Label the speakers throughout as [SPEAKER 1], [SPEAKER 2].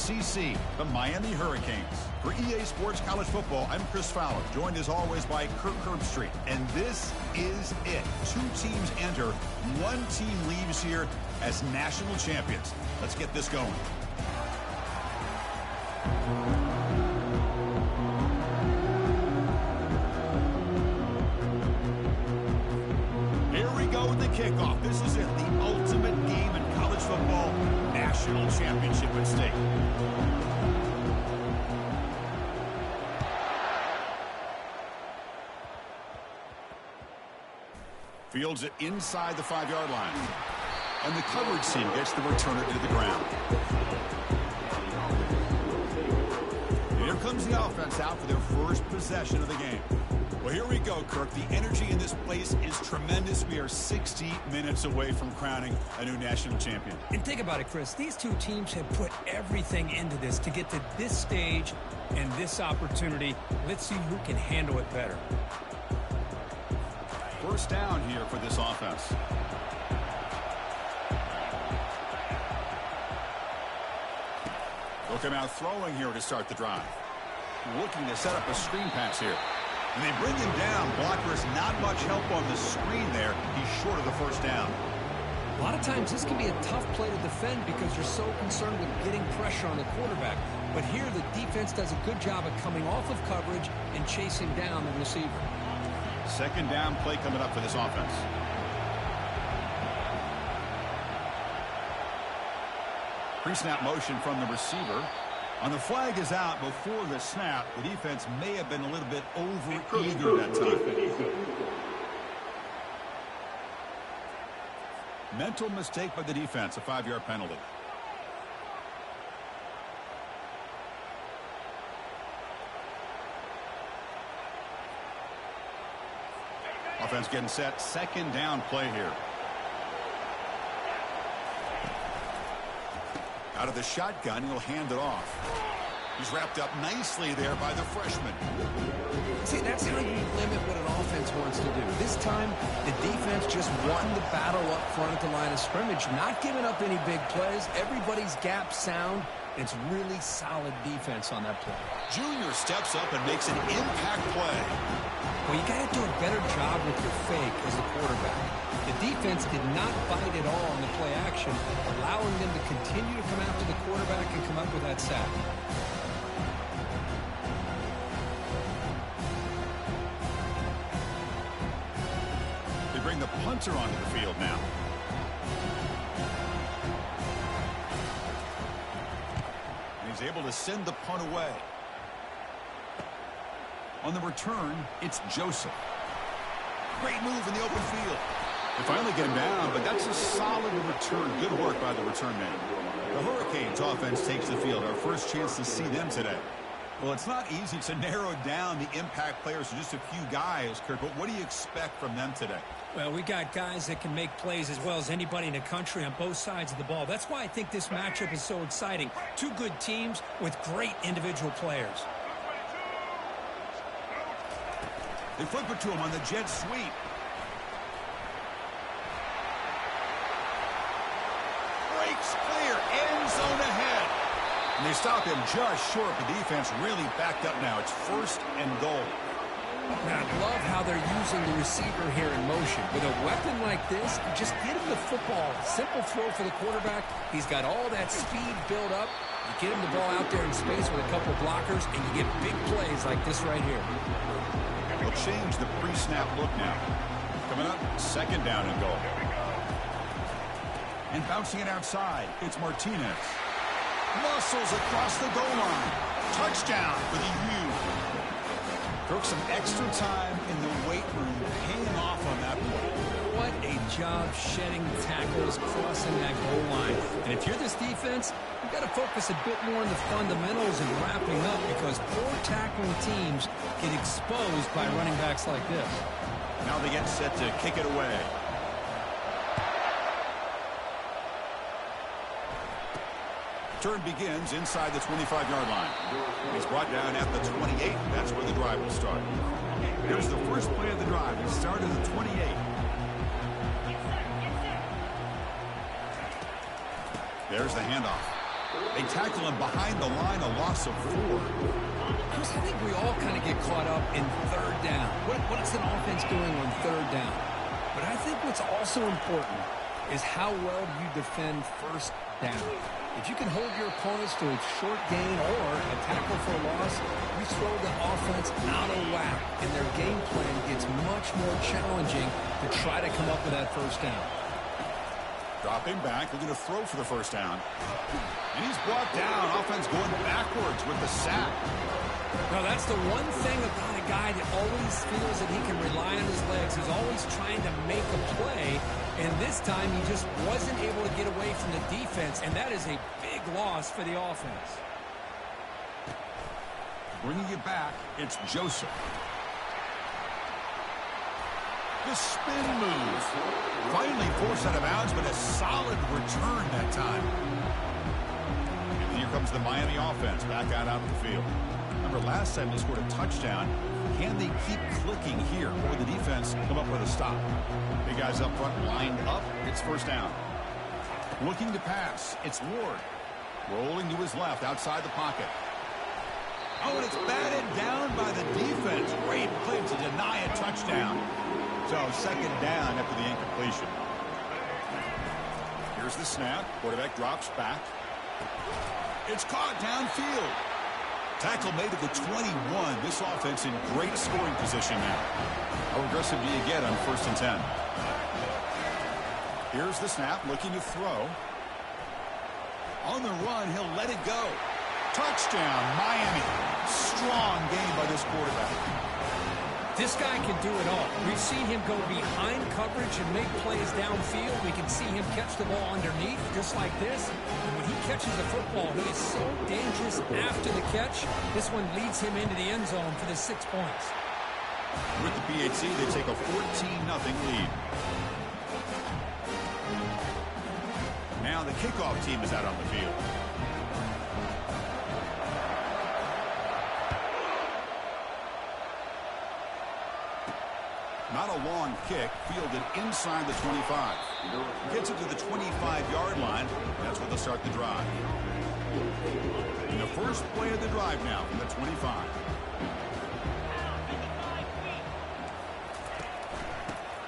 [SPEAKER 1] MCC, the Miami Hurricanes. For EA Sports College Football, I'm Chris Fowler, joined as always by Kirk Herbstreit. And this is it. 2 teams enter, 1 team leaves here as national champions. Let's get this going. Here we go with the kickoff. This is it, the ultimate game in college football, national championship at stake. Fields it inside the 5-yard line. And the coverage team gets the returner to the ground. And here comes the offense out for their first possession of the game. Well, here we go, Kirk. The energy in this place is tremendous. We are 60 minutes away from crowning a new national champion.
[SPEAKER 2] And think about it, Chris. These 2 teams have put everything into this to get to this stage and this opportunity. Let's see who can handle it better.
[SPEAKER 1] First down here for this offense. They'll come out throwing here to start the drive. Looking to set up a screen pass here. And they bring him down. Blockers, not much help on the screen there. He's short of the first down.
[SPEAKER 2] A lot of times this can be a tough play to defend because you're so concerned with getting pressure on the quarterback. But here the defense does a good job of coming off of coverage and chasing down the receiver.
[SPEAKER 1] Second down play coming up for this offense. Pre-snap motion from the receiver. On the flag is out before the snap. The defense may have been a little bit over-eager that time. Mental mistake by the defense, a 5-yard penalty. Offense getting set. Second down play here. Out of the shotgun, he'll hand it off. He's wrapped up nicely there by the freshman.
[SPEAKER 2] See, that's how you limit what an offense wants to do. This time, the defense just won the battle up front at the line of scrimmage, not giving up any big plays. Everybody's gap sound. It's really solid defense on that play.
[SPEAKER 1] Junior steps up and makes an impact play.
[SPEAKER 2] Well, you got to do a better job with your fake as the quarterback. The defense did not bite at all on the play action, allowing them to continue to come after the quarterback and come up with that sack.
[SPEAKER 1] They bring the punter onto the field now. And he's able to send the punt away. On the return, it's Joseph. Great move in the open field. They finally get him down, but that's a solid return. Good work by the return man. The Hurricanes offense takes the field. Our first chance to see them today. Well, it's not easy to narrow down the impact players to just a few guys, Kirk, but what do you expect from them today?
[SPEAKER 2] Well, we got guys that can make plays as well as anybody in the country on both sides of the ball. That's why I think this matchup is so exciting. 2 good teams with great individual players.
[SPEAKER 1] They flip it to him on the jet sweep. Breaks clear, end zone ahead. And they stop him just short. The defense really backed up now. It's 1st and goal.
[SPEAKER 2] Now, I love how they're using the receiver here in motion. With a weapon like this, just get him the football. Simple throw for the quarterback. He's got all that speed built up. You get him the ball out there in space with a couple blockers, and you get big plays like this right here.
[SPEAKER 1] They'll change the pre-snap look now. Coming up, 2nd down and goal. And bouncing it outside, it's Martinez. Muscles across the goal line. Touchdown for the U. Took some extra time in the weight room, paying off on that play.
[SPEAKER 2] What a job shedding tackles, crossing that goal line. And if you're this defense, you've got to focus a bit more on the fundamentals and wrapping up, because poor tackling teams get exposed by running backs like this.
[SPEAKER 1] Now they get set to kick it away. Turn begins inside the 25-yard line. He's brought down at the 28. That's where the drive will start. Here's the first play of the drive. He started at the 28. There's the handoff. They tackle him behind the line, a loss of 4.
[SPEAKER 2] Chris, I think we all kind of get caught up in third down. What's an offense doing on third down? But I think what's also important is how well you defend first down. If you can hold your opponents to a short gain or a tackle for a loss, you throw the offense out of whack, and their game plan gets much more challenging to try to come up with that first down.
[SPEAKER 1] Dropping back, looking to throw for the first down. And he's brought down. Offense going backwards with the sack.
[SPEAKER 2] Now, that's the one thing about a guy that always feels that he can rely on his legs. He's always trying to make a play, and this time he just wasn't able to get away from the defense, and that is a big loss for the offense.
[SPEAKER 1] Bringing it back, it's Joseph. The spin move. Finally forced out of bounds, but a solid return that time. And here comes the Miami offense back out onto the field. Remember, last time they scored a touchdown. Can they keep clicking here, or the defense come up with a stop? Big guys up front lined up. It's first down. Looking to pass. It's Ward. Rolling to his left outside the pocket. Oh, and it's batted down by the defense. Great play to deny a touchdown. So second down after the incompletion. Here's the snap. Quarterback drops back. It's caught downfield. Tackle made at the 21. This offense in great scoring position now. How aggressive do you get on 1st and 10? Here's the snap, looking to throw. On the run, he'll let it go. Touchdown, Miami. Strong game by this quarterback.
[SPEAKER 2] This guy can do it all. We've seen him go behind coverage and make plays downfield. We can see him catch the ball underneath, just like this. And when he catches the football, he is so dangerous after the catch. This one leads him into the end zone for the 6 points.
[SPEAKER 1] With the PHC, they take a 14-0 lead. Now the kickoff team is out on the field. Not a long kick, fielded inside the 25. Gets it to the 25-yard line. That's where they'll start the drive. And the first play of the drive now from the 25.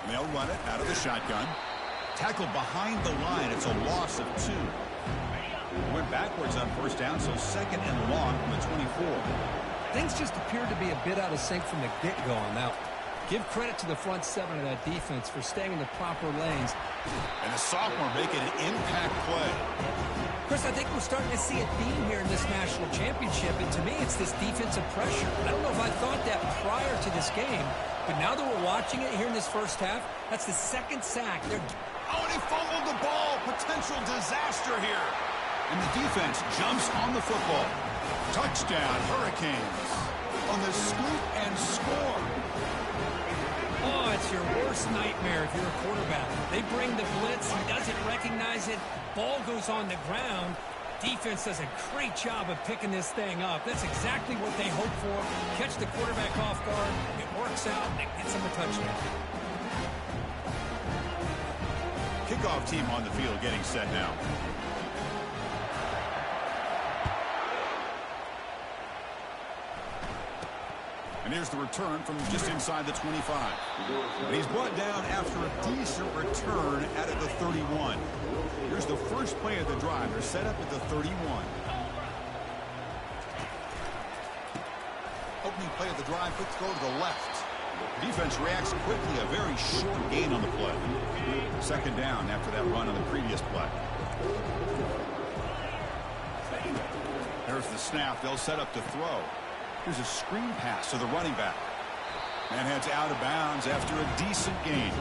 [SPEAKER 1] And they'll run it out of the shotgun. Tackled behind the line. It's a loss of 2. Went backwards on first down, so second and long from the 24.
[SPEAKER 2] Things just appeared to be a bit out of sync from the get-go on that one. Give credit to the front 7 of that defense for staying in the proper lanes.
[SPEAKER 1] And the sophomore making an impact play.
[SPEAKER 2] Chris, I think we're starting to see a theme here in this national championship, and to me it's this defensive pressure. I don't know if I thought that prior to this game, but now that we're watching it here in this first half, that's the 2nd sack.
[SPEAKER 1] Oh, and he fumbled the ball. Potential disaster here. And the defense jumps on the football. Touchdown, Hurricanes. On the scoop and score.
[SPEAKER 2] Oh, it's your worst nightmare if you're a quarterback. They bring the blitz. He doesn't recognize it. Ball goes on the ground. Defense does a great job of picking this thing up. That's exactly what they hope for. Catch the quarterback off guard. It works out, and it gets him a touchdown.
[SPEAKER 1] Kickoff team on the field getting set now. And here's the return from just inside the 25. And he's brought down after a decent return out of the 31. Here's the first play of the drive. They're set up at the 31. Opening play of the drive, quick throw to the left. Defense reacts quickly, a very short gain on the play. Second down after that run on the previous play. There's the snap. They'll set up to throw. Here's a screen pass to the running back. And heads out of bounds after a decent gain.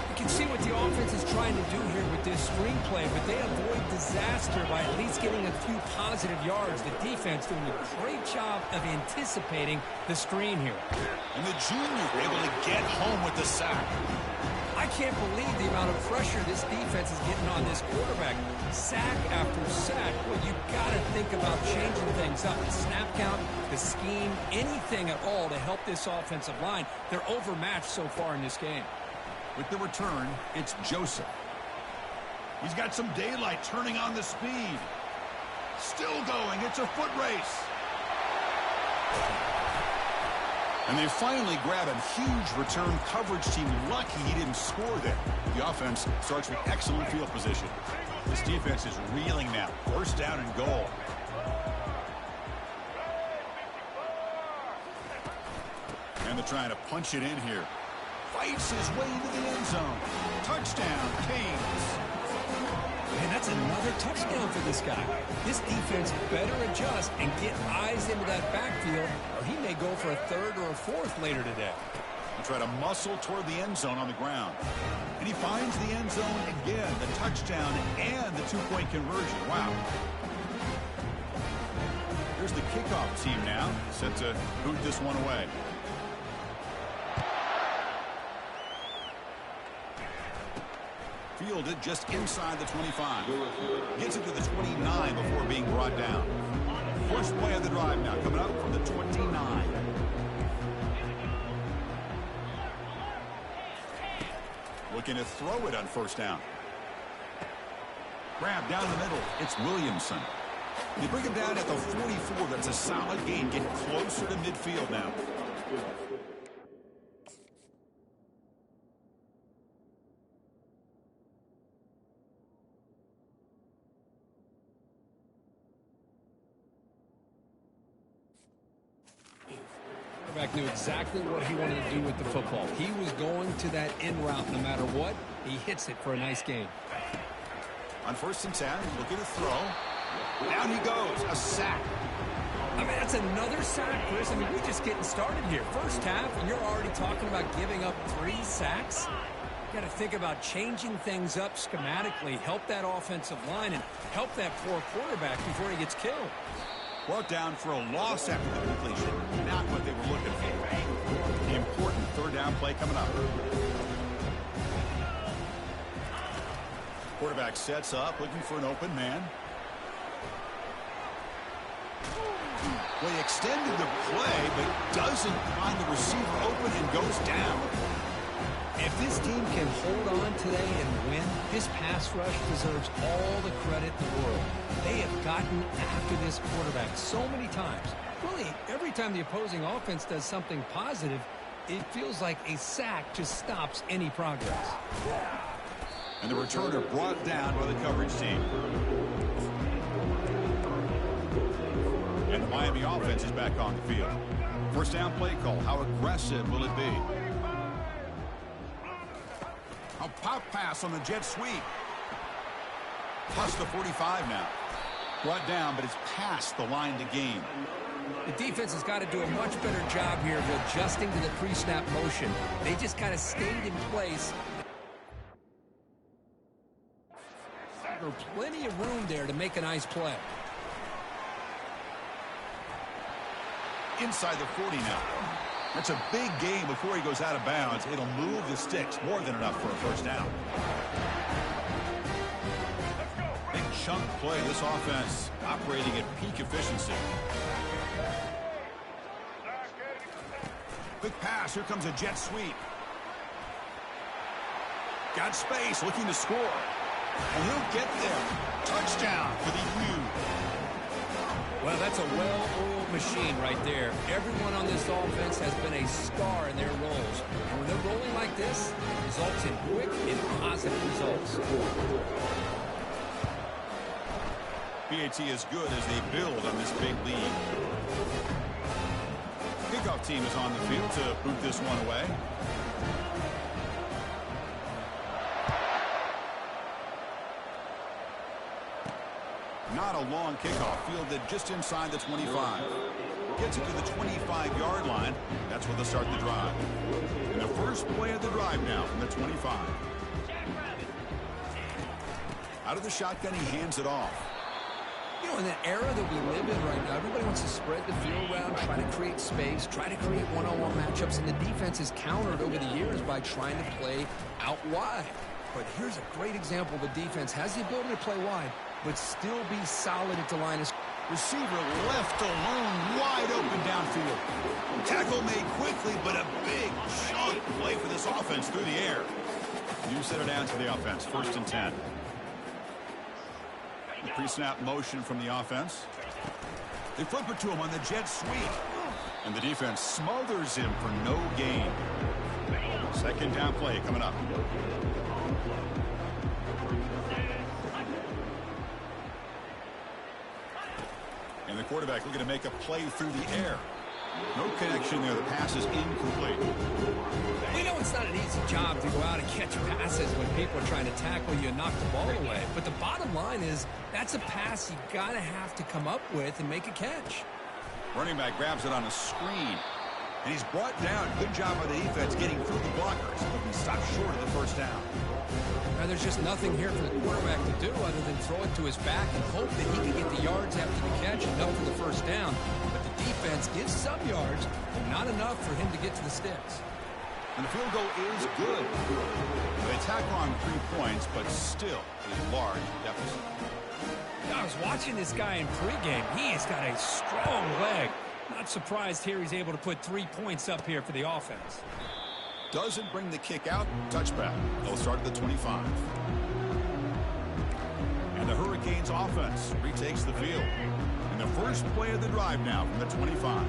[SPEAKER 2] You can see what the offense is trying to do here with this screenplay, but they avoid disaster by at least getting a few positive yards. The defense doing a great job of anticipating the screen here.
[SPEAKER 1] And the junior able to get home with the sack.
[SPEAKER 2] I can't believe the amount of pressure this defense is getting on this quarterback. Sack after sack. Well, you've got to think about changing things up. The snap count, the scheme, anything at all to help this offensive line. They're overmatched so far in this game.
[SPEAKER 1] With the return, it's Joseph. He's got some daylight turning on the speed. Still going. It's a foot race. And they finally grab a huge return. Coverage team lucky he didn't score there. The offense starts with excellent field position. This defense is reeling now. First down and goal. And they're trying to punch it in here. Fights his way into the end zone. Touchdown, Canes.
[SPEAKER 2] Man, that's another touchdown for this guy. This defense better adjust and get eyes into that backfield, or he may go for a third or a fourth later today.
[SPEAKER 1] And try to muscle toward the end zone on the ground. And he finds the end zone again, the touchdown and the two-point conversion. Wow. Here's the kickoff team now, set to boot this one away. Fielded just inside the 25. Gets it to the 29 before being brought down. First play of the drive now, coming up from the 29. Looking to throw it on first down. Grab down the middle. It's Williamson. They bring him down at the 44. That's a solid gain. Get closer to midfield now.
[SPEAKER 2] Quarterback knew exactly what he wanted to do with the football. He was going to that in route no matter what. He hits it for a nice gain.
[SPEAKER 1] On first and 10, looking to throw. Down he goes. A sack.
[SPEAKER 2] I mean, that's another sack, Chris. I mean, we're just getting started here. First half, and you're already talking about giving up 3 sacks. You got to think about changing things up schematically, help that offensive line, and help that poor quarterback before he gets killed.
[SPEAKER 1] Brought down for a loss after the completion. Not what they were looking for. The important third down play coming up. Quarterback sets up, looking for an open man. Well, he extended the play, but doesn't find the receiver open and goes down.
[SPEAKER 2] If this team can hold on today and win, this pass rush deserves all the credit in the world. They have gotten after this quarterback so many times. Really, every time the opposing offense does something positive, it feels like a sack just stops any progress.
[SPEAKER 1] And the returner brought down by the coverage team. And the Miami offense is back on the field. First down play call. How aggressive will it be? A pop pass on the jet sweep. Plus the 45 now. Brought down, but it's past the line to gain.
[SPEAKER 2] The defense has got to do a much better job here of adjusting to the pre-snap motion. They just kind of stayed in place. There's plenty of room there to make a nice play.
[SPEAKER 1] Inside the 40 now. That's a big gain before he goes out of bounds. It'll move the sticks. More than enough for a first down. Big chunk play. This offense operating at peak efficiency. Quick pass. Here comes a jet sweep. Got space. Looking to score. And he'll get there. Touchdown for the U.
[SPEAKER 2] Well, that's a well-oiled machine right there. Everyone on this offense has been a star in their roles. And when they're rolling like this, it results in quick and positive results.
[SPEAKER 1] BAT is good as they build on this big lead. Kickoff team is on the field to boot this one away. Not a long kickoff, fielded just inside the 25. Gets it to the 25-yard line. That's where they'll start the drive. And the first play of the drive now from the 25. Out of the shotgun, he hands it off.
[SPEAKER 2] You know, in the era that we live in right now, everybody wants to spread the field around, try to create space, try to create one-on-one matchups, and the defense is countered over the years by trying to play out wide. But here's a great example. The defense has the ability to play wide, but still be solid at the line of scrimmage.
[SPEAKER 1] Receiver left alone, wide open downfield. Tackle made quickly, but a big chunk play for this offense through the air. You set it down to the offense, first and 10. Pre-snap motion from the offense. They flip it to him on the jet sweep. And the defense smothers him for no gain. Second down play coming up. And the quarterback looking to make a play through the air. No connection there. The pass is incomplete.
[SPEAKER 2] We know it's not an easy job to go out and catch passes when people are trying to tackle you and knock the ball away. But the bottom line is that's a pass you got to have to come up with and make a catch.
[SPEAKER 1] Running back grabs it on a screen. And he's brought down. Good job by the defense getting through the blockers. But he stopped short of the first down.
[SPEAKER 2] Now, there's just nothing here for the quarterback to do other than throw it to his back and hope that he can get the yards after the catch enough for the first down. But the defense gives some yards, but not enough for him to get to the sticks.
[SPEAKER 1] And the field goal is good. They tackle on 3 points, but still a large deficit.
[SPEAKER 2] I was watching this guy in pregame. He has got a strong leg. Not surprised here he's able to put 3 points up here for the offense.
[SPEAKER 1] Doesn't bring the kick out. Touchback. They'll start at the 25. And the Hurricanes offense retakes the field. And the first play of the drive now from the 25.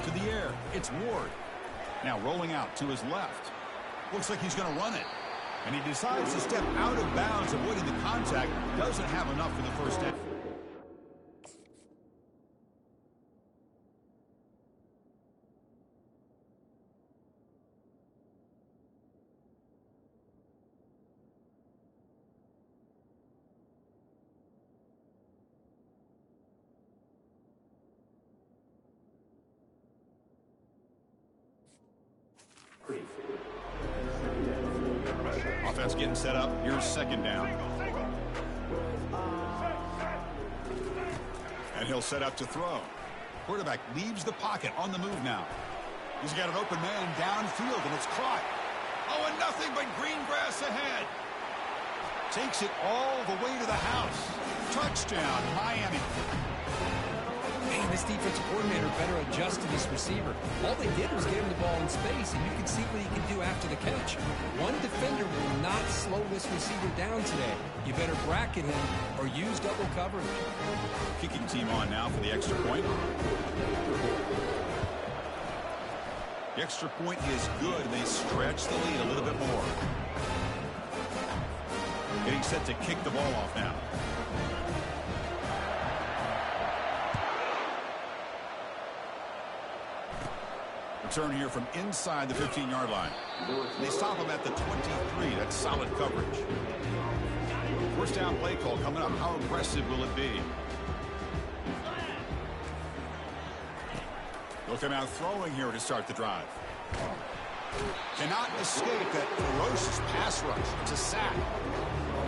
[SPEAKER 1] To the air. It's Ward. Now rolling out to his left. Looks like he's going to run it. And he decides to step out of bounds, avoiding the contact. Doesn't have enough for the first down. Offense getting set up. Here's second down. And he'll set up to throw. Quarterback leaves the pocket on the move now. He's got an open man downfield, and it's caught. Oh, and nothing but green grass ahead. Takes it all the way to the house. Touchdown, Miami.
[SPEAKER 2] Man, this defensive coordinator better adjust to this receiver. All they did was get him the ball in space, and you can see what he can do after the catch. One defender will not slow this receiver down today. You better bracket him or use double coverage.
[SPEAKER 1] Kicking team on now for the extra point. The extra point is good, and they stretch the lead a little bit more. Getting set to kick the ball off now. Return here from inside the 15-yard line. They stop him at the 23. That's solid coverage. First down play call coming up. How aggressive will it be? They'll come out throwing here to start the drive. Cannot escape that ferocious pass rush. It's a sack.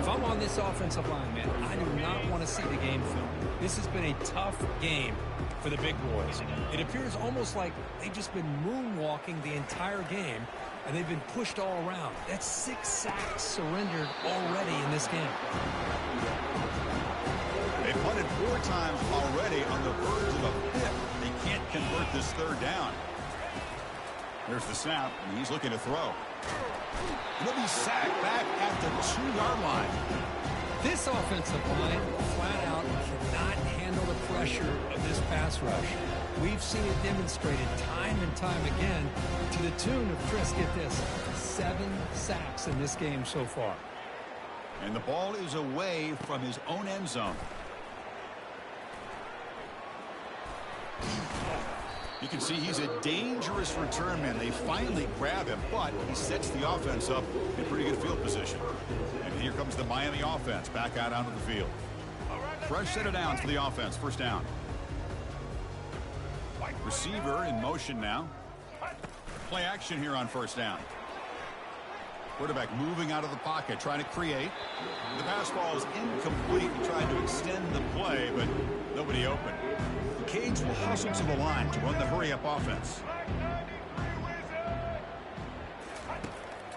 [SPEAKER 2] If I'm on this offensive line, man, I do not want to see the game film. This has been a tough game for the big boys. It appears almost like they've just been moonwalking the entire game, and they've been pushed all around. That's 6 sacks surrendered already in this game.
[SPEAKER 1] They punted 4 times already on the verge of a 5th. They can't convert this third down. There's the snap, and he's looking to throw. He'll be sacked back at the 2-yard line.
[SPEAKER 2] This offensive line flat out cannot handle the pressure of this pass rush. We've seen it demonstrated time and time again to the tune of, Chris, get this, 7 sacks in this game so far.
[SPEAKER 1] And the ball is away from his own end zone. You can see he's a dangerous return man. They finally grab him, but he sets the offense up in pretty good field position. And here comes the Miami offense back out onto the field. Fresh set of downs for the offense. First down. Receiver in motion now. Play action here on first down. Quarterback moving out of the pocket, trying to create. The pass ball is incomplete. He tried to extend the play, but nobody open. The Canes will hustle to the line to run the hurry-up offense.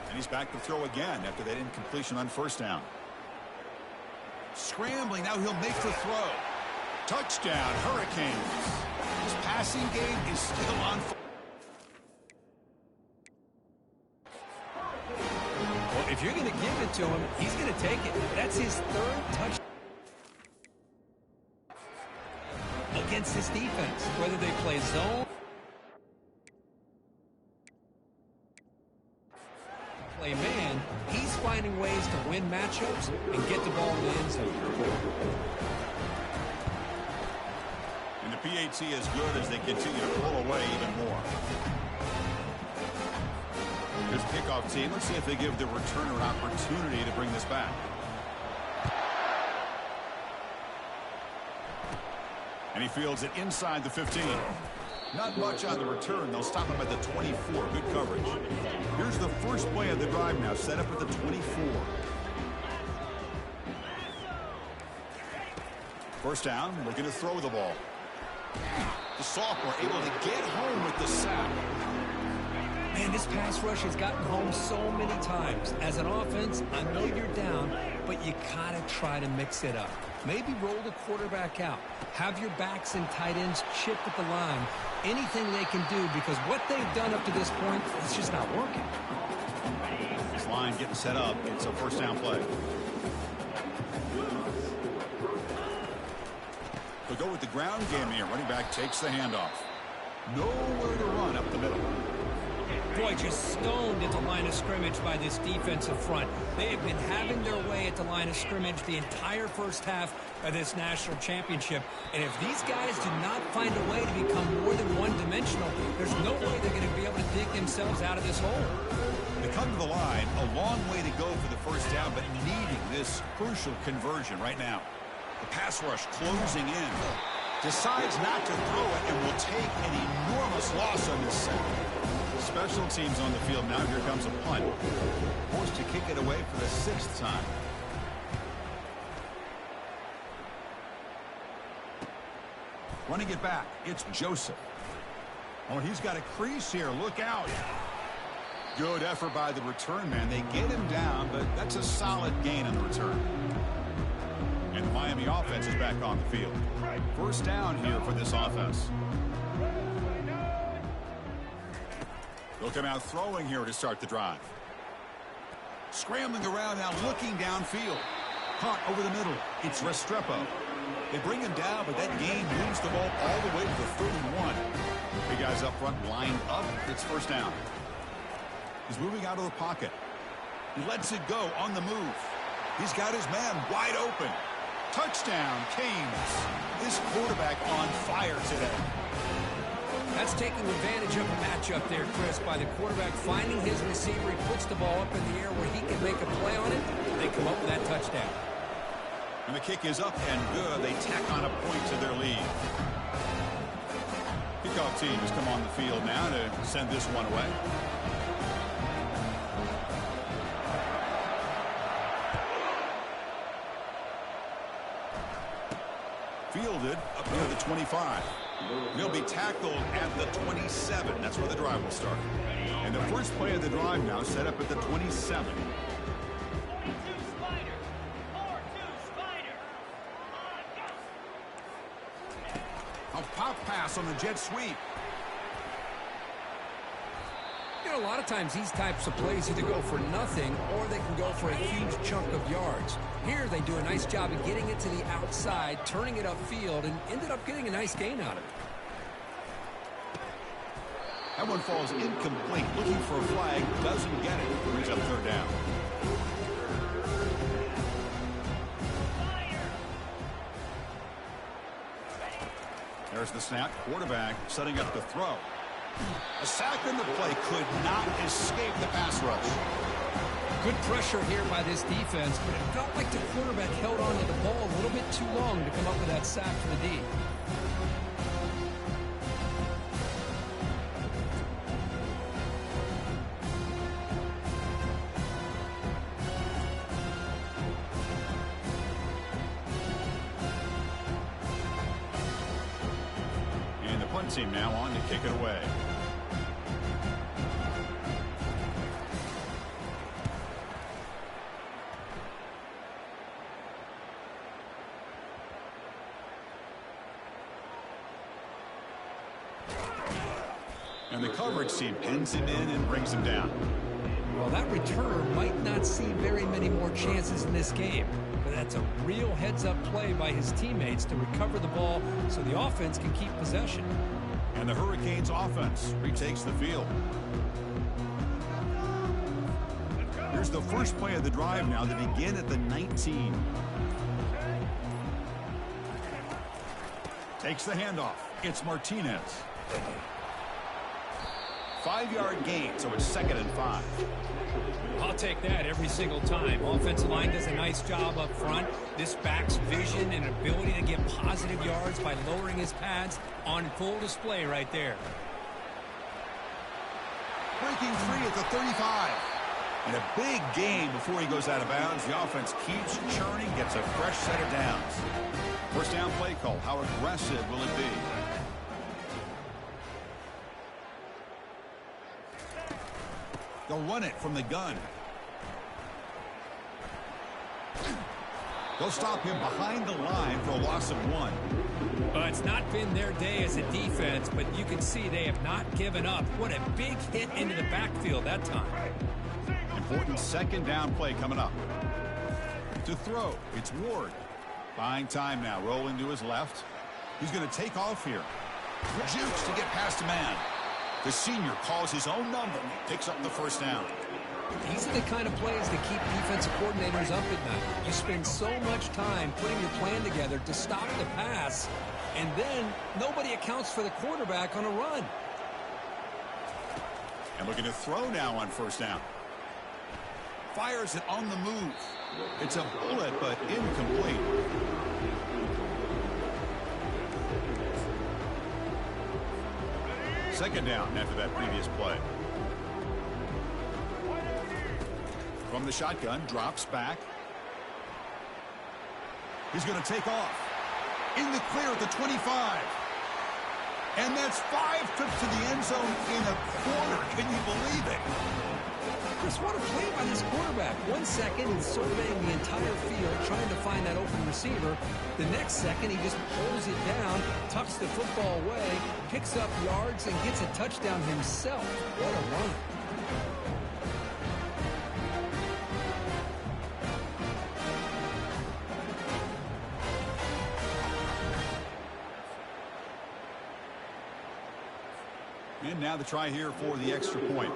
[SPEAKER 1] And he's back to throw again after that incompletion on first down. Scrambling, now he'll make the throw. Touchdown, Hurricanes. His passing game is still on fire.
[SPEAKER 2] If you're going to give it to him, he's going to take it. That's his third touch against this defense, whether they play zone, play man, he's finding ways to win matchups and get the ball in the end zone.
[SPEAKER 1] And the PAT is good as they continue to pull away even more. Here's the kickoff team. Let's see if they give the returner an opportunity to bring this back. And he fields it inside the 15. Not much on the return. They'll stop him at the 24. Good coverage. Here's the first play of the drive now, set up at the 24. First down, looking to throw the ball. The sophomore able to get home with the sack.
[SPEAKER 2] Man, this pass rush has gotten home so many times. As an offense, I know you're down, but you gotta try to mix it up. Maybe roll the quarterback out. Have your backs and tight ends chip at the line. Anything they can do, because what they've done up to this point is just not working.
[SPEAKER 1] This line getting set up. It's a first down play. They'll go with the ground game here. Running back takes the handoff. Nowhere to run up the middle.
[SPEAKER 2] Boy, just stoned at the line of scrimmage by this defensive front. They have been having their way at the line of scrimmage the entire first half of this national championship. And if these guys do not find a way to become more than one-dimensional, there's no way they're going to be able to dig themselves out of this hole.
[SPEAKER 1] They come to the line, a long way to go for the first down, but needing this crucial conversion right now. The pass rush closing in. Decides not to throw it and will take an enormous loss on this set. Special teams on the field now. Here comes a punt. Forced to kick it away for the 6th time. Running it back, it's Joseph. Oh, he's got a crease here. Look out. Good effort by the return man. They get him down, but that's a solid gain on the return. And the Miami offense is back on the field. First down here for this offense. They'll come out throwing here to start the drive. Scrambling around now, looking downfield. Caught over the middle. It's Restrepo. They bring him down, but that gain moves the ball all the way to the 31. Big guys up front lined up. It's first down. He's moving out of the pocket. He lets it go on the move. He's got his man wide open. Touchdown, Canes. This quarterback on fire today.
[SPEAKER 2] That's taking advantage of a matchup there, Chris, by the quarterback finding his receiver. He puts the ball up in the air where he can make a play on it. They come up with that touchdown.
[SPEAKER 1] And the kick is up and good. They tack on a point to their lead. Kickoff team has come on the field now to send this one away. Fielded up near the 25. He'll be tackled at the 27. That's where the drive will start. And the first play of the drive now set up at the 27. A pop pass on the jet sweep.
[SPEAKER 2] You know, a lot of times these types of plays either go for nothing or they can go for a huge chunk of yards. Here they do a nice job of getting it to the outside, turning it upfield, and ended up getting a nice gain out of it.
[SPEAKER 1] That one falls incomplete. Looking for a flag, doesn't get it. Brings up third down. There's the snap. Quarterback setting up the throw. A sack in the play could not escape the pass rush.
[SPEAKER 2] Good pressure here by this defense, but it felt like the quarterback held on to the ball a little bit too long to come up with that sack for the D.
[SPEAKER 1] And the punt team now on to kick it away. And the coverage team pins him in and brings him down.
[SPEAKER 2] Well, that returner might not see very many more chances in this game, but that's a real heads-up play by his teammates to recover the ball so the offense can keep possession.
[SPEAKER 1] And the Hurricanes offense retakes the field. Here's the first play of the drive now. They begin at the 19. Takes the handoff. It's Martinez. 5-yard gain, so it's 2nd and 5.
[SPEAKER 2] I'll take that every single time. Offensive line does a nice job up front. This back's vision and ability to get positive yards by lowering his pads on full display right there.
[SPEAKER 1] Breaking free at the 35. And a big gain before he goes out of bounds. The offense keeps churning, gets a fresh set of downs. First down play call. How aggressive will it be? They'll run it from the gun. They'll stop him behind the line for a loss of 1.
[SPEAKER 2] Well, it's not been their day as a defense, but you can see they have not given up. What a big hit into the backfield that time.
[SPEAKER 1] Important second down play coming up. To throw, it's Ward. Buying time now, rolling to his left. He's going to take off here. Jukes to get past a man. The senior calls his own number, picks up the first down.
[SPEAKER 2] These are the kind of plays that keep defensive coordinators up at night. You spend so much time putting your plan together to stop the pass, and then nobody accounts for the quarterback on a run.
[SPEAKER 1] And looking to throw now on first down. Fires it on the move. It's a bullet, but incomplete. Second down after that previous play. From the shotgun, drops back. He's going to take off. In the clear at the 25. And that's 5 trips to the end zone in a quarter. Can you believe it?
[SPEAKER 2] Just what a play by this quarterback. 1 second he's surveying the entire field, trying to find that open receiver. The next second he just pulls it down, tucks the football away, picks up yards, and gets a touchdown himself. What a run.
[SPEAKER 1] And now the try here for the extra point.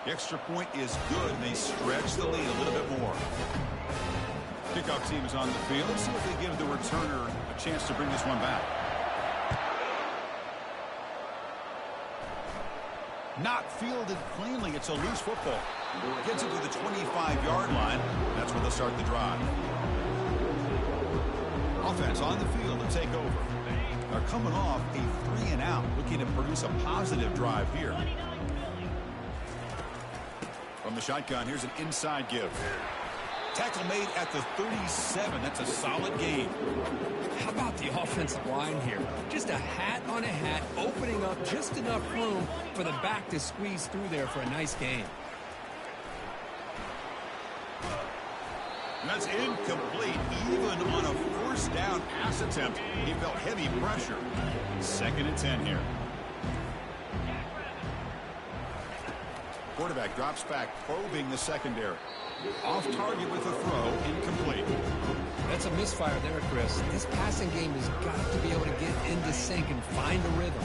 [SPEAKER 1] The extra point is good. They stretch the lead a little bit more. Kickoff team is on the field. Let's see if they give the returner a chance to bring this one back. Not fielded cleanly. It's a loose football. Gets it to the 25-yard line. That's where they'll start the drive. Offense on the field to take over. They're coming off a 3-and-out, looking to produce a positive drive here. From the shotgun, here's an inside give. Tackle made at the 37. That's a solid gain.
[SPEAKER 2] How about the offensive line here? Just a hat on a hat, opening up just enough room for the back to squeeze through there for a nice gain.
[SPEAKER 1] And that's incomplete. Even on a first down pass attempt, he felt heavy pressure. 2nd and 10 here. Quarterback drops back, probing the secondary. Off target with a throw, incomplete.
[SPEAKER 2] That's a misfire there, Chris. This passing game has got to be able to get into sync and find a rhythm.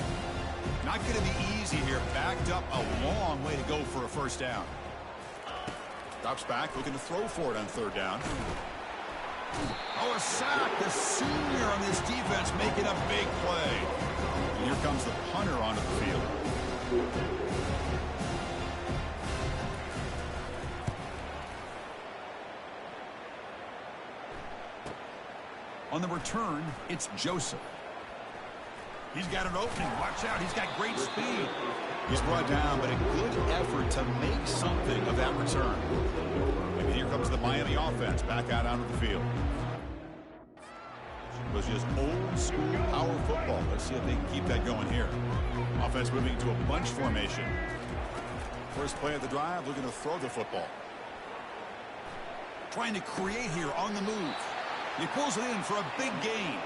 [SPEAKER 1] Not going to be easy here. Backed up a long way to go for a first down. Drops back, looking to throw for it on 3rd down. Oh, a sack. The senior on this defense making a big play. And here comes the punter onto the field. On the return, it's Joseph. He's got an opening. Watch out. He's got great speed. He's brought down, but a good effort to make something of that return. And here comes the Miami offense back out onto the field. It was just old school power football. Let's see if they can keep that going here. Offense moving to a bunch formation. First play of the drive, looking to throw the football. Trying to create here on the move. He pulls it in for a big gain.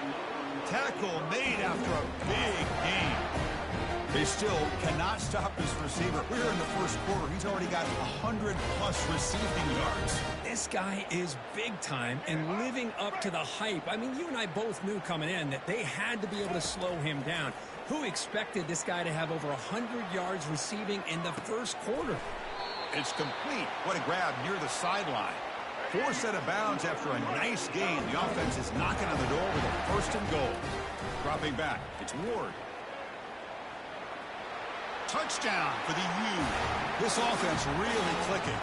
[SPEAKER 1] Tackle made after a big gain. They still cannot stop this receiver. We're in the first quarter. He's already got 100-plus receiving yards.
[SPEAKER 2] This guy is big time and living up to the hype. I mean, you and I both knew coming in that they had to be able to slow him down. Who expected this guy to have over 100 yards receiving in the first quarter?
[SPEAKER 1] It's complete. What a grab near the sideline. Forced out of bounds after a nice gain. The offense is knocking on the door with a first and goal. Dropping back. It's Ward. Touchdown for the U. This offense really clicking.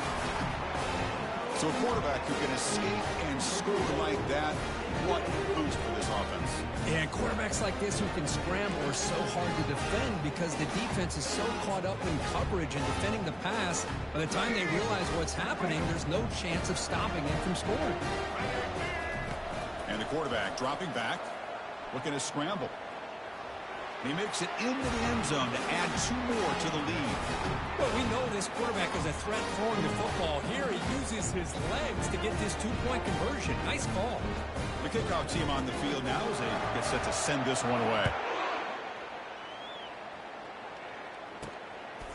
[SPEAKER 1] So a quarterback who can escape and score like that, what a boost for this offense.
[SPEAKER 2] Yeah, quarterbacks like this who can scramble are so hard to defend because the defense is so caught up in coverage and defending the pass. By the time they realize what's happening, there's no chance of stopping him from scoring.
[SPEAKER 1] And the quarterback dropping back, looking to scramble. He makes it into the end zone to add 2 more to the lead.
[SPEAKER 2] Well, we know this quarterback is a threat throwing the football. Here he uses his legs to get this 2-point conversion. Nice call.
[SPEAKER 1] The kickoff team on the field now as they get set to send this one away.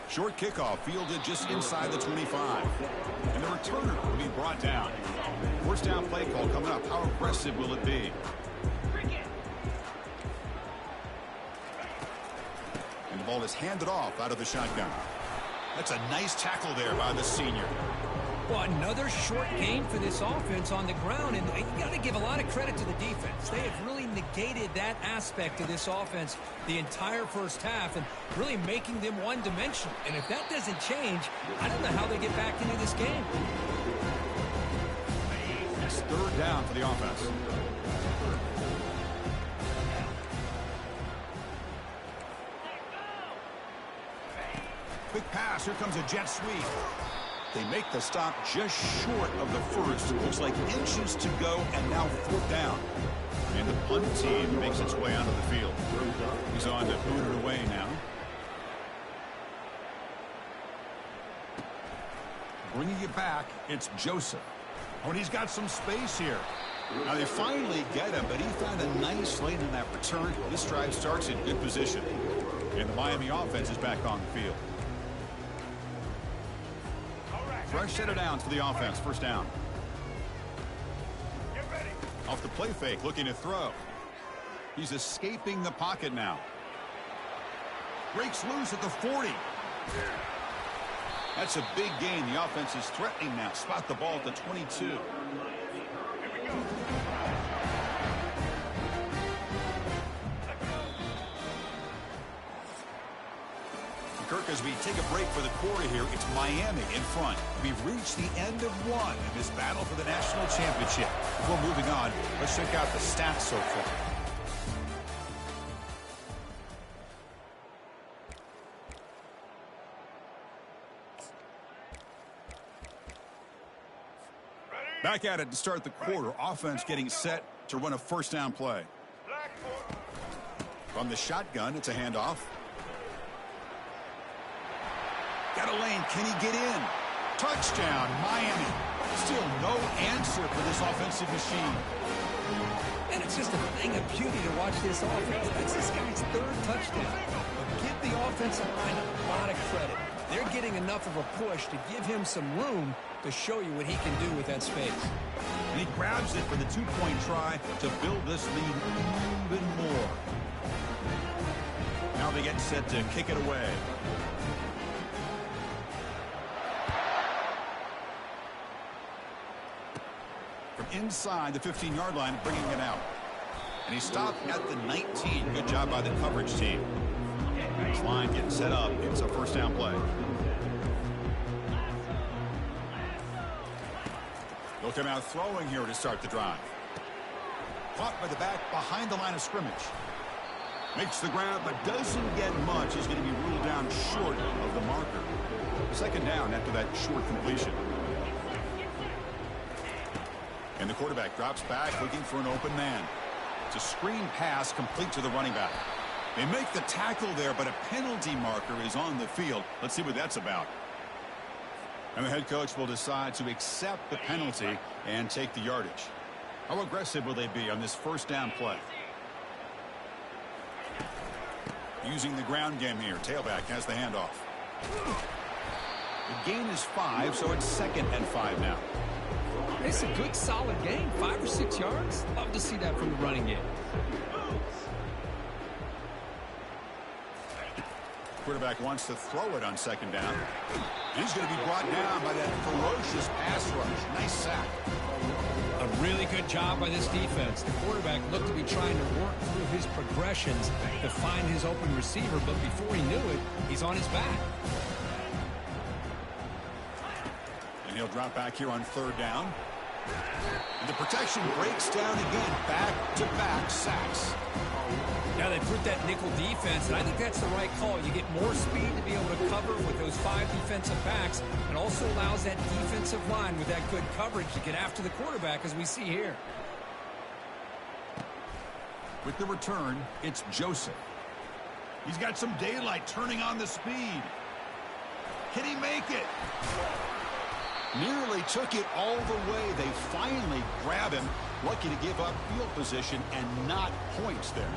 [SPEAKER 1] Short kickoff fielded just inside the 25. And the returner will be brought down. First down play call coming up. How aggressive will it be? And the ball is handed off out of the shotgun. That's a nice tackle there by the senior.
[SPEAKER 2] Well, another short gain for this offense on the ground, and you got to give a lot of credit to the defense. They have really negated that aspect of this offense the entire first half and really making them one-dimensional. And if that doesn't change, I don't know how they get back into this game.
[SPEAKER 1] It's third down for the offense. Quick pass. Here comes a jet sweep. They make the stop just short of the first. Looks like inches to go, and now fourth down. And the punt team makes its way onto the field. He's on to boot it away now. Bringing it back, it's Joseph. Oh, and he's got some space here. Now they finally get him, but he found a nice lane in that return. This drive starts in good position. And the Miami offense is back on the field. Fresh set of downs for the offense. First down. Off the play fake, looking to throw. He's escaping the pocket now. Breaks loose at the 40. That's a big gain. The offense is threatening now. Spot the ball at the 22. Kirk, as we take a break for the quarter here, it's Miami in front. We've reached the end of one in this battle for the national championship. Before moving on, let's check out the stats so far. Back at it to start the quarter. Offense getting set to run a first down play. From the shotgun, it's a handoff. Got a lane. Can he get in? Touchdown, Miami. Still no answer for this offensive machine.
[SPEAKER 2] And it's just a thing of beauty to watch this offense. That's this guy's third touchdown. But give the offensive line a lot of credit. They're getting enough of a push to give him some room to show you what he can do with that space.
[SPEAKER 1] And he grabs it for the 2-point try to build this lead even more. Now they get set to kick it away. From inside the 15-yard line, bringing it out. And he stopped at the 19. Good job by the coverage team. This line getting set up. It's a first down play. They'll come out throwing here to start the drive. Caught by the back behind the line of scrimmage. Makes the grab, but doesn't get much. He's going to be ruled down short of the marker. Second down after that short completion. And the quarterback drops back looking for an open man. It's a screen pass complete to the running back. They make the tackle there, but a penalty marker is on the field. Let's see what that's about. And the head coach will decide to accept the penalty and take the yardage. How aggressive will they be on this first down play? Using the ground game here. Tailback has the handoff. The gain is 5, so it's 2nd and 5 now.
[SPEAKER 2] It's a good, solid game. 5 or 6 yards. Love to see that from the running game.
[SPEAKER 1] Quarterback wants to throw it on 2nd down. He's going to be brought down by that ferocious pass rush. Nice sack.
[SPEAKER 2] A really good job by this defense. The quarterback looked to be trying to work through his progressions to find his open receiver, but before he knew it, he's on his back.
[SPEAKER 1] And he'll drop back here on 3rd down. And the protection breaks down again. Back-to-back sacks.
[SPEAKER 2] Now they put that nickel defense, and I think that's the right call. You get more speed to be able to cover with those 5 defensive backs. It also allows that defensive line with that good coverage to get after the quarterback, as we see here.
[SPEAKER 1] With the return, it's Joseph. He's got some daylight turning on the speed. Can he make it? Nearly took it all the way. They finally grab him. Lucky to give up field position and not points there.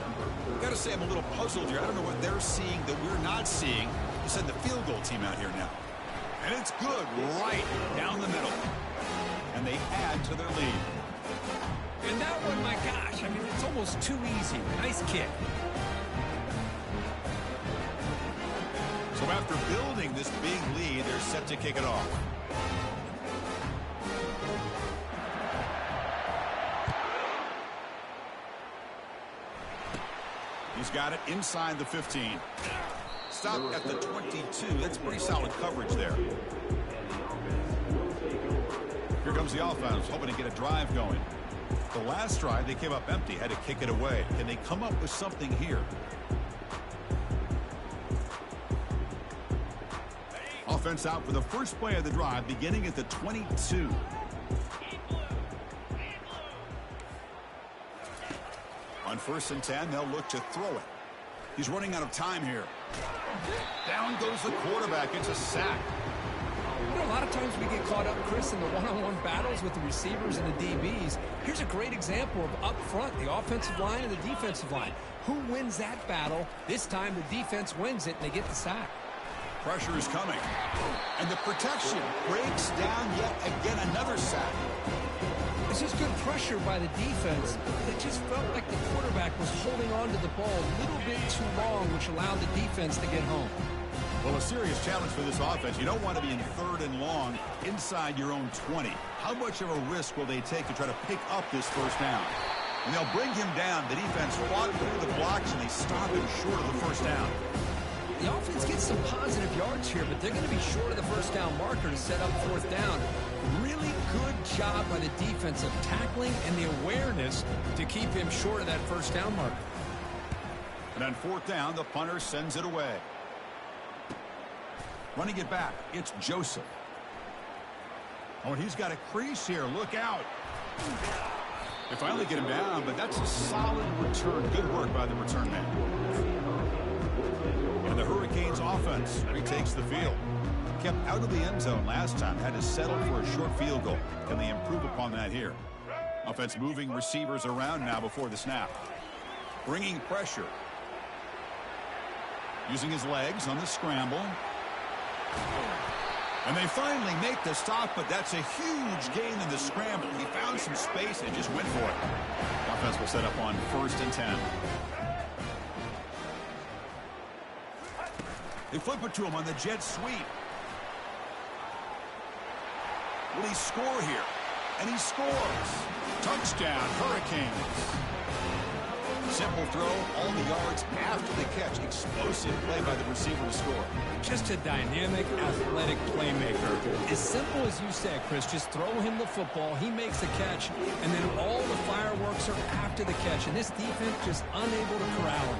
[SPEAKER 1] Got to say, I'm a little puzzled here. I don't know what they're seeing that we're not seeing to send the field goal team out here now. And it's good right down the middle. And they add to their lead.
[SPEAKER 2] And that one, my gosh, I mean, it's almost too easy. Nice kick.
[SPEAKER 1] So after building this big lead, they're set to kick it off. He's got it inside the 15. Stop at the 22. That's pretty solid coverage there. Here comes the offense, hoping to get a drive going. The last drive, they came up empty, had to kick it away. Can they come up with something here? Offense out for the first play of the drive, beginning at the 22. On 1st and 10, they'll look to throw it. He's running out of time here. Down goes the quarterback. It's a sack.
[SPEAKER 2] You know, a lot of times we get caught up, Chris, in the one-on-one battles with the receivers and the DBs. Here's a great example of up front, the offensive line and the defensive line. Who wins that battle? This time the defense wins it, and they get the sack.
[SPEAKER 1] Pressure is coming. And the protection breaks down yet again. Another sack.
[SPEAKER 2] This is good pressure by the defense. It just felt like the quarterback was holding on to the ball a little bit too long, which allowed the defense to get home.
[SPEAKER 1] Well, a serious challenge for this offense. You don't want to be in 3rd and long inside your own 20. How much of a risk will they take to try to pick up this 1st down? And they'll bring him down. The defense fought through the blocks, and they stop him short of the 1st down.
[SPEAKER 2] The offense gets some positive yards here, but they're going to be short of the 1st down marker to set up 4th down. Really good job by the defense of tackling and the awareness to keep him short of that 1st down marker.
[SPEAKER 1] And on 4th down, the punter sends it away. Running it back, it's Joseph. Oh, and he's got a crease here. Look out. They finally get him down, but that's a solid return. Good work by the return man. And the Hurricanes offense retakes the field. Kept out of the end zone last time. Had to settle for a short field goal. Can they improve upon that here? Offense moving receivers around now before the snap. Bringing pressure. Using his legs on the scramble. And they finally make the stop, but that's a huge gain in the scramble. He found some space and just went for it. The offense will set up on 1st and 10. They flip it to him on the jet sweep. Will he score here? And he scores. Touchdown, Hurricanes. Simple throw, all the yards after the catch. Explosive play by the receiver to score.
[SPEAKER 2] Just a dynamic, athletic playmaker. As simple as you said, Chris, just throw him the football, he makes the catch, and then all the fireworks are after the catch. And this defense just unable to corral him.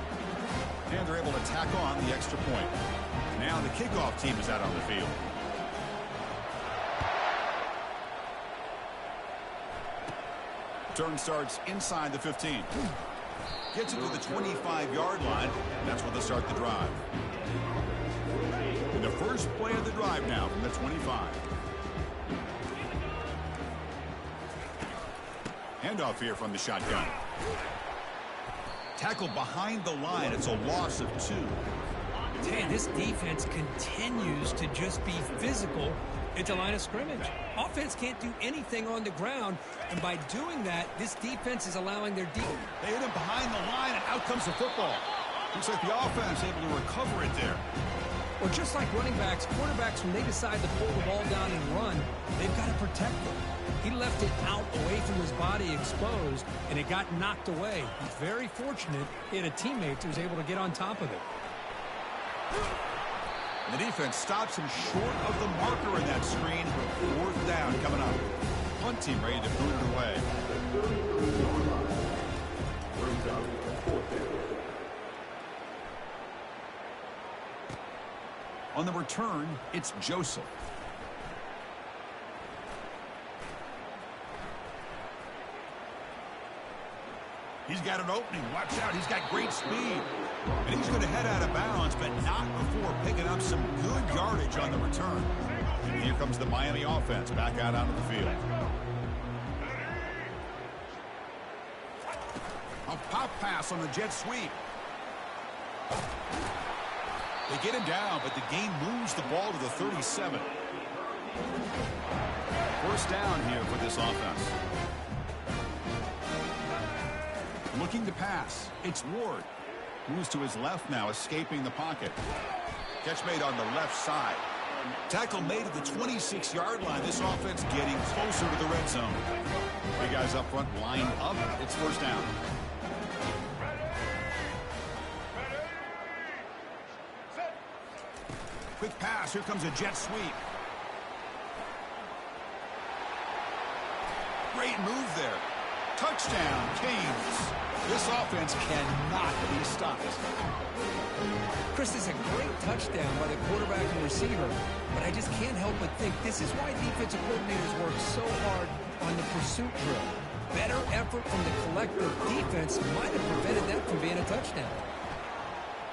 [SPEAKER 1] And they're able to tack on the extra point. Now the kickoff team is out on the field. Turn starts inside the 15. Gets it to the 25-yard line. That's where they start the drive. And the first play of the drive now from the 25. Handoff here from the shotgun. Tackled behind the line. It's a loss of 2.
[SPEAKER 2] Hey, this defense continues to just be physical at the line of scrimmage. Offense can't do anything on the ground, and by doing that, this defense is allowing their deep.
[SPEAKER 1] They hit him behind the line, and out comes the football. Looks like the offense able to recover it there.
[SPEAKER 2] Well, just like running backs, quarterbacks, when they decide to pull the ball down and run, they've got to protect it. He left it out away from his body exposed, and it got knocked away. He's very fortunate he had a teammate who was able to get on top of it.
[SPEAKER 1] The defense stops him short of the marker in that screen. 4th down coming up. Punt team ready to boot it away. On the return, it's Joseph. He's got an opening. Watch out. He's got great speed. And he's going to head out of bounds, but not before picking up some good yardage on the return. And here comes the Miami offense back out onto the field. A pop pass on the jet sweep. They get him down, but the game moves the ball to the 37. 1st down here for this offense. Looking to pass. It's Ward. Moves to his left now, escaping the pocket. Catch made on the left side. Tackle made at the 26-yard line. This offense getting closer to the red zone. Big guys up front lined up. It's 1st down. Quick pass. Here comes a jet sweep. Great move there. Touchdown, Canes. This offense cannot be stopped.
[SPEAKER 2] Chris, is a great touchdown by the quarterback and receiver, but I just can't help but think this is why defensive coordinators work so hard on the pursuit drill. Better effort from the collective defense might have prevented that from being a touchdown.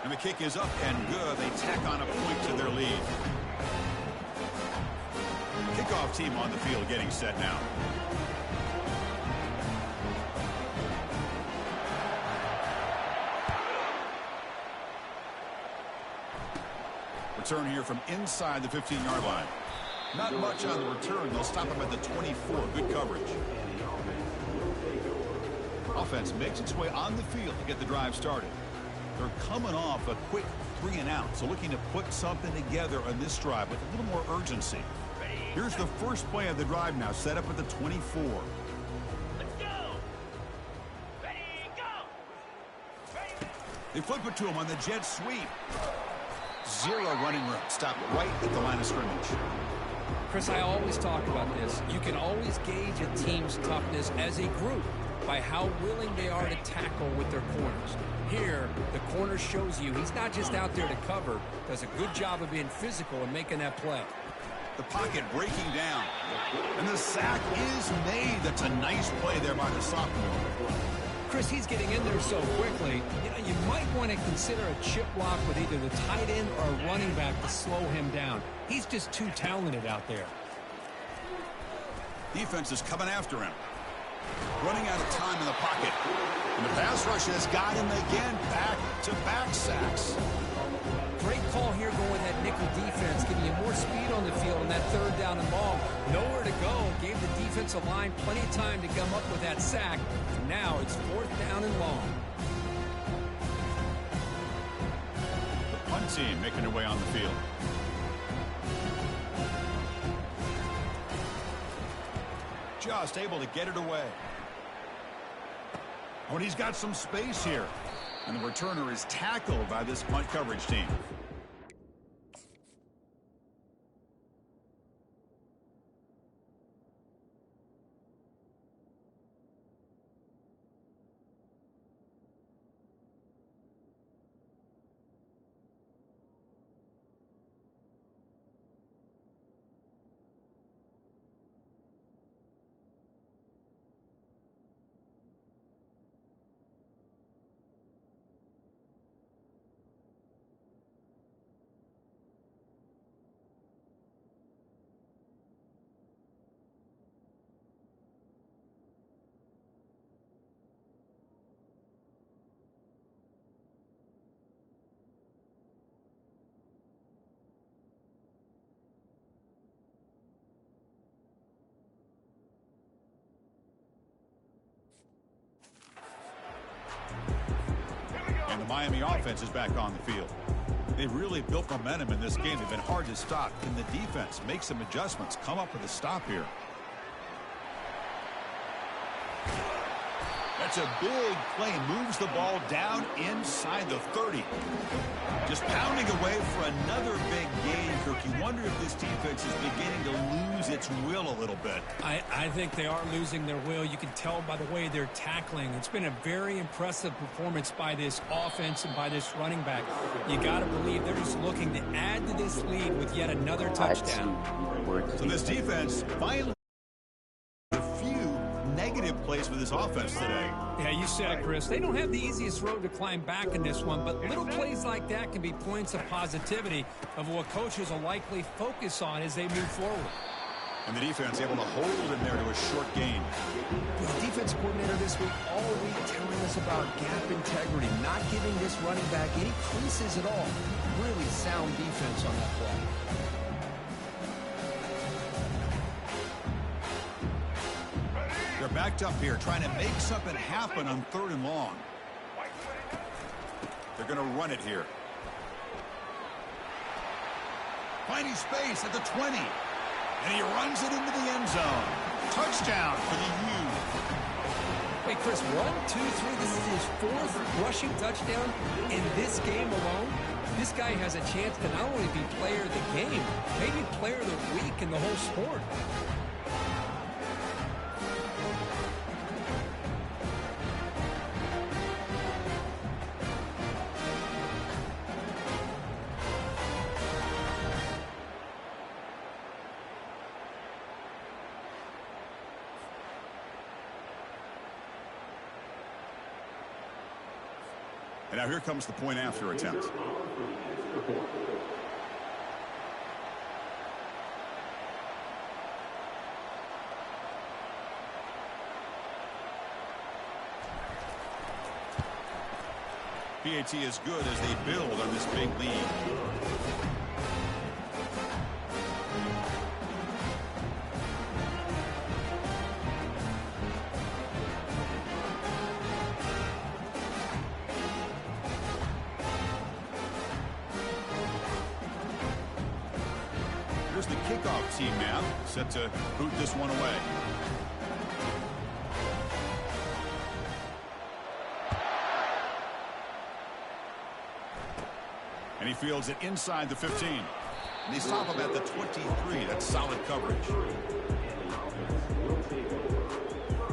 [SPEAKER 1] And the kick is up and good. They tack on a point to their lead. Kickoff team on the field getting set now. Return here from inside the 15-yard line. Not much on the return. They'll stop him at the 24. Good coverage. Offense makes its way on the field to get the drive started. They're coming off a quick 3-and-out, so looking to put something together on this drive with a little more urgency. Here's the first play of the drive now, set up at the 24.
[SPEAKER 3] Let's go! Ready, go!
[SPEAKER 1] They flip it to him on the jet sweep. 0 running room. Stopped right at the line of scrimmage.
[SPEAKER 2] Chris, I always talk about this. You can always gauge a team's toughness as a group by how willing they are to tackle with their corners. Here, the corner shows you he's not just out there to cover, does a good job of being physical and making that play.
[SPEAKER 1] The pocket breaking down. And the sack is made. That's a nice play there by the sophomore.
[SPEAKER 2] Chris, he's getting in there so quickly, you might want to consider a chip block with either the tight end or a running back to slow him down. He's just too talented out there.
[SPEAKER 1] Defense is coming after him. Running out of time in the pocket. And the pass rush has got him again. Back-to-back sacks.
[SPEAKER 2] Great call here going with that nickel defense, giving you more speed on the field on that 3rd down and long. Nowhere to go. Gave the defensive line plenty of time to come up with that sack. And now it's 4th down and long.
[SPEAKER 1] The punt team making their way on the field. Just able to get it away. Oh, and he's got some space here. And the returner is tackled by this punt coverage team. And the Miami offense is back on the field. They've really built momentum in this game. They've been hard to stop. Can the defense make some adjustments, come up with a stop here? That's a big play. Moves the ball down inside the 30. Just pounding away for another big gain, Kirk. You wonder if this defense is beginning to lose its will a little bit.
[SPEAKER 2] I think they are losing their will. You can tell by the way they're tackling. It's been a very impressive performance by this offense and by this running back. You got to believe they're just looking to add to this lead with yet another touchdown.
[SPEAKER 1] So this defense finally negative plays for this offense today.
[SPEAKER 2] Yeah, you said it, Chris. They don't have the easiest road to climb back in this one, but little plays like that can be points of positivity of what coaches will likely focus on as they move forward.
[SPEAKER 1] And the defense able to hold him there to a short gain.
[SPEAKER 2] The defense coordinator this week all week telling us about gap integrity, not giving this running back any creases at all. Really sound defense on that play.
[SPEAKER 1] They're backed up here, trying to make something happen on 3rd and long. They're going to run it here. Finding space at the 20. And he runs it into the end zone. Touchdown for the U.
[SPEAKER 2] Wait, Chris, 1, 2, 3. This is his 4th rushing touchdown in this game alone. This guy has a chance to not only be player of the game, maybe player of the week in the whole sport.
[SPEAKER 1] And now here comes the point after attempt. PAT is good as they build on this big lead. Here's the kickoff team now, set to boot this one away. And he fields it inside the 15. And they stop him at the 23. That's solid coverage.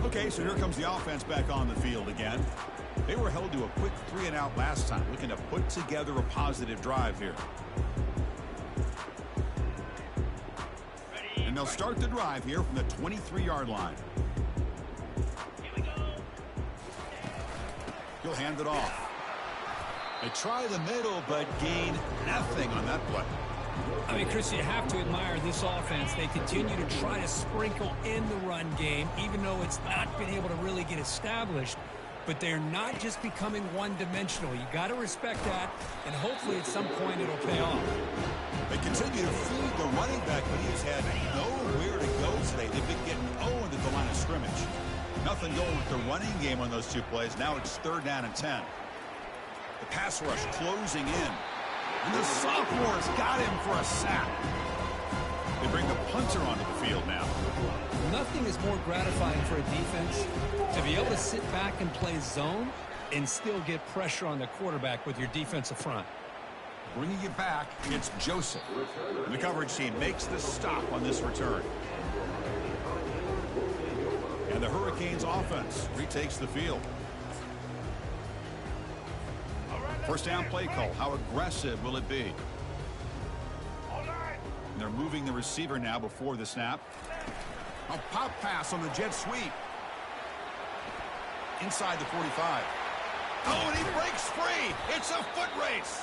[SPEAKER 1] Okay, so here comes the offense back on the field again. They were held to a quick 3-and-out last time, looking to put together a positive drive here. And they'll start the drive here from the 23-yard line. He'll hand it off. They try the middle, but gain nothing on that play.
[SPEAKER 2] I mean, Chris, you have to admire this offense. They continue to try to sprinkle in the run game, even though it's not been able to really get established. But they're not just becoming one-dimensional. You got to respect that, and hopefully at some point it'll pay off.
[SPEAKER 1] They continue to feed the running back, but he has had nowhere to go today. They've been getting owned at the line of scrimmage. Nothing going with the running game on those two plays. Now it's 3rd down and 10. The pass rush closing in. And the sophomore's got him for a sack. They bring the punter onto the field now.
[SPEAKER 2] Nothing is more gratifying for a defense to be able to sit back and play zone and still get pressure on the quarterback with your defensive front.
[SPEAKER 1] Bringing it back, it's Joseph. And the coverage team makes the stop on this return. And the Hurricanes offense retakes the field. First down play call. How aggressive will it be? And they're moving the receiver now before the snap. A pop pass on the jet sweep. Inside the 45. Oh, and he breaks free. It's a foot race.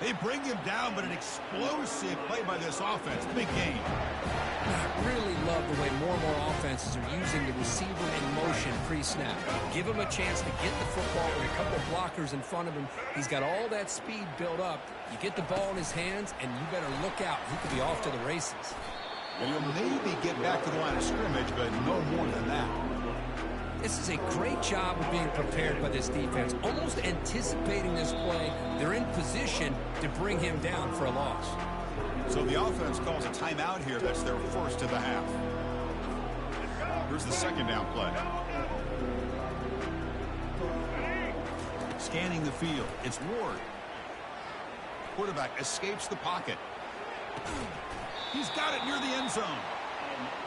[SPEAKER 1] They bring him down, but an explosive play by this offense. Big gain.
[SPEAKER 2] I really love the way more and more offenses are using the receiver in motion pre-snap. Give him a chance to get the football with a couple of blockers in front of him. He's got all that speed built up. You get the ball in his hands, and you better look out. He could be off to the races.
[SPEAKER 1] And he'll maybe get back to the line of scrimmage, but no more than that.
[SPEAKER 2] This is a great job of being prepared by this defense, almost anticipating this play. They're in position to bring him down for a loss.
[SPEAKER 1] So the offense calls a timeout here. That's their first of the half. Here's the second down play. Scanning the field. It's Ward. Quarterback escapes the pocket. He's got it near the end zone.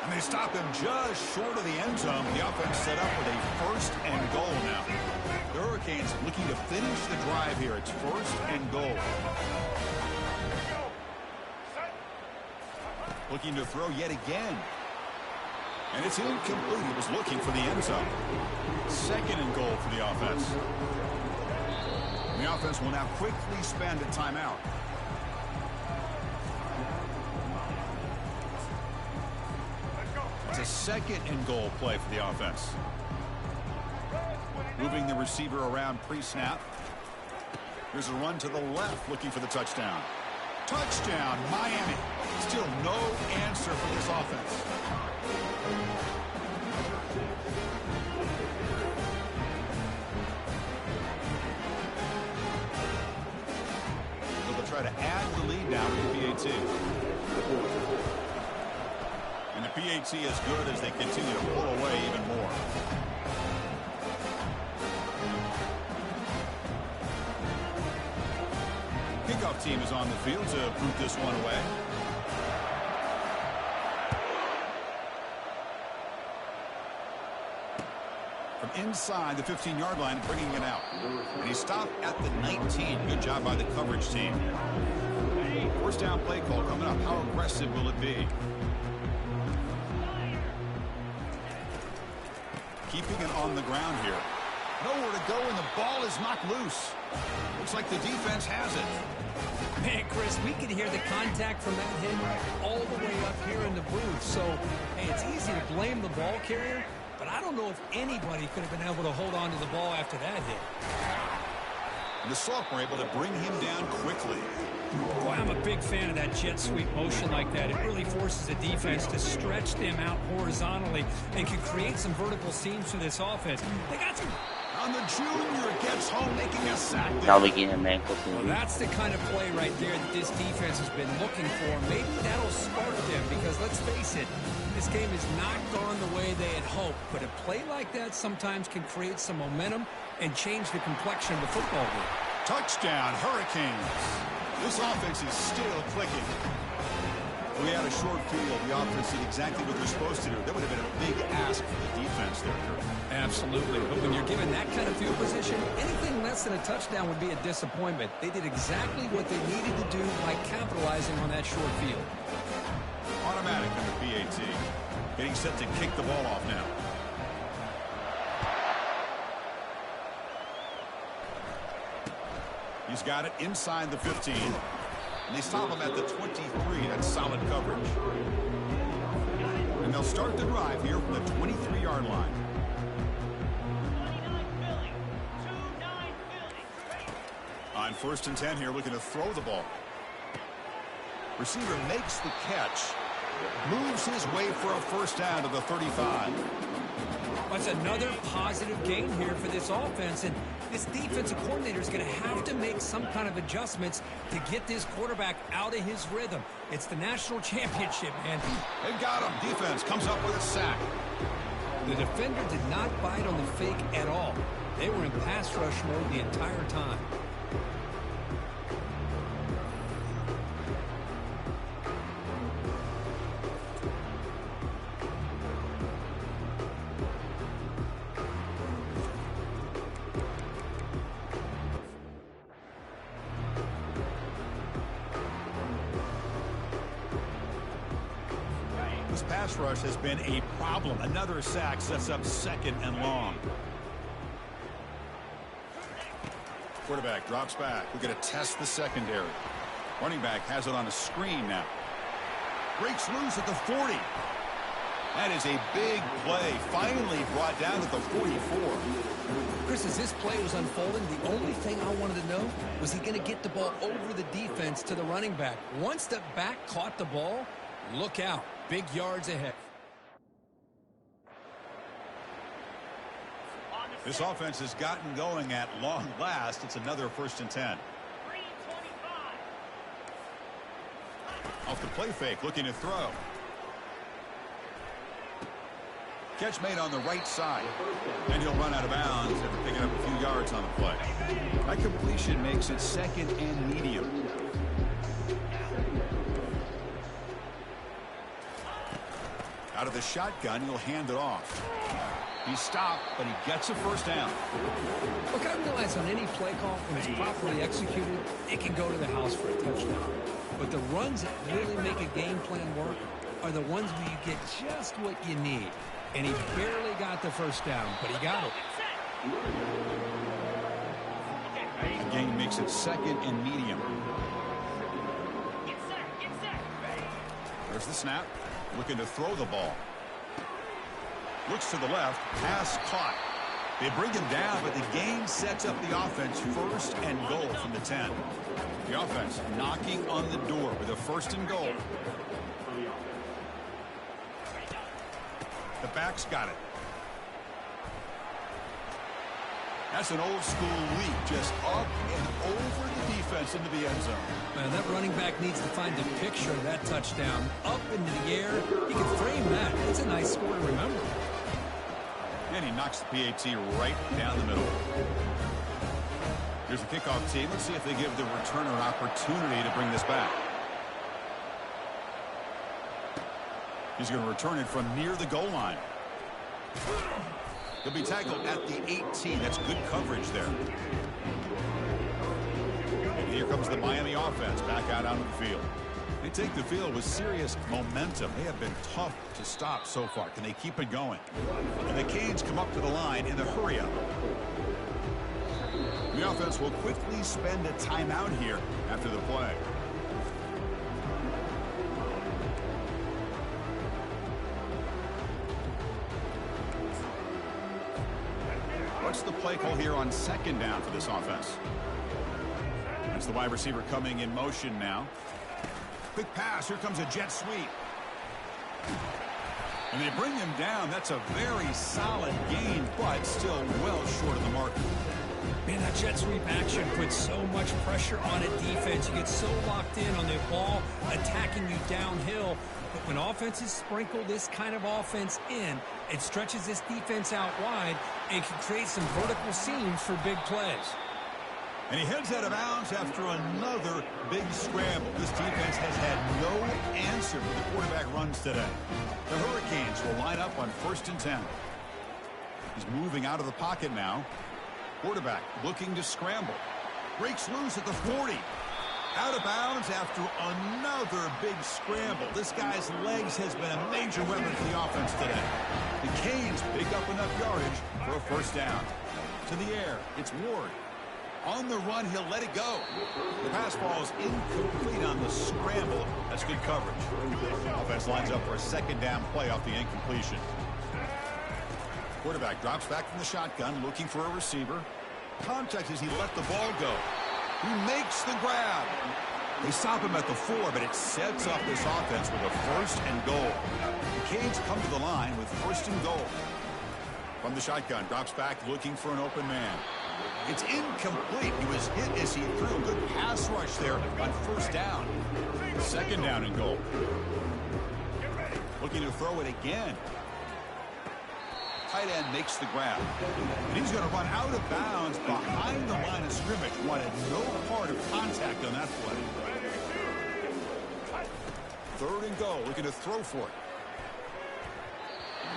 [SPEAKER 1] And they stop him just short of the end zone. The offense set up with a first and goal now. The Hurricanes looking to finish the drive here. It's first and goal. Looking to throw yet again. And it's incomplete. He was looking for the end zone. Second and goal for the offense. And the offense will now quickly spend a timeout. It's a second and goal play for the offense. Moving the receiver around pre-snap. Here's a run to the left looking for the touchdown. Touchdown, Miami. Still no answer for this offense. They'll try to add the lead now to the PAT. And the PAT is good as they continue to pull away even more. Kickoff team is on the field to boot this one away. From inside the 15-yard line, bringing it out. And he stopped at the 19. Good job by the coverage team. First down play call coming up. How aggressive will it be? Keeping it on the ground here. Nowhere to go, and the ball is knocked loose. Looks like the defense has it.
[SPEAKER 2] Man, Chris, we can hear the contact from that hit all the way up here in the booth. So, hey, it's easy to blame the ball carrier, but I don't know if anybody could have been able to hold on to the ball after that hit.
[SPEAKER 1] The Soft were able to bring him down quickly.
[SPEAKER 2] Boy, I'm a big fan of that jet sweep motion like that. It really forces the defense to stretch them out horizontally and can create some vertical seams for this offense. They got some...
[SPEAKER 1] On the junior, gets home, making a sack there.
[SPEAKER 2] Well, that's the kind of play right there that this defense has been looking for. Maybe that'll spark them because, let's face it, this game has not gone the way they had hoped. But a play like that sometimes can create some momentum and change the complexion of the football game.
[SPEAKER 1] Touchdown, Hurricanes. This offense is still clicking. We had a short field. The offense did exactly what they're supposed to do. That would have been a big ask for the defense there, Kirk.
[SPEAKER 2] Absolutely. But when you're given that kind of field position, anything less than a touchdown would be a disappointment. They did exactly what they needed to do by capitalizing on that short field.
[SPEAKER 1] Automatic on the PAT. Getting set to kick the ball off now. He's got it inside the 15. And they stop him at the 23. That's solid coverage. And they'll start the drive here from the 23-yard line.
[SPEAKER 3] 29 Philly. 2-9 Philly.
[SPEAKER 1] On 1st and 10 here, looking to throw the ball. Receiver makes the catch. Moves his way for a first down to the 35.
[SPEAKER 2] That's another positive gain here for this offense, and this defensive coordinator is going to have to make some kind of adjustments to get this quarterback out of his rhythm. It's the national championship, man.
[SPEAKER 1] They got him. Defense comes up with a sack.
[SPEAKER 2] The defender did not bite on the fake at all. They were in pass rush mode the entire time.
[SPEAKER 1] This pass rush has been a problem. Another sack sets up 2nd and long. Quarterback drops back. We're going to test the secondary. Running back has it on a screen now. Breaks loose at the 40. That is a big play. Finally brought down at the 44.
[SPEAKER 2] Chris, as this play was unfolding, the only thing I wanted to know was he going to get the ball over the defense to the running back. Once the back caught the ball, look out. Big yards ahead.
[SPEAKER 1] This offense has gotten going at long last. It's another 1st and 10.
[SPEAKER 3] 3:25.
[SPEAKER 1] Off the play fake, looking to throw. Catch made on the right side. And he'll run out of bounds after picking up a few yards on the play. That completion makes it 2nd and medium. Out of the shotgun, he'll hand it off. He stopped, but he gets a 1st down.
[SPEAKER 2] Look, I realize on any play call, when it's properly executed, it can go to the house for a touchdown. But the runs that really make a game plan work are the ones where you get just what you need. And he barely got the 1st down, but he got it.
[SPEAKER 1] The game makes it 2nd and medium.
[SPEAKER 3] Get set. Get set.
[SPEAKER 1] There's the snap. Looking to throw the ball. Looks to the left. Pass caught. They bring him down, but the game sets up the offense 1st and goal from the 10. The offense knocking on the door with a 1st and goal. The back's got it. That's an old school leap, just up and over the defense into the end zone.
[SPEAKER 2] Man, that running back needs to find a picture of that touchdown. Up into the air. He can frame that. It's a nice score to remember.
[SPEAKER 1] And he knocks the PAT right down the middle. Here's the kickoff team. Let's see if they give the returner an opportunity to bring this back. He's going to return it from near the goal line. He'll be tackled at the 18. That's good coverage there. And here comes the Miami offense back out onto the field. They take the field with serious momentum. They have been tough to stop so far. Can they keep it going? And the Canes come up to the line in the hurry-up. The offense will quickly spend a timeout here after the play. What's the play call here on 2nd down for this offense? That's the wide receiver coming in motion now. Quick pass. Here comes a jet sweep. And they bring him down. That's a very solid gain, but still well short of the mark.
[SPEAKER 2] Man, that jet sweep action puts so much pressure on a defense. You get so locked in on the ball attacking you downhill. But when offenses sprinkle this kind of offense in, it stretches this defense out wide and can create some vertical seams for big plays.
[SPEAKER 1] And he heads out of bounds after another big scramble. This defense has had no answer for the quarterback runs today. The Hurricanes will line up on 1st and 10. He's moving out of the pocket now. Quarterback looking to scramble. Breaks loose at the 40. Out of bounds after another big scramble. This guy's legs has been a major weapon for the offense today. The Canes pick up enough yardage for a 1st down. To the air, it's Ward. On the run, he'll let it go. The pass falls incomplete on the scramble. That's good coverage. Offense lines up for a 2nd down play off the incompletion. Quarterback drops back from the shotgun, looking for a receiver. Contact as he let the ball go. He makes the grab. They stop him at the 4, but it sets up this offense with a 1st and goal. The Canes come to the line with 1st and goal. From the shotgun, drops back, looking for an open man. It's incomplete. He was hit as he threw a good pass rush there on 1st down. 2nd down and goal. Looking to throw it again. Tight end makes the grab. And he's going to run out of bounds behind the line of scrimmage. Wanted no part of contact on that play. 3rd and goal. Looking to throw for it.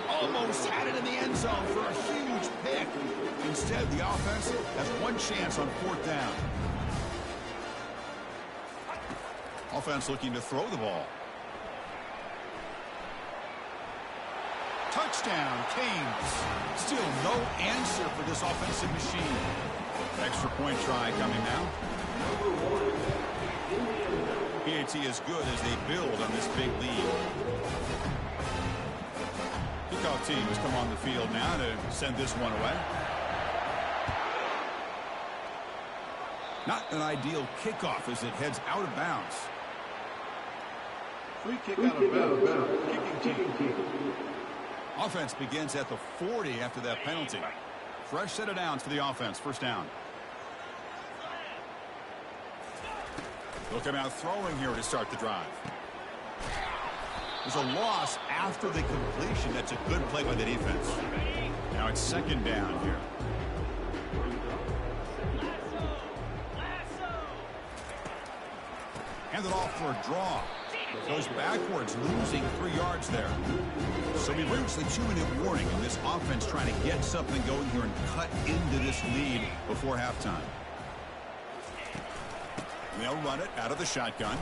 [SPEAKER 1] Almost had it in the end zone for a huge pick. Instead, the offense has one chance on 4th down. Offense looking to throw the ball. Touchdown, Canes. Still no answer for this offensive machine. Extra point try coming now. PAT is good as they build on this big lead. Kickoff team has come on the field now to send this one away. Not an ideal kickoff as it heads out of bounds.
[SPEAKER 4] Free kick out of bounds. Kicking team.
[SPEAKER 1] Offense begins at the 40 after that penalty. Fresh set of downs for the offense. First down. They'll come out throwing here to start the drive. There's a loss after the completion. That's a good play by the defense. Now it's second down here. Hand it off for a draw. Goes backwards, losing 3 yards there. So we reached the 2-minute warning, and this offense trying to get something going here and cut into this lead before halftime. They'll run it out of the shotgun.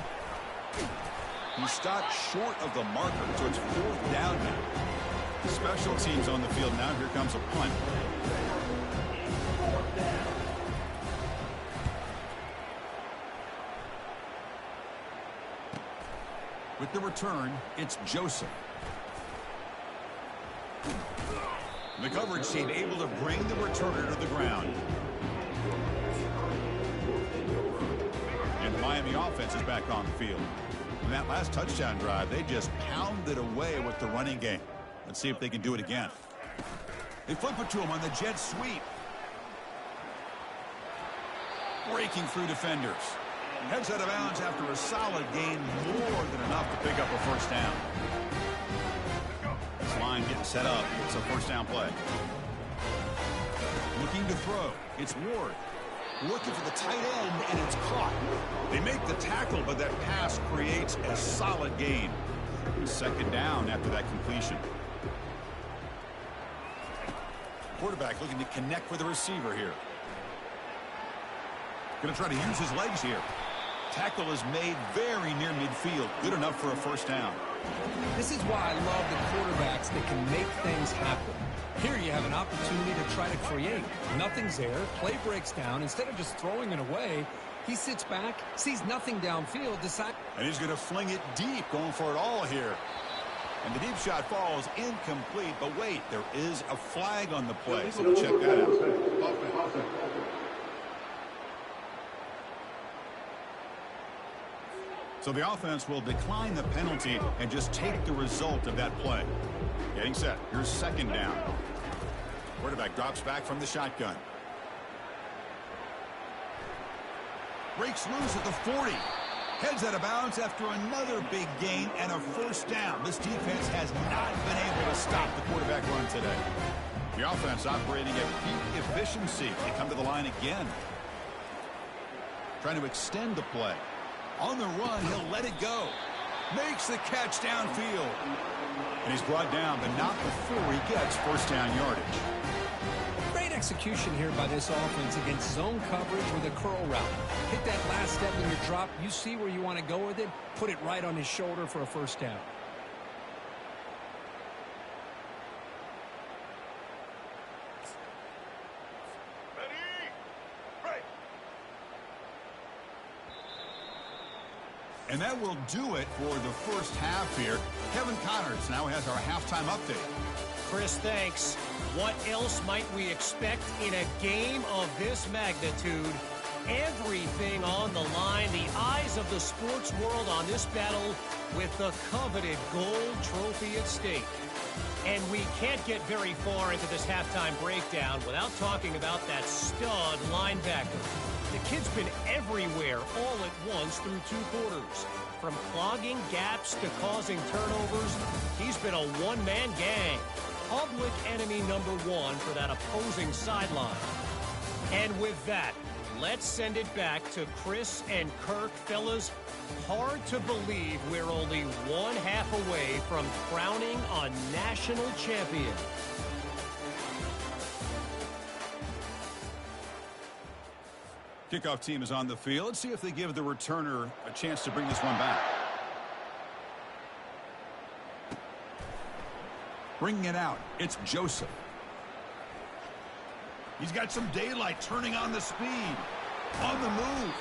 [SPEAKER 1] He stopped short of the marker, so it's 4th down now. Special teams on the field now. Here comes a punt. With the return, it's Joseph. The coverage team able to bring the returner to the ground. And the Miami offense is back on the field. In that last touchdown drive, they just pounded away with the running game. Let's see if they can do it again. They flip it to him on the jet sweep. Breaking through defenders. Heads out of bounds after a solid gain, more than enough to pick up a first down. This line getting set up. It's a first down play. Looking to throw. It's Ward. Looking for the tight end, and it's caught. They make the tackle, but that pass creates a solid gain. Second down after that completion. Quarterback looking to connect with the receiver here. Going to try to use his legs here. Tackle is made very near midfield. Good enough for a first down.
[SPEAKER 2] This is why I love the quarterbacks that can make things happen. Here you have an opportunity to try to create. Nothing's there. Play breaks down. Instead of just throwing it away, he sits back, sees nothing downfield, decides.
[SPEAKER 1] And he's going to fling it deep, going for it all here. And the deep shot falls incomplete. But wait, there is a flag on the play, so we'll check that out. So the offense will decline the penalty and just take the result of that play. Getting set. Here's second down. Quarterback drops back from the shotgun. Breaks loose at the 40. Heads out of bounds after another big gain and a first down. This defense has not been able to stop the quarterback run today. The offense operating at peak efficiency. They come to the line again. Trying to extend the play. On the run, he'll let it go. Makes the catch downfield. And he's brought down, but not before he gets first down yardage.
[SPEAKER 2] Great execution here by this offense against zone coverage with a curl route. Hit that last step in your drop. You see where you want to go with it. Put it right on his shoulder for a first down.
[SPEAKER 1] And that will do it for the first half here. Kevin Connors now has our halftime update.
[SPEAKER 4] Chris, thanks. What else might we expect in a game of this magnitude? Everything on the line. The eyes of the sports world on this battle with the coveted gold trophy at stake. And we can't get very far into this halftime breakdown without talking about that stud linebacker. The kid's been everywhere all at once through 2 quarters. From clogging gaps to causing turnovers, he's been a one-man gang. Public enemy number 1 for that opposing sideline. And with that, let's send it back to Chris and Kirk. Fellas, hard to believe we're only 1/2 away from crowning a national champion.
[SPEAKER 1] Kickoff team is on the field. Let's see if they give the returner a chance to bring this one back. Bringing it out, it's Joseph. He's got some daylight, turning on the speed. On the move.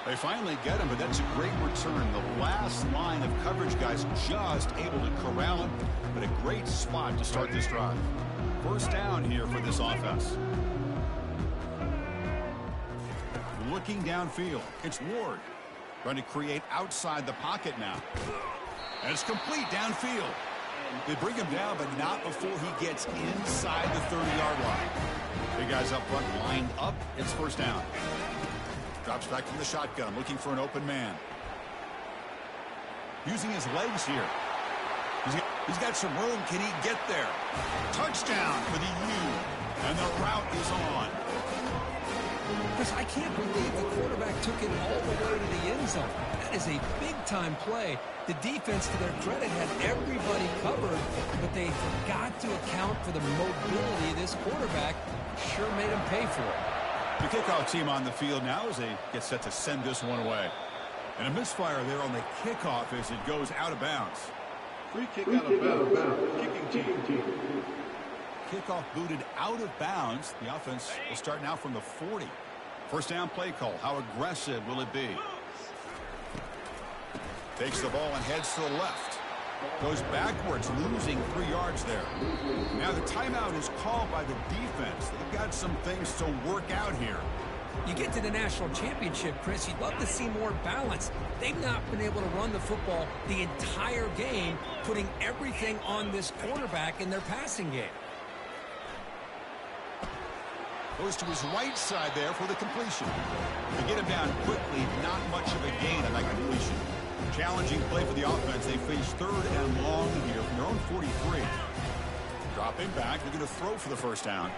[SPEAKER 1] They finally get him, but that's a great return. The last line of coverage guys just able to corral him, but a great spot to start this drive. First down here for this offense. Looking downfield, it's Ward. Trying to create outside the pocket now. And it's complete downfield. They bring him down, but not before he gets inside the 30-yard line. Big guys up front lined up. It's first down. Drops back from the shotgun, looking for an open man. Using his legs here. He's got some room. Can he get there? Touchdown for the U. And the route is on.
[SPEAKER 2] Chris, I can't believe the quarterback took it all the way to the end zone. That is a big-time play. The defense, to their credit, had everybody covered, but they forgot to account for the mobility of this quarterback. Sure made him pay for it.
[SPEAKER 1] The kickoff team on the field now as they get set to send this one away. And a misfire there on the kickoff as it goes out of bounds.
[SPEAKER 5] Free kick out of bounds. Kicking team.
[SPEAKER 1] Kickoff booted out of bounds. The offense will start now from the 40. First down play call. How aggressive will it be? Takes the ball and heads to the left. Goes backwards, losing 3 yards there. Now the timeout is called by the defense. They've got some things to work out here.
[SPEAKER 2] You get to the national championship, Chris, you'd love to see more balance. They've not been able to run the football the entire game, putting everything on this quarterback in their passing game.
[SPEAKER 1] Goes to his right side there for the completion. To get him down quickly, not much of a gain on that completion. Challenging play for the offense. They face 3rd and long here from their own 43. Dropping back. They're going to throw for the first down.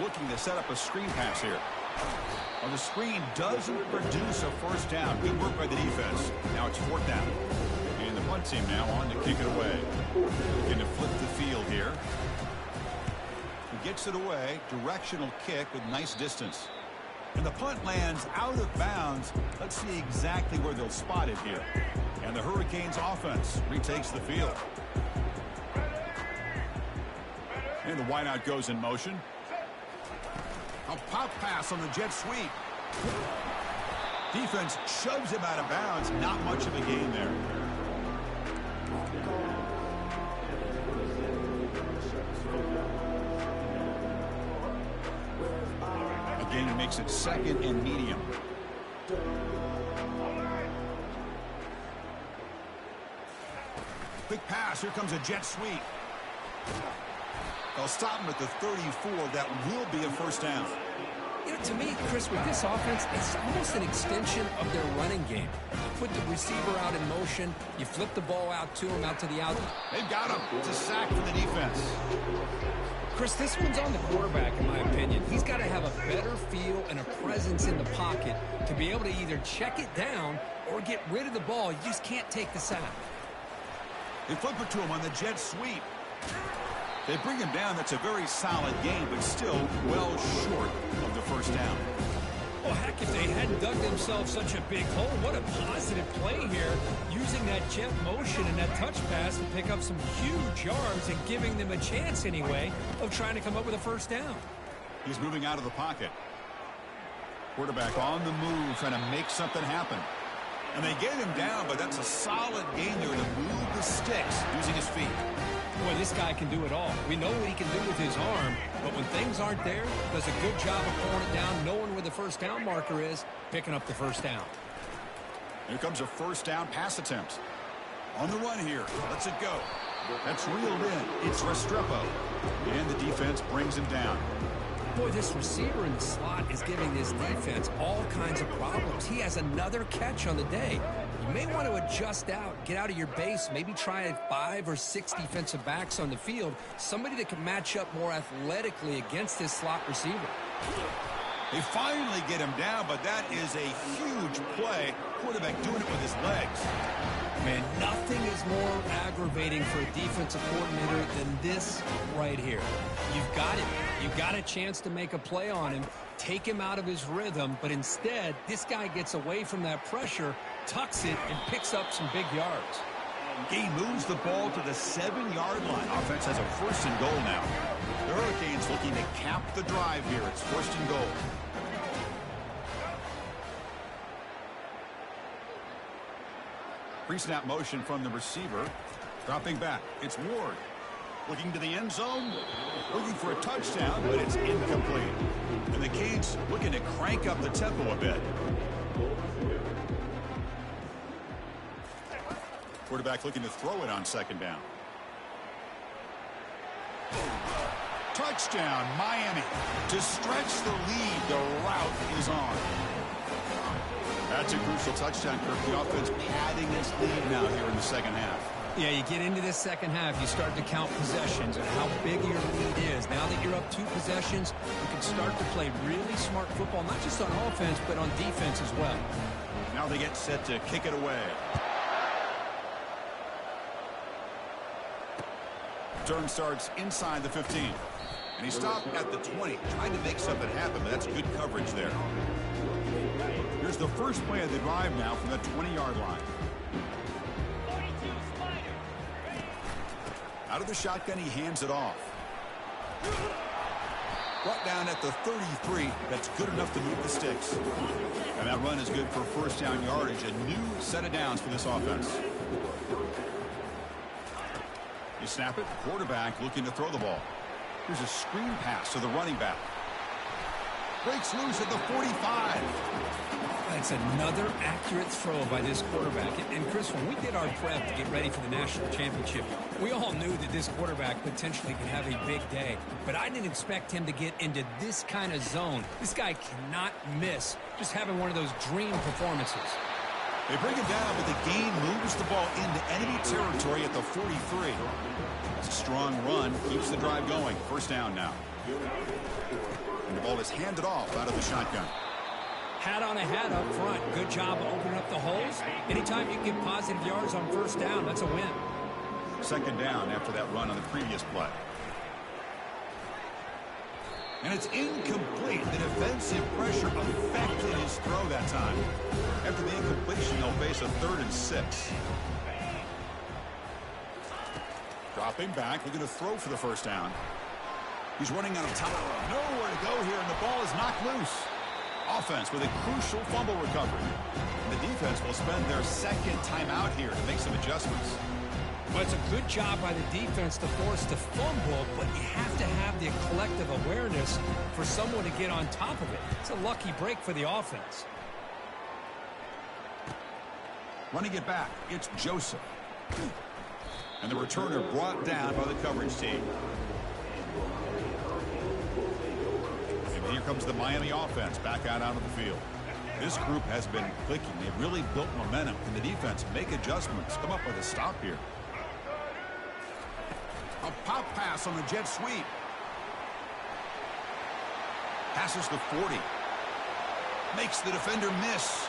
[SPEAKER 1] Looking to set up a screen pass here. Well, the screen doesn't produce a first down. Good work by the defense. Now it's 4th down. And the punt team now on to kick it away. Looking to flip the field here. He gets it away. Directional kick with nice distance. And the punt lands out of bounds. Let's see exactly where they'll spot it here. And the Hurricanes offense retakes the field. And the wideout goes in motion. A pop pass on the jet sweep. Defense shoves him out of bounds. Not much of a gain there. Again, it makes it 2nd and medium. Quick pass. Here comes a jet sweep. They'll stop him at the 34. That will be a first down.
[SPEAKER 2] You know, to me, Chris, with this offense, it's almost an extension of their running game. You put the receiver out in motion, you flip the ball out to him, out to the out.
[SPEAKER 1] They've got him. It's a sack for the defense.
[SPEAKER 2] Chris, this one's on the quarterback, in my opinion. He's got to have a better feel and a presence in the pocket to be able to either check it down or get rid of the ball. You just can't take the sack.
[SPEAKER 1] They flip it to him on the jet sweep. They bring him down. That's a very solid game, but still well short of the first down.
[SPEAKER 2] Well, heck, if they hadn't dug themselves such a big hole, what a positive play here, using that jet motion and that touch pass to pick up some huge yards and giving them a chance anyway of trying to come up with a first down.
[SPEAKER 1] He's moving out of the pocket. Quarterback on the move, trying to make something happen. And they get him down, but that's a solid game there to move the sticks using his feet.
[SPEAKER 2] Boy, this guy can do it all. We know what he can do with his arm, but when things aren't there, does a good job of pulling it down, knowing where the first down marker is, picking up the first down.
[SPEAKER 1] Here comes a first down pass attempt. On the run here. Lets it go. That's reeled in. It's Restrepo. And the defense brings him down.
[SPEAKER 2] Boy, this receiver in the slot is giving this defense all kinds of problems. He has another catch on the day. You may want to adjust out, get out of your base, maybe try 5 or 6 defensive backs on the field, somebody that can match up more athletically against this slot receiver.
[SPEAKER 1] They finally get him down, but that is a huge play. Quarterback doing it with his legs.
[SPEAKER 2] Man, nothing is more aggravating for a defensive coordinator than this right here. You've got it. You've got a chance to make a play on him, take him out of his rhythm, but instead, this guy gets away from that pressure, tucks it, and picks up some big yards.
[SPEAKER 1] He moves the ball to the 7-yard line. Offense has a first and goal now. The Hurricanes looking to cap the drive here. It's first and goal. Pre-snap motion from the receiver. Dropping back. It's Ward. Looking to the end zone. Looking for a touchdown, but it's incomplete. And the Canes looking to crank up the tempo a bit. Quarterback looking to throw it on second down. Touchdown, Miami. To stretch the lead, the route is on. That's a crucial touchdown, Kirk. The offense padding its lead now here in the second half.
[SPEAKER 2] Yeah, you get into this second half, you start to count possessions and how big your lead is. Now that you're up 2 possessions, you can start to play really smart football, not just on offense, but on defense as well.
[SPEAKER 1] Now they get set to kick it away. Turn starts inside the 15. And he stopped at the 20, trying to make something happen, but that's good coverage there. Here's the first play of the drive now from the 20-yard line.
[SPEAKER 3] 42 Spider.
[SPEAKER 1] Out of the shotgun, he hands it off. Brought down at the 33. That's good enough to move the sticks. And that run is good for first down yardage. A new set of downs for this offense. You snap it. Quarterback looking to throw the ball. Here's a screen pass to the running back. Breaks loose at the 45.
[SPEAKER 2] That's another accurate throw by this quarterback. And Chris, when we did our prep to get ready for the national championship, we all knew that this quarterback potentially could have a big day. But I didn't expect him to get into this kind of zone. This guy cannot miss. Just having one of those dream performances.
[SPEAKER 1] They bring him down, but the gain moves the ball into enemy territory at the 43. It's a strong run. Keeps the drive going. First down now. And the ball is handed off out of the shotgun.
[SPEAKER 2] Hat on a hat up front. Good job opening up the holes. Anytime you get positive yards on first down, that's a win.
[SPEAKER 1] Second down after that run on the previous play. And it's incomplete. The defensive pressure affected his throw that time. After the incompletion, they'll face a 3rd and 6. Dropping back, looking to throw for the first down. He's running out of time. Nowhere to go here, and the ball is knocked loose. Offense with a crucial fumble recovery. And the defense will spend their second timeout here to make some adjustments.
[SPEAKER 2] Well, it's a good job by the defense to force the fumble, but you have to have the collective awareness for someone to get on top of it. It's a lucky break for the offense.
[SPEAKER 1] Running it back, it's Joseph. And the returner brought down by the coverage team. And here comes the Miami offense back out onto the field. This group has been clicking. They've really built momentum. Can the defense make adjustments? Come up with a stop here. A pop pass on the jet sweep. Passes the 40. Makes the defender miss.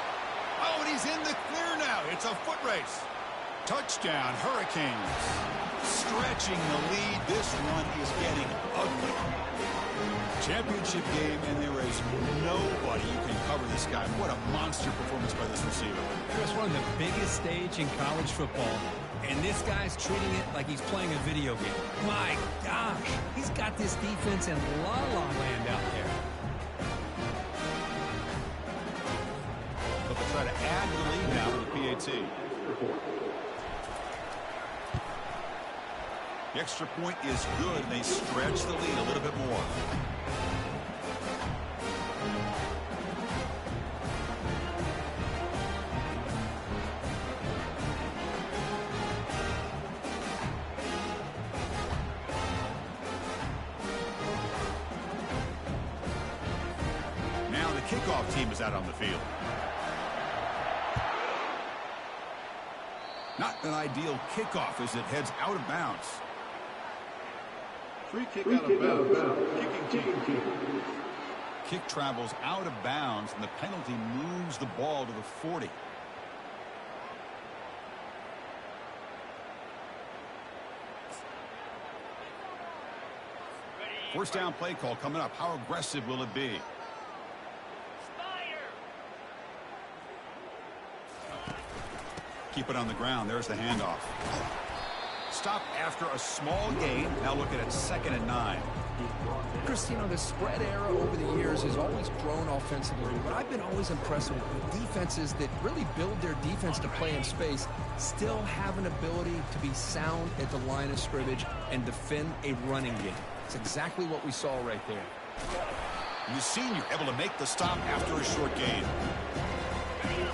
[SPEAKER 1] Oh, and he's in the clear now. It's a foot race. Touchdown, Hurricanes. Stretching the lead. This one is getting ugly. Championship game, and there is nobody who can cover this guy. What a monster performance by this receiver.
[SPEAKER 2] It's one of the biggest stage in college football, and this guy's treating it like he's playing a video game. My gosh, he's got this defense in la-la land out there.
[SPEAKER 1] But they'll try to add to the lead now with the PAT. The extra point is good, and they stretch the lead a little bit more. Now the kickoff team is out on the field. Not an ideal kickoff as it heads out of bounds.
[SPEAKER 5] Free kick out of bounds. Kicking team.
[SPEAKER 1] Kick travels out of bounds, and the penalty moves the ball to the 40. First down play call coming up. How aggressive will it be? Keep it on the ground. There's the handoff. Stop after a small gain. Now looking at 2nd and 9.
[SPEAKER 2] Chris, you know, the spread era over the years has always grown offensively, but I've been always impressed with defenses that really build their defense to play in space, still have an ability to be sound at the line of scrimmage and defend a running game. It's exactly what we saw right there.
[SPEAKER 1] And the senior able to make the stop after a short gain.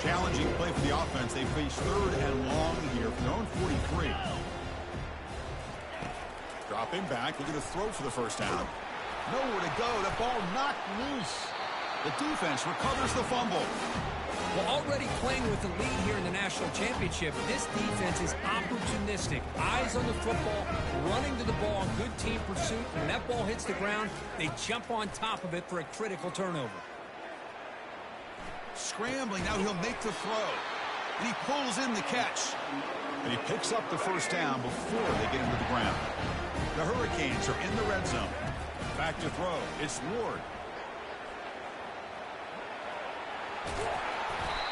[SPEAKER 1] Challenging play for the offense. They face 3rd and long here from their own 43. Dropping back, looking to throw for the first down. Nowhere to go. The ball knocked loose. The defense recovers the fumble.
[SPEAKER 2] Well, already playing with the lead here in the national championship, this defense is opportunistic. Eyes on the football, running to the ball in good team pursuit. When that ball hits the ground, they jump on top of it for a critical turnover.
[SPEAKER 1] Scrambling, now he'll make the throw. And he pulls in the catch. And he picks up the first down before they get him to the ground. The Hurricanes are in the red zone. Back to throw. It's Ward.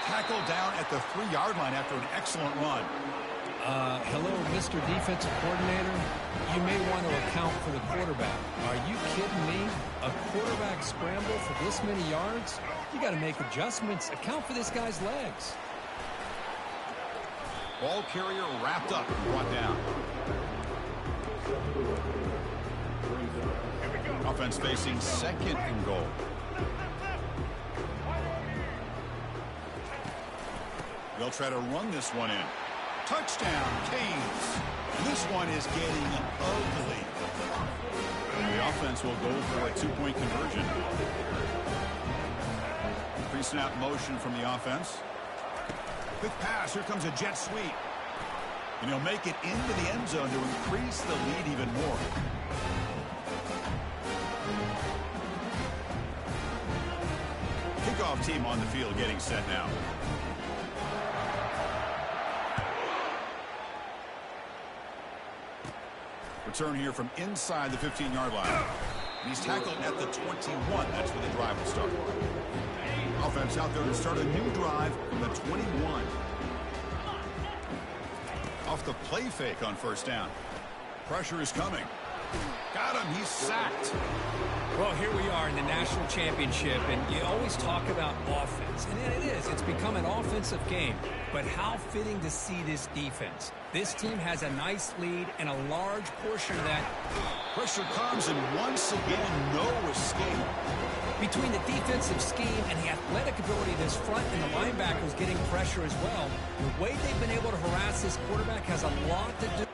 [SPEAKER 1] Tackled down at the 3-yard line after an excellent run.
[SPEAKER 2] Hello, Mr. Defensive Coordinator. You may want to account for the quarterback. Are you kidding me? A quarterback scramble for this many yards? You got to make adjustments. Account for this guy's legs.
[SPEAKER 1] Ball carrier wrapped up and brought down. Offense facing second and goal. They'll try to run this one in. Touchdown, Canes. This one is getting ugly. The offense will go for a 2-point conversion. Pre-snap motion from the offense. Quick pass. Here comes a jet sweep. And he'll make it into the end zone to increase the lead even more. Kickoff team on the field getting set now. Return here from inside the 15-yard line. And he's tackled at the 21. That's where the drive will start. Offense out there to start a new drive from the 21. Off the play fake on first down. Pressure is coming. Got him. He's sacked.
[SPEAKER 2] Well, here we are in the national championship, and you always talk about offense. And it is. It's become an offensive game. But how fitting to see this defense. This team has a nice lead, and a large portion of that.
[SPEAKER 1] Pressure comes, and once again, no escape.
[SPEAKER 2] Between the defensive scheme and the athletic ability of this front and the linebackers getting pressure as well, the way they've been able to harass this quarterback has a lot to do.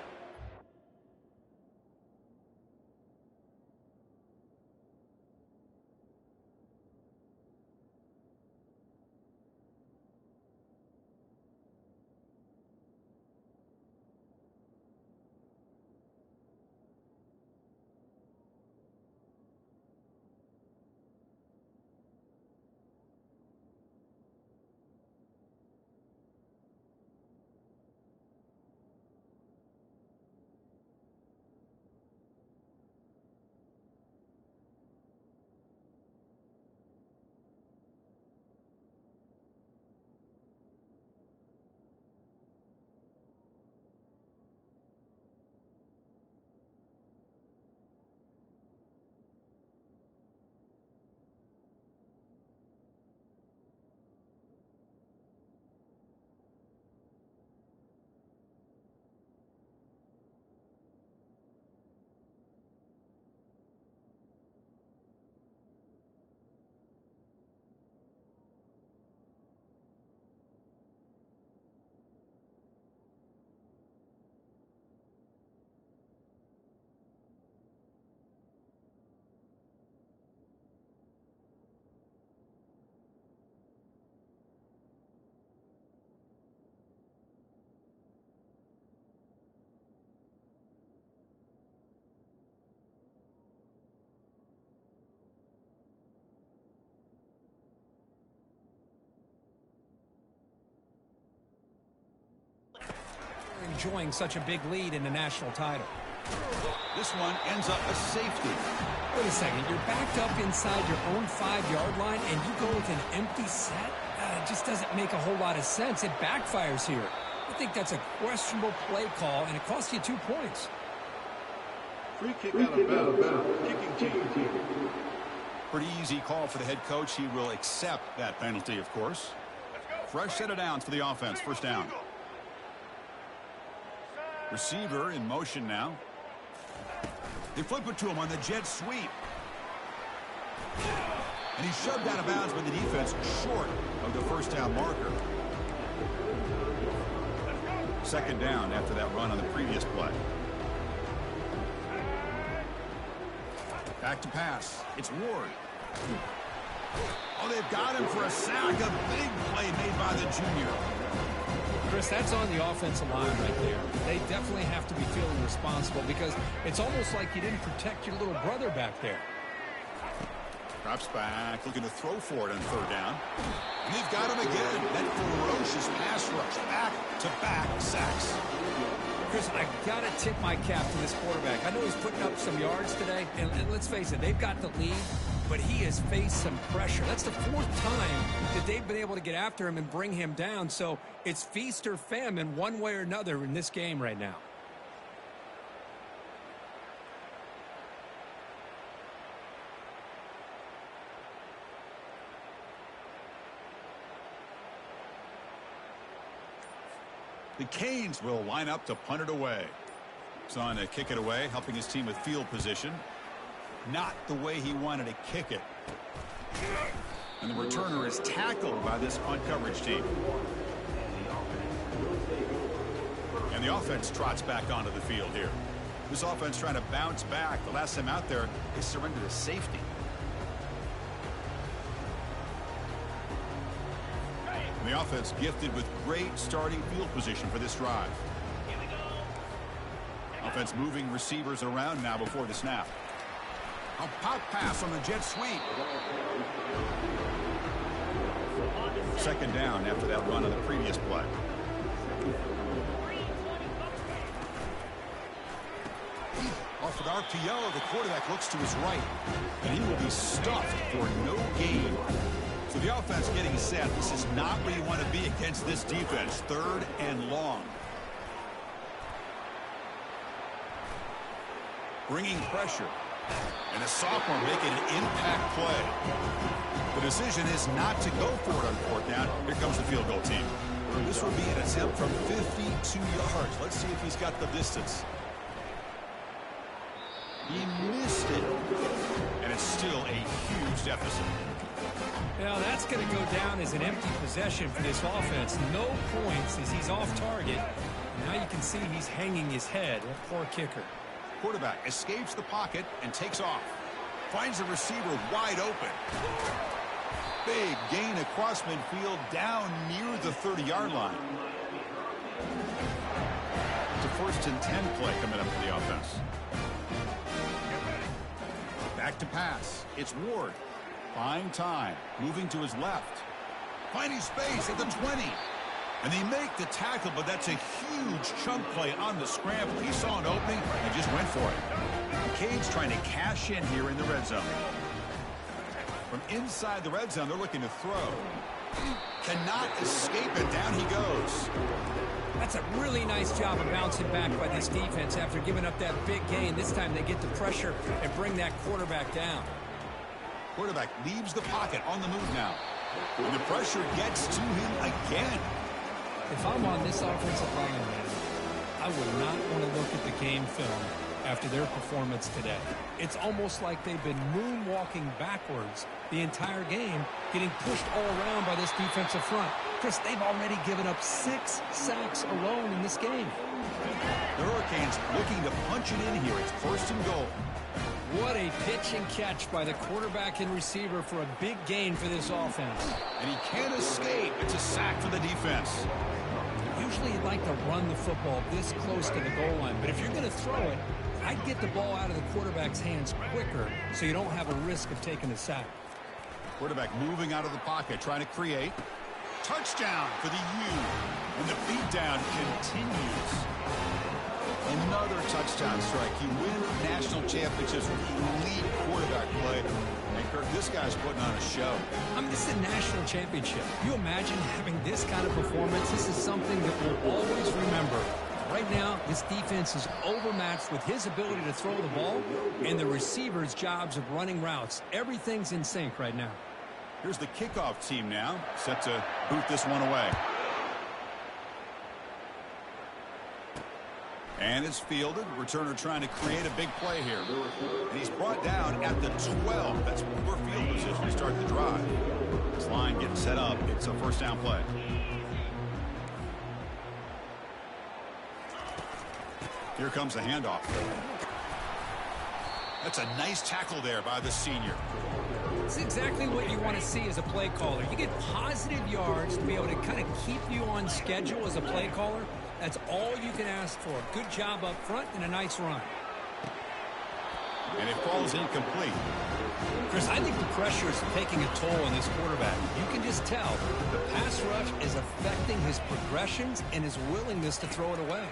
[SPEAKER 2] Enjoying such a big lead in the national title.
[SPEAKER 1] This one ends up a safety.
[SPEAKER 2] Wait a second, you're backed up inside your own 5-yard line and you go with an empty set? It just doesn't make a whole lot of sense. It backfires here. I think that's a questionable play call, and it costs you 2 points.
[SPEAKER 5] Free kick out of bounds. Kicking team.
[SPEAKER 1] Pretty easy call for the head coach. He will accept that penalty, of course. Fresh set of downs for the offense. First down. Receiver in motion now. They flip it to him on the jet sweep. And he's shoved out of bounds by the defense short of the first down marker. Second down after that run on the previous play. Back to pass. It's Ward. Oh, they've got him for a sack. A big play made by the junior.
[SPEAKER 2] Chris, that's on the offensive line right there. They definitely have to be feeling responsible because it's almost like you didn't protect your little brother back there.
[SPEAKER 1] Drops back, looking to throw for it on third down. And they've got him again. That ferocious pass rush. Back-to-back sacks.
[SPEAKER 2] Chris, I got to tip my cap to this quarterback. I know he's putting up some yards today, and let's face it, they've got the lead, but he has faced some pressure. That's the fourth time that they've been able to get after him and bring him down, so it's feast or famine one way or another in this game right now.
[SPEAKER 1] The Canes will line up to punt it away. Son to kick it away, helping his team with field position. Not the way he wanted to kick it. And the returner is tackled by this punt coverage team. And the offense trots back onto the field here. This offense trying to bounce back. The last time out there, they surrendered to safety. And the offense gifted with great starting field position for this drive. Offense moving receivers around now before the snap. A pop pass on the jet sweep. Second down after that run on the previous play. Off an RPO, the quarterback looks to his right, and he will be stuffed for no gain. So the offense getting set. This is not where you want to be against this defense. Third and long. Bringing pressure. And a sophomore making an impact play. The decision is not to go for it on fourth down. Here comes the field goal team. This will be an attempt from 52 yards. Let's see if he's got the distance. He missed it. And it's still a huge deficit.
[SPEAKER 2] Now that's going to go down as an empty possession for this offense. No points as he's off target. Now you can see he's hanging his head. That poor kicker.
[SPEAKER 1] Quarterback escapes the pocket and takes off. Finds the receiver wide open. Big gain across midfield down near the 30-yard line. It's a first and 10 play coming up for the offense. Back to pass. It's Ward. Buying time. Moving to his left. Finding space at the 20. And they make the tackle, but that's a huge chunk play on the scramble. He saw an opening and just went for it. The Canes trying to cash in here in the red zone. From inside the red zone, they're looking to throw. Cannot escape it. Down he goes.
[SPEAKER 2] That's a really nice job of bouncing back by this defense after giving up that big gain. This time they get the pressure and bring that quarterback down.
[SPEAKER 1] Quarterback leaves the pocket on the move now. And the pressure gets to him again.
[SPEAKER 2] If I'm on this offensive line, man, I would not want to look at the game film after their performance today. It's almost like they've been moonwalking backwards the entire game, getting pushed all around by this defensive front. Chris, they've already given up 6 sacks alone in this game.
[SPEAKER 1] The Hurricanes looking to punch it in here. It's first and goal.
[SPEAKER 2] What a pitch and catch by the quarterback and receiver for a big gain for this offense.
[SPEAKER 1] And he can't escape. It's a sack for the defense.
[SPEAKER 2] Usually you'd like to run the football this close to the goal line, but if you're going to throw it, I'd get the ball out of the quarterback's hands quicker so you don't have a risk of taking a sack.
[SPEAKER 1] Quarterback moving out of the pocket, trying to create. Touchdown for the U. And the beatdown continues. Another touchdown strike. He wins national championships with elite quarterback play. And Kirk, this guy's putting on a show.
[SPEAKER 2] I mean, this is a national championship. You imagine having this kind of performance? This is something that we'll always remember. Right now, this defense is overmatched with his ability to throw the ball and the receiver's jobs of running routes. Everything's in sync right now.
[SPEAKER 1] Here's the kickoff team now, set to boot this one away. And it's fielded. Returner trying to create a big play here. And he's brought down at the 12. That's poor field position to start the drive. This line getting set up. It's a first down play. Here comes the handoff. That's a nice tackle there by the senior.
[SPEAKER 2] It's exactly what you want to see as a play caller. You get positive yards to be able to kind of keep you on schedule as a play caller. That's all you can ask for. Good job up front and a nice run.
[SPEAKER 1] And it falls incomplete.
[SPEAKER 2] Chris, I think the pressure is taking a toll on this quarterback. You can just tell the pass rush is affecting his progressions and his willingness to throw it away.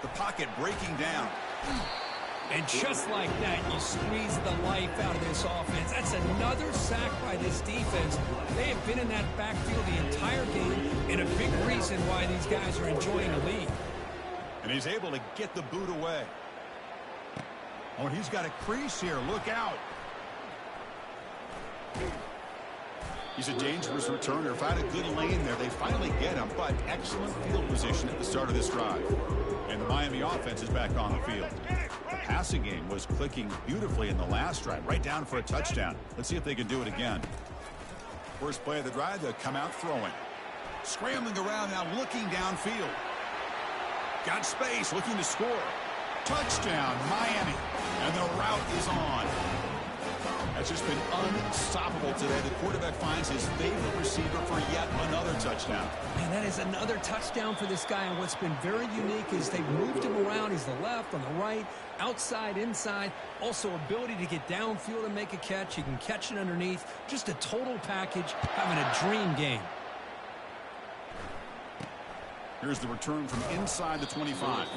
[SPEAKER 1] The pocket breaking down.
[SPEAKER 2] And just like that, you squeeze the life out of this offense. That's another sack by this defense. They have been in that backfield the entire game, and a big reason why these guys are enjoying a lead.
[SPEAKER 1] And he's able to get the boot away. Oh, and he's got a crease here. Look out. He's a dangerous returner. Found a good lane there. They finally get him, but excellent field position at the start of this drive. And the Miami offense is back on the field. The passing game was clicking beautifully in the last drive, right down for a touchdown. Let's see if they can do it again. First play of the drive, they'll come out throwing. Scrambling around now, looking downfield. Got space, looking to score. Touchdown, Miami. And the route is on. That's just been unstoppable today. The quarterback finds his favorite receiver for yet another touchdown.
[SPEAKER 2] Man, that is another touchdown for this guy. And what's been very unique is they've moved him around. He's the left, on the right, outside, inside. Also ability to get downfield and make a catch. He can catch it underneath. Just a total package, having a dream game.
[SPEAKER 1] Here's the return from inside the 25.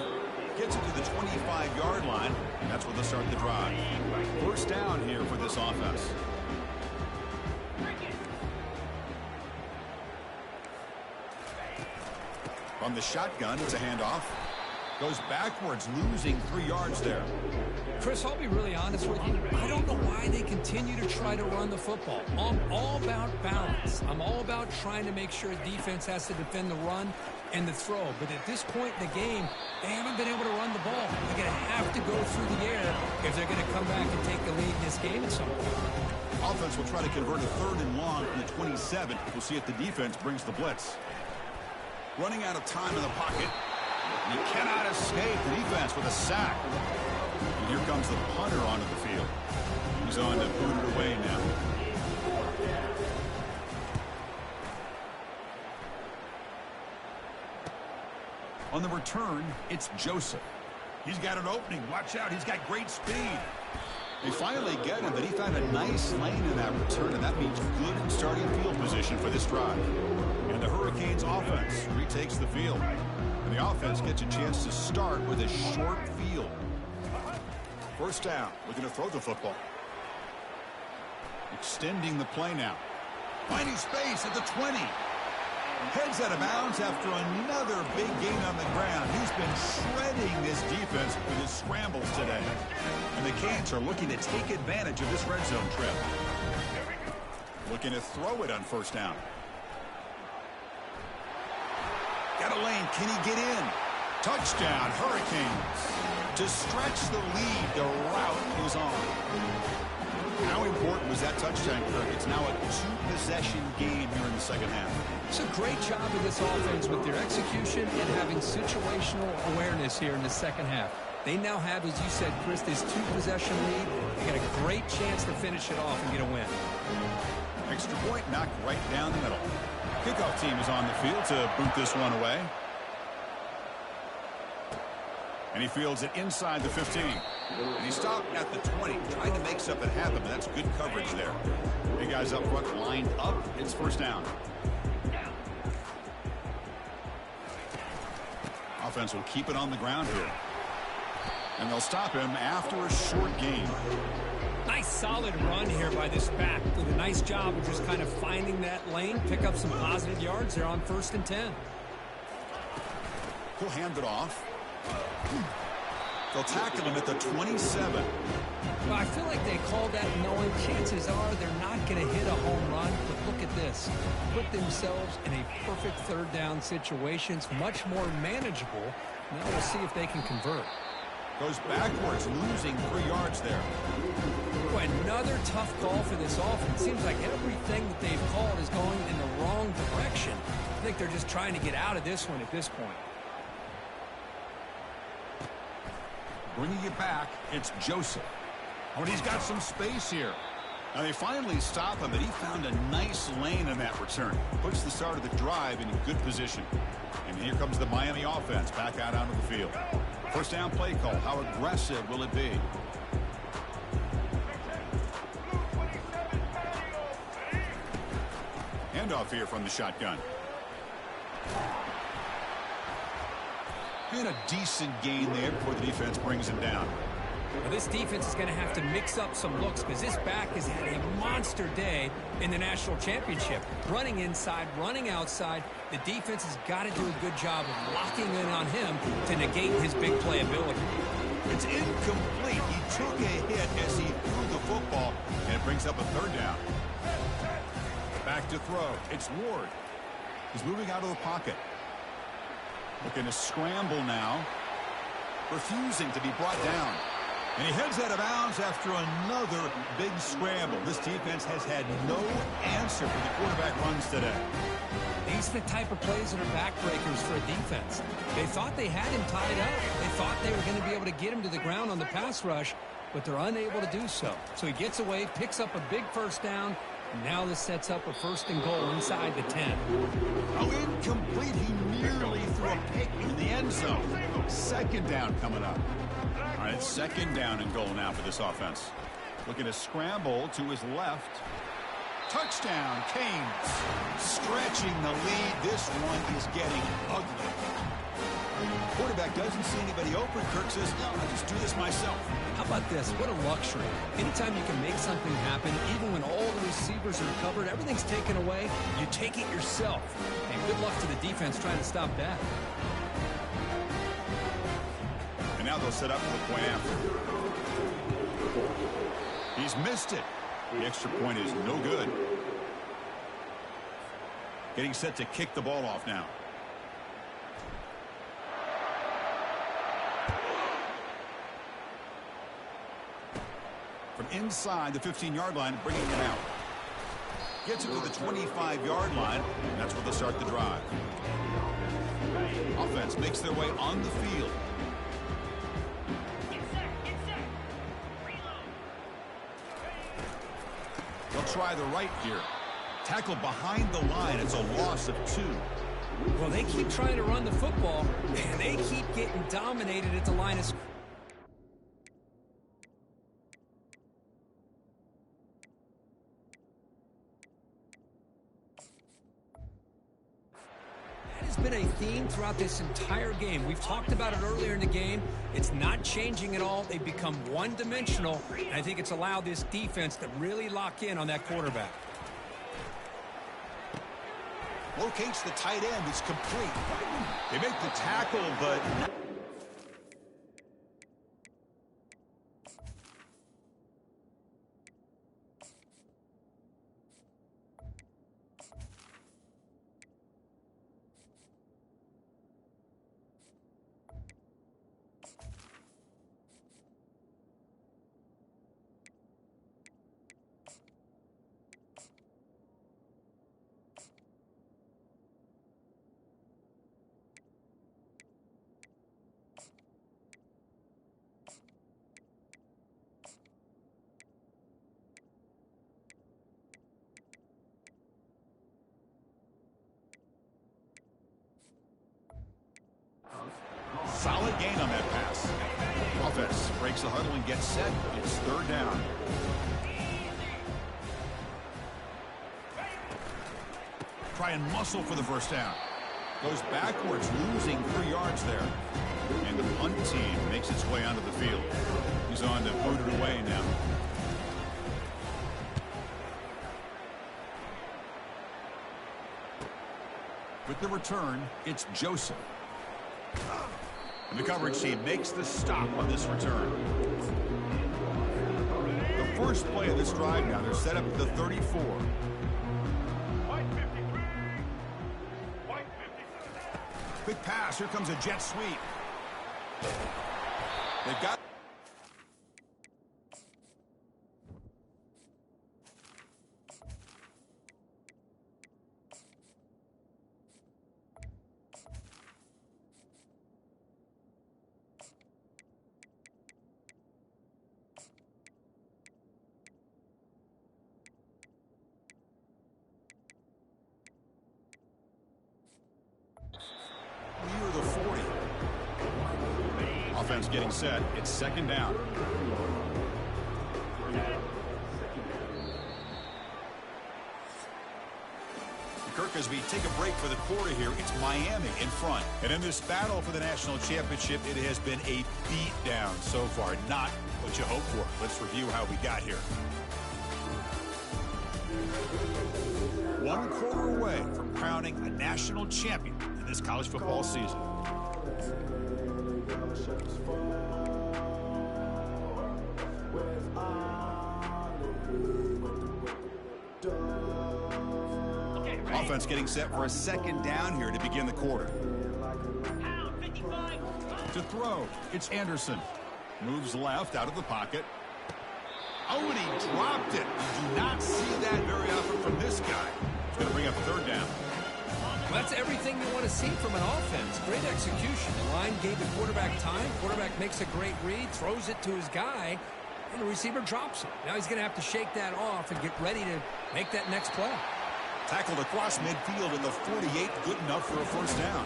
[SPEAKER 1] Gets it to the 25-yard line, and that's where they'll start the drive. First down here for this offense. From the shotgun, it's a handoff. Goes backwards, losing 3 yards there.
[SPEAKER 2] Chris, I'll be really honest with you. I don't know why they continue to try to run the football. I'm all about balance. I'm all about trying to make sure defense has to defend the run and the throw. But at this point in the game, they haven't been able to run the ball. They're going to have to go through the air if they're going to come back and take the lead in this game at some point.
[SPEAKER 1] Offense will try to convert a 3rd and long from the 27. We'll see if the defense brings the blitz. Running out of time in the pocket. And he cannot escape the defense with a sack. And here comes the punter onto the field. He's on to boot it away now. On the return, it's Joseph. He's got an opening. Watch out. He's got great speed. They finally get him, but he found a nice lane in that return, and that means good starting field position for this drive. And the Hurricanes offense retakes the field. And the offense gets a chance to start with a short field. First down. Looking to throw the football. Extending the play now. Finding space at the 20. Heads out of bounds after another big gain on the ground. He's been shredding this defense with his scrambles today. And the Canes are looking to take advantage of this red zone trip. Looking to throw it on first down. Got a lane. Can he get in? Touchdown, Hurricanes. To stretch the lead, the route is on. How important was that touchdown, Kirk? It's now a 2-possession game here in the second half.
[SPEAKER 2] It's a great job of this offense with their execution and having situational awareness here in the second half. They now have, as you said, Chris, this 2-possession lead. They got a great chance to finish it off and get a win.
[SPEAKER 1] Extra point knocked right down the middle. Kickoff team is on the field to boot this one away. And he fields it inside the 15. And he stopped at the 20, trying to make something happen, but that's good coverage there. Big guys up front lined up. It's first down. Offense will keep it on the ground here. And they'll stop him after a short gain.
[SPEAKER 2] Nice solid run here by this back. Did a nice job of just kind of finding that lane, pick up some positive yards there on 1st and 10.
[SPEAKER 1] He'll hand it off. They'll tackle him at the 27.
[SPEAKER 2] Well, I feel like they called that knowing chances are they're not going to hit a home run. But look at this. Put themselves in a perfect 3rd down situation. It's much more manageable. Now we'll see if they can convert.
[SPEAKER 1] Goes backwards, losing 3 yards there.
[SPEAKER 2] Boy, another tough call for this offense. Seems like everything that they've called is going in the wrong direction. I think they're just trying to get out of this one at this point.
[SPEAKER 1] Bringing it back, it's Joseph. Oh, and he's got some space here. Now they finally stop him, but he found a nice lane in that return. Puts the start of the drive in good position. And here comes the Miami offense back out onto the field. First down play call. How aggressive will it be? Handoff here from the shotgun. And a decent gain there before the defense brings him down.
[SPEAKER 2] Now this defense is going to have to mix up some looks because this back has had a monster day in the national championship. Running inside, running outside. The defense has got to do a good job of locking in on him to negate his big play ability.
[SPEAKER 1] It's incomplete. He took a hit as he threw the football, and it brings up a third down. Back to throw. It's Ward. He's moving out of the pocket. Looking to scramble now. Refusing to be brought down. And he heads out of bounds after another big scramble. This defense has had no answer for the quarterback runs today.
[SPEAKER 2] These are the type of plays that are backbreakers for a defense. They thought they had him tied up. They thought they were going to be able to get him to the ground on the pass rush, but they're unable to do so. So he gets away, picks up a big first down. Now this sets up a 1st and goal inside the 10.
[SPEAKER 1] Oh, incomplete. He nearly threw a pick in the end zone. 2nd down coming up. All right, 2nd down and goal now for this offense. Looking to scramble to his left. Touchdown, Canes. Stretching the lead. This one is getting ugly. Quarterback doesn't see anybody open. Kirk says, no, I'll just do this myself.
[SPEAKER 2] How about this? What a luxury. Anytime you can make something happen, even when all the receivers are covered, everything's taken away, you take it yourself. And good luck to the defense trying to stop that.
[SPEAKER 1] And now they'll set up for the point after. He's missed it. The extra point is no good. Getting set to kick the ball off now. From inside the 15-yard line, bringing it out. Gets it to the 25-yard line, and that's where they'll start the drive. Offense makes their way on the field. They'll try the right here. Tackled behind the line. It's a loss of 2.
[SPEAKER 2] Well, they keep trying to run the football, and they keep getting dominated at the line of scrimmage. Been a theme throughout this entire game. We've talked about it earlier in the game. It's not changing at all. They've become one-dimensional, and I think it's allowed this defense to really lock in on that quarterback.
[SPEAKER 1] Locates the tight end. It's complete. They make the tackle, but solid gain on that pass. Offense breaks the huddle and gets set. It's 3rd down. Try and muscle for the first down. Goes backwards, losing 3 yards there. And the punt team makes its way onto the field. He's on to boot it away now. With the return, it's Joseph. And the coverage team makes the stop on this return. The first play of this drive now, they're set up at the 34. Quick pass, here comes a jet sweep. They've got is getting set. It's second down. Kirk, as we take a break for the quarter here, it's Miami in front. And in this battle for the national championship, it has been a beatdown so far. Not what you hope for. Let's review how we got here. 1 quarter away from crowning a national champion in this college football season. Offense getting set for a second down here to begin the quarter. To throw, it's Anderson. Moves left out of the pocket. Oh, and he dropped it. You do not see that very often from this guy. It's going to bring up third down.
[SPEAKER 2] Well, that's everything you want to see from an offense. Great execution. The line gave the quarterback time. Quarterback makes a great read, throws it to his guy, and the receiver drops it. Now he's going to have to shake that off and get ready to make that next play.
[SPEAKER 1] Tackled across midfield at the 48, good enough for a first down.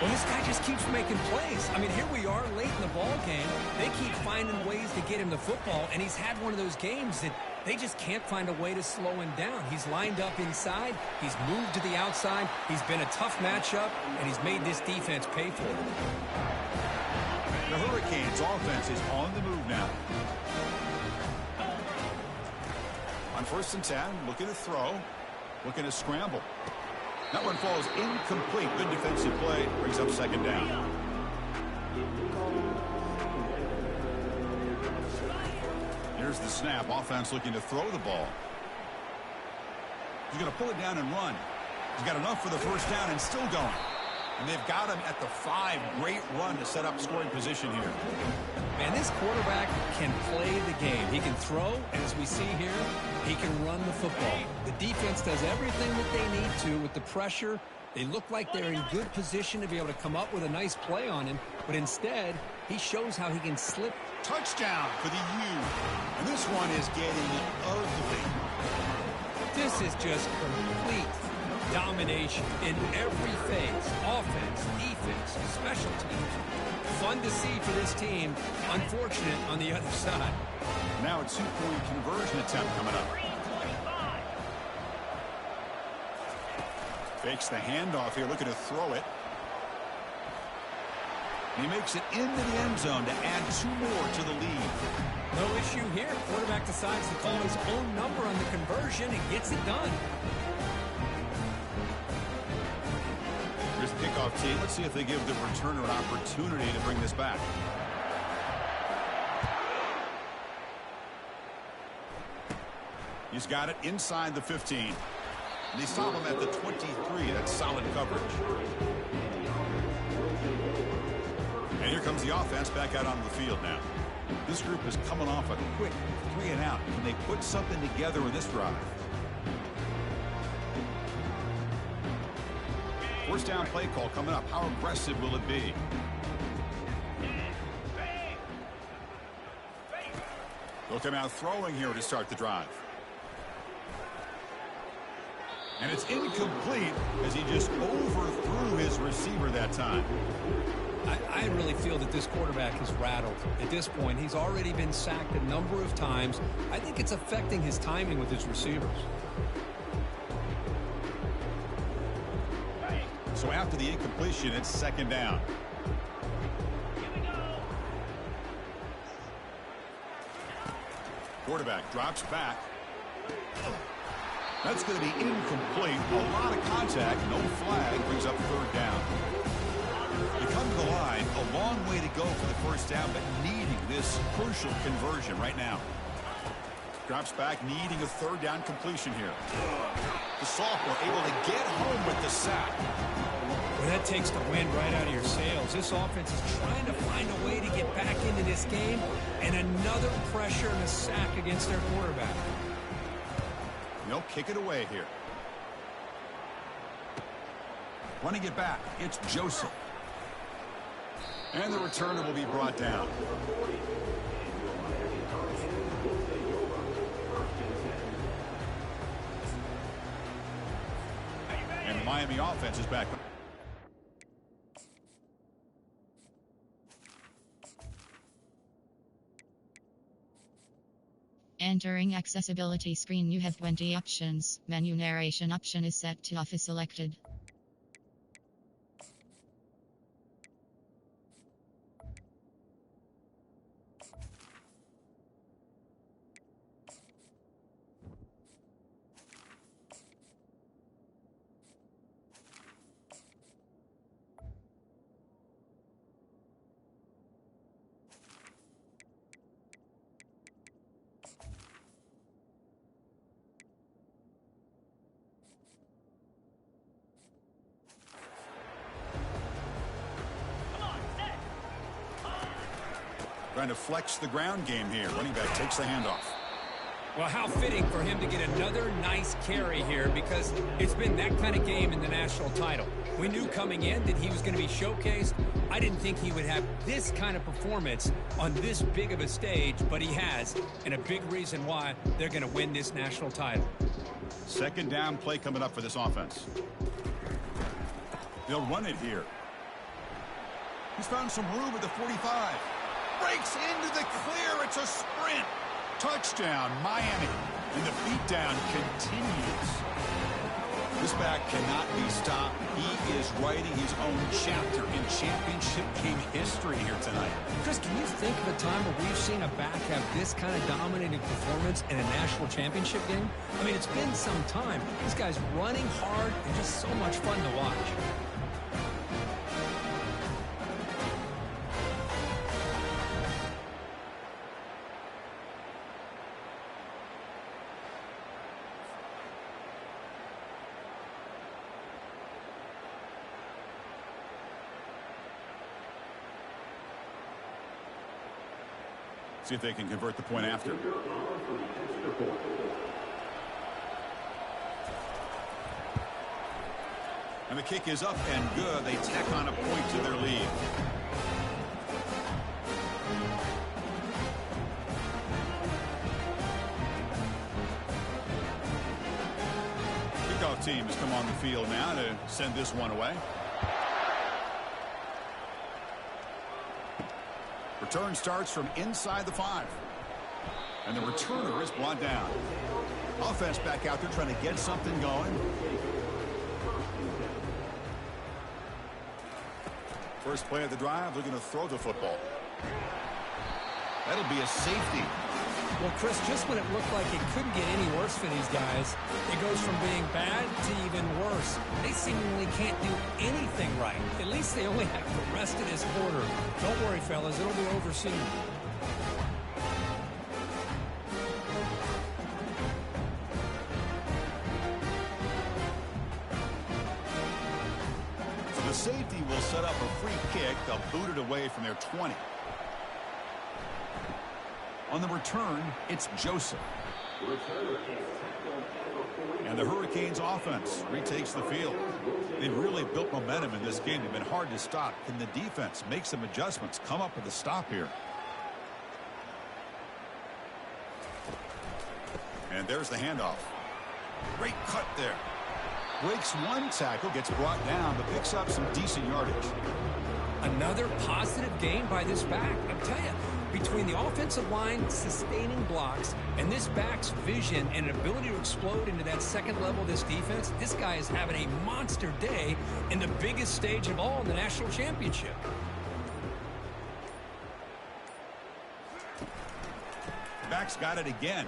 [SPEAKER 2] Well, this guy just keeps making plays. I mean, here we are late in the ball game. They keep finding ways to get him the football, and he's had one of those games that they just can't find a way to slow him down. He's lined up inside. He's moved to the outside. He's been a tough matchup, and he's made this defense pay for it.
[SPEAKER 1] The Hurricanes offense is on the move now. On 1st and 10, looking to throw. Looking to scramble. That one falls incomplete. Good defensive play. Brings up second down. Here's the snap. Offense looking to throw the ball. He's going to pull it down and run. He's got enough for the first down and still going. And they've got him at the 5. Great run to set up scoring position here.
[SPEAKER 2] Man, this quarterback can play the game. He can throw, and as we see here, he can run the football. The defense does everything that they need to with the pressure. They look like they're in good position to be able to come up with a nice play on him, but instead, he shows how he can slip.
[SPEAKER 1] Touchdown for the U. And this one is getting ugly.
[SPEAKER 2] This is just complete domination in every phase. Offense, defense, special teams. Fun to see for this team. Unfortunate on the other side.
[SPEAKER 1] Now a 2-point conversion attempt coming up. Fakes the handoff here, looking to throw it. And he makes it into the end zone to add 2 more to the lead.
[SPEAKER 2] No issue here. Quarterback decides to call his own number on the conversion and gets it done.
[SPEAKER 1] Here's the kickoff team. Let's see if they give the returner an opportunity to bring this back. He's got it inside the 15. And they stop him at the 23. That's solid coverage. And here comes the offense back out onto the field now. This group is coming off a quick 3 and out. Can they put something together in this drive? First down play call coming up. How aggressive will it be? They'll come out throwing here to start the drive. And it's incomplete as he just overthrew his receiver that time.
[SPEAKER 2] I really feel that this quarterback is rattled. At this point, he's already been sacked a number of times. I think it's affecting his timing with his receivers.
[SPEAKER 1] So after the incompletion, it's second down. Quarterback drops back. That's going to be incomplete. A lot of contact, no flag, brings up third down. They come to the line, a long way to go for the first down, but needing this crucial conversion right now. Drops back, needing a third down completion here. The sophomore able to get home with the sack.
[SPEAKER 2] Well, that takes the wind right out of your sails. This offense is trying to find a way to get back into this game, and another pressure and a sack against their quarterback.
[SPEAKER 1] They'll kick it away here. Running it back, it's Joseph. And the returner will be brought down. And the Miami offense is back.
[SPEAKER 6] entering accessibility screen, you have 20 options. Menu narration option is set to off is selected.
[SPEAKER 1] Trying to flex the ground game here. Running back takes the handoff.
[SPEAKER 2] Well, how fitting for him to get another nice carry here, because it's been that kind of game in the national title. We knew coming in that he was going to be showcased. I didn't think he would have this kind of performance on this big of a stage, but he has, and a big reason why they're going to win this national title.
[SPEAKER 1] Second down play coming up for this offense. They'll run it here. He's found some room at the 45. Breaks into the clear. It's a sprint. Touchdown, Miami. And the beatdown continues. This back cannot be stopped. He is writing his own chapter in championship game history here tonight.
[SPEAKER 2] Chris, can you think of a time where we've seen a back have this kind of dominating performance in a national championship game? I mean, it's been some time. This guy's running hard and just so much fun to watch.
[SPEAKER 1] See if they can convert the point after. And the kick is up and good. They tack on a point to their lead. Kickoff team has come on the field now to send this one away. Return starts from inside the 5. And the returner is brought down. Offense back out there trying to get something going. First play of the drive, they're going to throw the football. That'll be a safety.
[SPEAKER 2] Well, Chris, just when it looked like it couldn't get any worse for these guys, it goes from being bad to even worse. They seemingly can't do anything right. At least they only have the rest of this quarter. Don't worry, fellas. It'll be over soon.
[SPEAKER 1] So the safety will set up a free kick. They'll boot it away from their 20. On the return, it's Joseph. And the Hurricanes offense retakes the field. They've really built momentum in this game. They've been hard to stop. Can the defense make some adjustments, come up with a stop here? And there's the handoff. Great cut there. Breaks one tackle, gets brought down, but picks up some decent yardage.
[SPEAKER 2] Another positive game by this back. I tell you, between the offensive line sustaining blocks and this back's vision and ability to explode into that second level of this defense, this guy is having a monster day in the biggest stage of all in the national championship.
[SPEAKER 1] Back's got it again.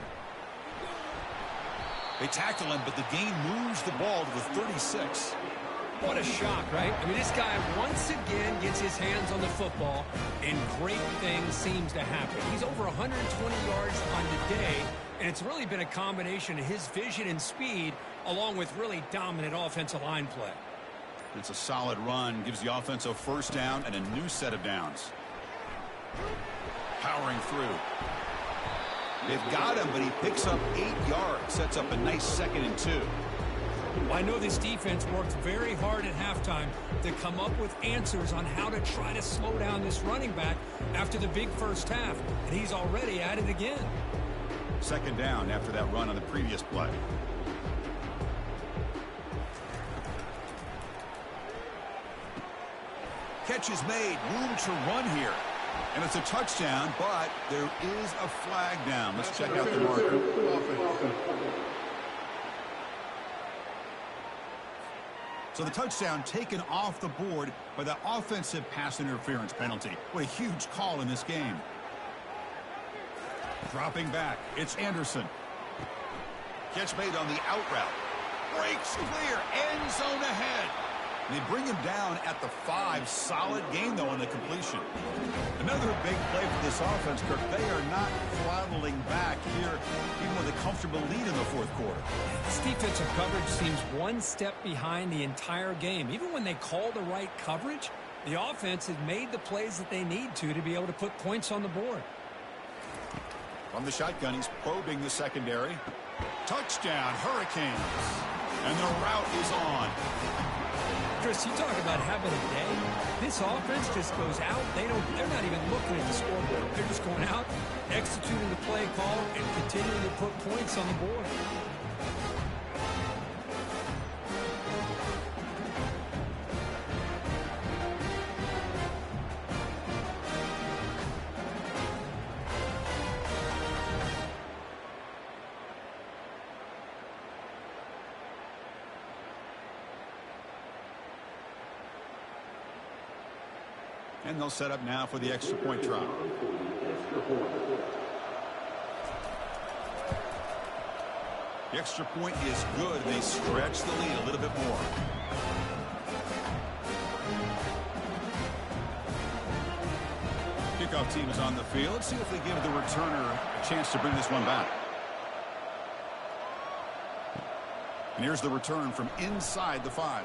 [SPEAKER 1] They tackle him, but the gain moves the ball to the 36.
[SPEAKER 2] What a shock, right? I mean, this guy once again gets his hands on the football, and great things seems to happen. He's over 120 yards on the day, and it's really been a combination of his vision and speed, along with really dominant offensive line play.
[SPEAKER 1] It's a solid run, gives the offense a first down and a new set of downs. Powering through. They've got him, but he picks up 8 yards, sets up a nice 2nd and 2.
[SPEAKER 2] I know this defense worked very hard at halftime to come up with answers on how to try to slow down this running back after the big first half, and he's already at it again.
[SPEAKER 1] 2nd down after that run on the previous play. Catch is made, room to run here. And it's a touchdown, but there is a flag down. Let's check out the marker. So the touchdown taken off the board by the offensive pass interference penalty. What a huge call in this game. Dropping back, it's Anderson. Catch made on the out route. Breaks clear, end zone ahead. They bring him down at the 5. Solid game, though, on the completion. Another big play for this offense, Kirk. They are not throttling back here, even with a comfortable lead in the fourth quarter.
[SPEAKER 2] This defensive coverage seems one step behind the entire game. Even when they call the right coverage, the offense has made the plays that they need to be able to put points on the board.
[SPEAKER 1] From the shotgun, he's probing the secondary. Touchdown, Hurricanes. And the route is on.
[SPEAKER 2] Chris, you talk about having a day. This offense just goes out. They're not even looking at the scoreboard. They're just going out, executing the play call, and continuing to put points on the board.
[SPEAKER 1] And they'll set up now for the extra point try. The extra point is good. They stretch the lead a little bit more. Kickoff team is on the field. Let's see if they give the returner a chance to bring this one back. And here's the return from inside the 5.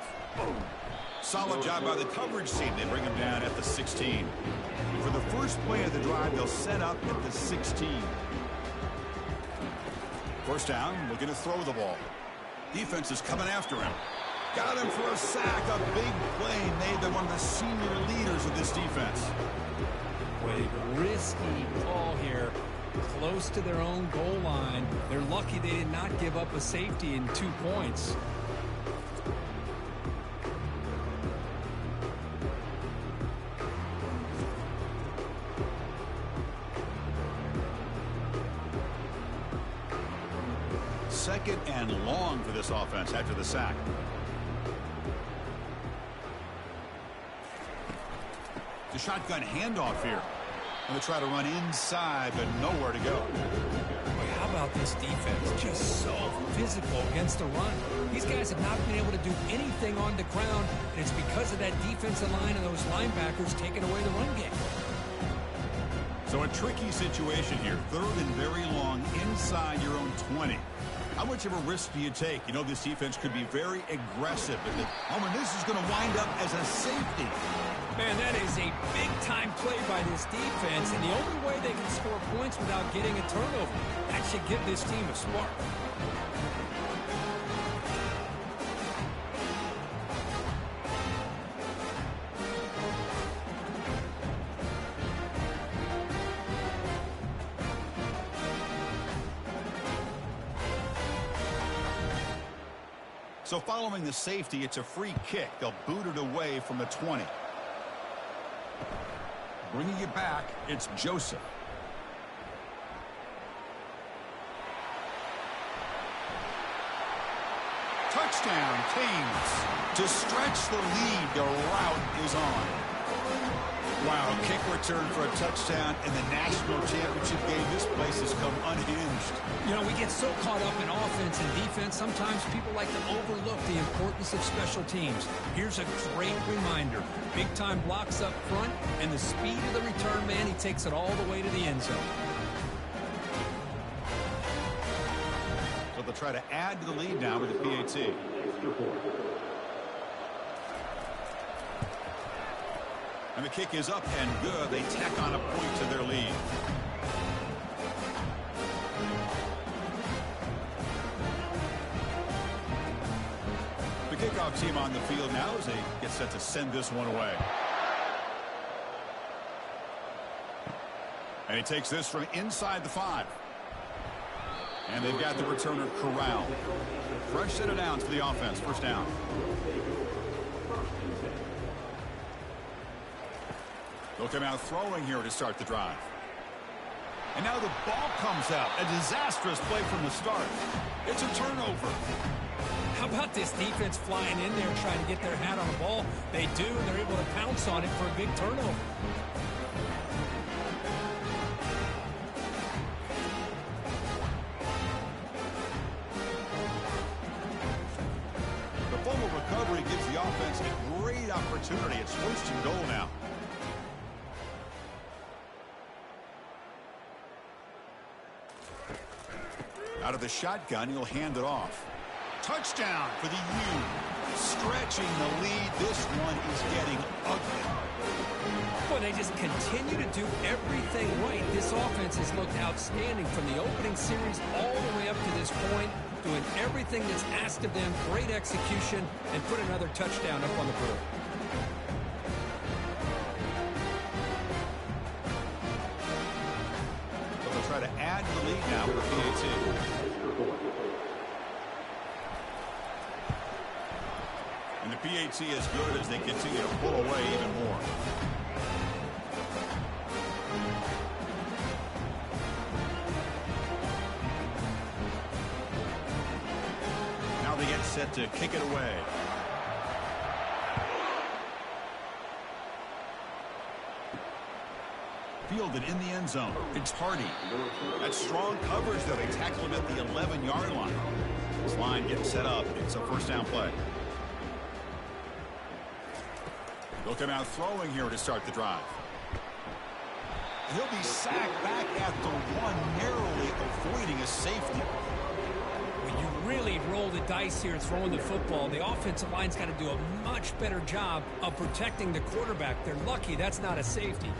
[SPEAKER 1] Solid job by the coverage team. They bring him down at the 16. For the first play of the drive, they'll set up at the 16. First down, looking to throw the ball. Defense is coming after him. Got him for a sack. A big play made by one of the senior leaders of this defense.
[SPEAKER 2] Big risky call here. Close to their own goal line. They're lucky they did not give up a safety in 2 points.
[SPEAKER 1] Second and long for this offense after the sack. The shotgun handoff here. Going to try to run inside, but nowhere to go.
[SPEAKER 2] Boy, how about this defense? Just so physical against the run. These guys have not been able to do anything on the ground, and it's because of that defensive line and those linebackers taking away the run game.
[SPEAKER 1] So a tricky situation here. Third and very long inside your own 20. How much of a risk do you take? You know, this defense could be very aggressive. And this is going to wind up as a safety.
[SPEAKER 2] Man, that is a big-time play by this defense, and the only way they can score points without getting a turnover. That should give this team a spark.
[SPEAKER 1] So following the safety, it's a free kick. They'll boot it away from the 20. Bringing it back, it's Joseph. Touchdown, Canes. To stretch the lead, the route is on. Wow, kick return for a touchdown in the national championship game. This place has come unhinged.
[SPEAKER 2] You know, we get so caught up in offense and defense, sometimes people like to overlook the importance of special teams. Here's a great reminder. Big-time blocks up front, and the speed of the return man, he takes it all the way to the end zone.
[SPEAKER 1] So they'll try to add to the lead now with the PAT. And the kick is up and good. They tack on a point to their lead. The kickoff team on the field now as they get set to send this one away. And he takes this from inside the 5. And they've got the returner corralled. Fresh set of downs for the offense. First down. They'll come out throwing here to start the drive. And now the ball comes out. A disastrous play from the start. It's a turnover.
[SPEAKER 2] How about this defense flying in there trying to get their hat on the ball? They do, and they're able to pounce on it for a big turnover.
[SPEAKER 1] The fumble recovery gives the offense a great opportunity. It's 1st and goal now. Out of the shotgun, he'll hand it off. Touchdown for the U. Stretching the lead. This one is getting ugly.
[SPEAKER 2] Boy, they just continue to do everything right. This offense has looked outstanding from the opening series all the way up to this point, doing everything that's asked of them, great execution, and put another touchdown up on the board.
[SPEAKER 1] So they'll try to add to the lead now with the PAT. And the PAT is good as they continue to pull away even more. Now they get set to kick it away. Fielded in the end zone. It's Hardy. That's strong coverage, though. They tackle him at the 11-yard line. This line gets set up. It's a 1st down play. They'll come out throwing here to start the drive. He'll be sacked back at the 1, narrowly avoiding a safety.
[SPEAKER 2] When you really roll the dice here throwing the football, the offensive line's got to do a much better job of protecting the quarterback. They're lucky that's not a safety.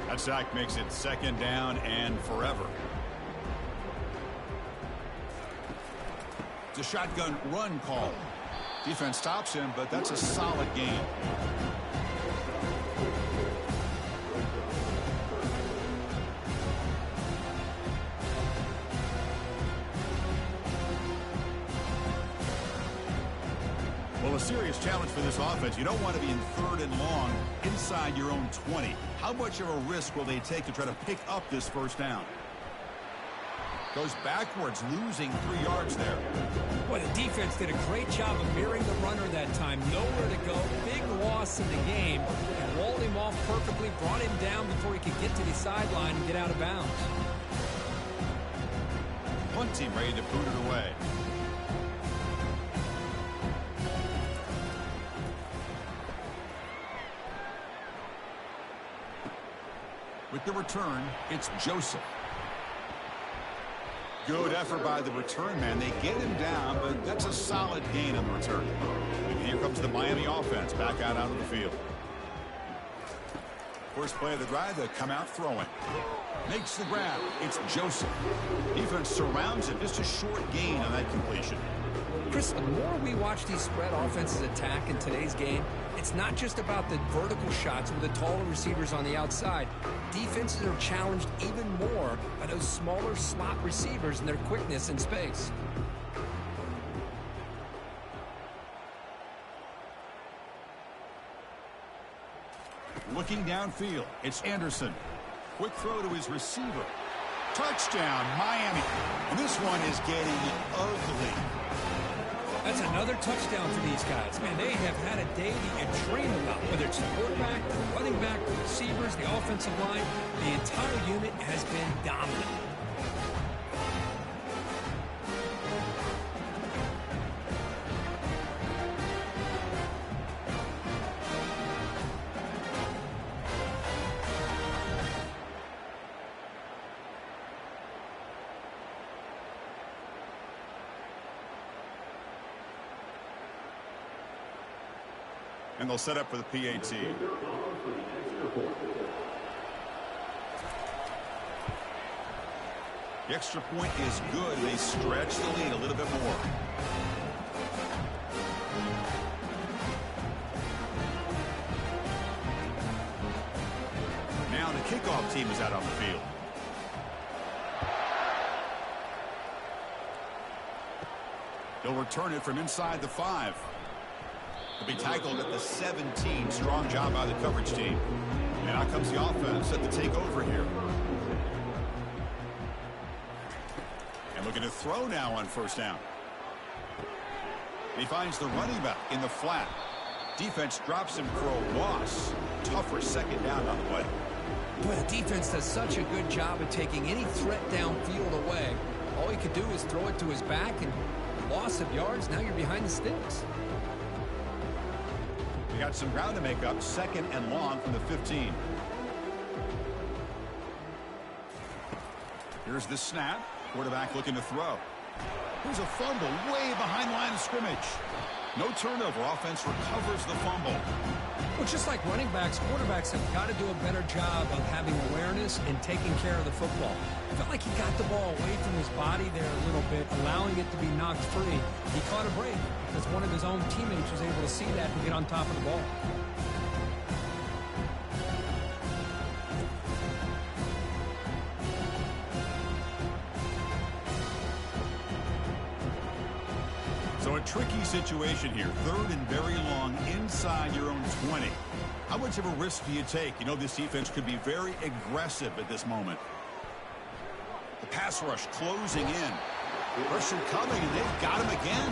[SPEAKER 1] That sack makes it 2nd down and forever. It's a shotgun run call. Defense stops him, but that's a solid gain. Well, a serious challenge for this offense. You don't want to be in 3rd and long inside your own 20. How much of a risk will they take to try to pick up this 1st down? Goes backwards, losing 3 yards there.
[SPEAKER 2] Boy, the defense did a great job of mirroring the runner that time. Nowhere to go. Big loss in the game. And walled him off perfectly, brought him down before he could get to the sideline and get out of bounds.
[SPEAKER 1] Punt team ready to boot it away. With the return, it's Joseph. Good effort by the return man. They get him down, but that's a solid gain on the return. And here comes the Miami offense back out onto the field. First play of the drive, they come out throwing. Makes the grab. It's Joseph. Defense surrounds him. Just a short gain on that completion.
[SPEAKER 2] Chris, the more we watch these spread offenses attack in today's game, it's not just about the vertical shots with the taller receivers on the outside. Defenses are challenged even more by those smaller slot receivers and their quickness in space.
[SPEAKER 1] Looking downfield, it's Anderson. Quick throw to his receiver. Touchdown, Miami. And this one is getting ugly.
[SPEAKER 2] That's another touchdown for these guys. Man, they have had a day that you dream about. Whether it's the quarterback, the running back, the receivers, the offensive line, the entire unit has been dominant.
[SPEAKER 1] And they'll set up for the PAT. The extra point is good. They stretch the lead a little bit more. Now the kickoff team is out on the field. He'll return it from inside the 5. He'll be tackled at the 17. Strong job by the coverage team. And out comes the offense set to take over here. And looking to throw now on first down. He finds the running back in the flat. Defense drops him for a loss. Tougher second down on the way.
[SPEAKER 2] Boy, the defense does such a good job of taking any threat downfield away. All he could do is throw it to his back, and loss of yards, now you're behind the sticks.
[SPEAKER 1] We got some ground to make up. Second and long from the 15. Here's the snap. Quarterback looking to throw. Here's a fumble way behind line of scrimmage. No turnover. Offense recovers the fumble.
[SPEAKER 2] Well, just like running backs, quarterbacks have got to do a better job of having awareness and taking care of the football. I felt like he got the ball away from his body there a little bit, allowing it to be knocked free. He caught a break because one of his own teammates was able to see that and get on top of the ball.
[SPEAKER 1] So a tricky situation here. Third and very long inside your own 20. How much of a risk do you take? You know this defense could be very aggressive at this moment. The pass rush closing in. Pressure coming, and they've got him again.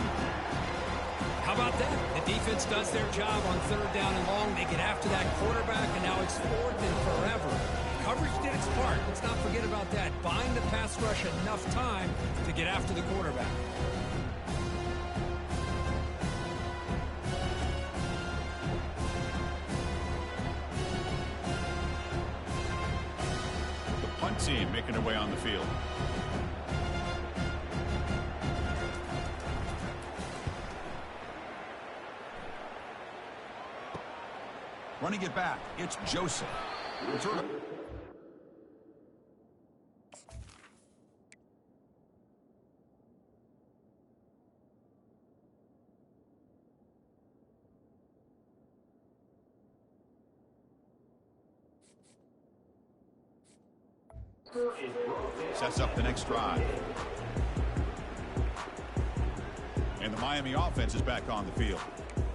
[SPEAKER 2] How about that? The defense does their job on third down and long. They get after that quarterback, and now it's fourth and forever. Coverage did its part. Let's not forget about that. Buying the pass rush enough time to get after the quarterback.
[SPEAKER 1] Team making their way on the field. Running it back, it's Joseph. Return. Sets up the next drive. And the Miami offense is back on the field.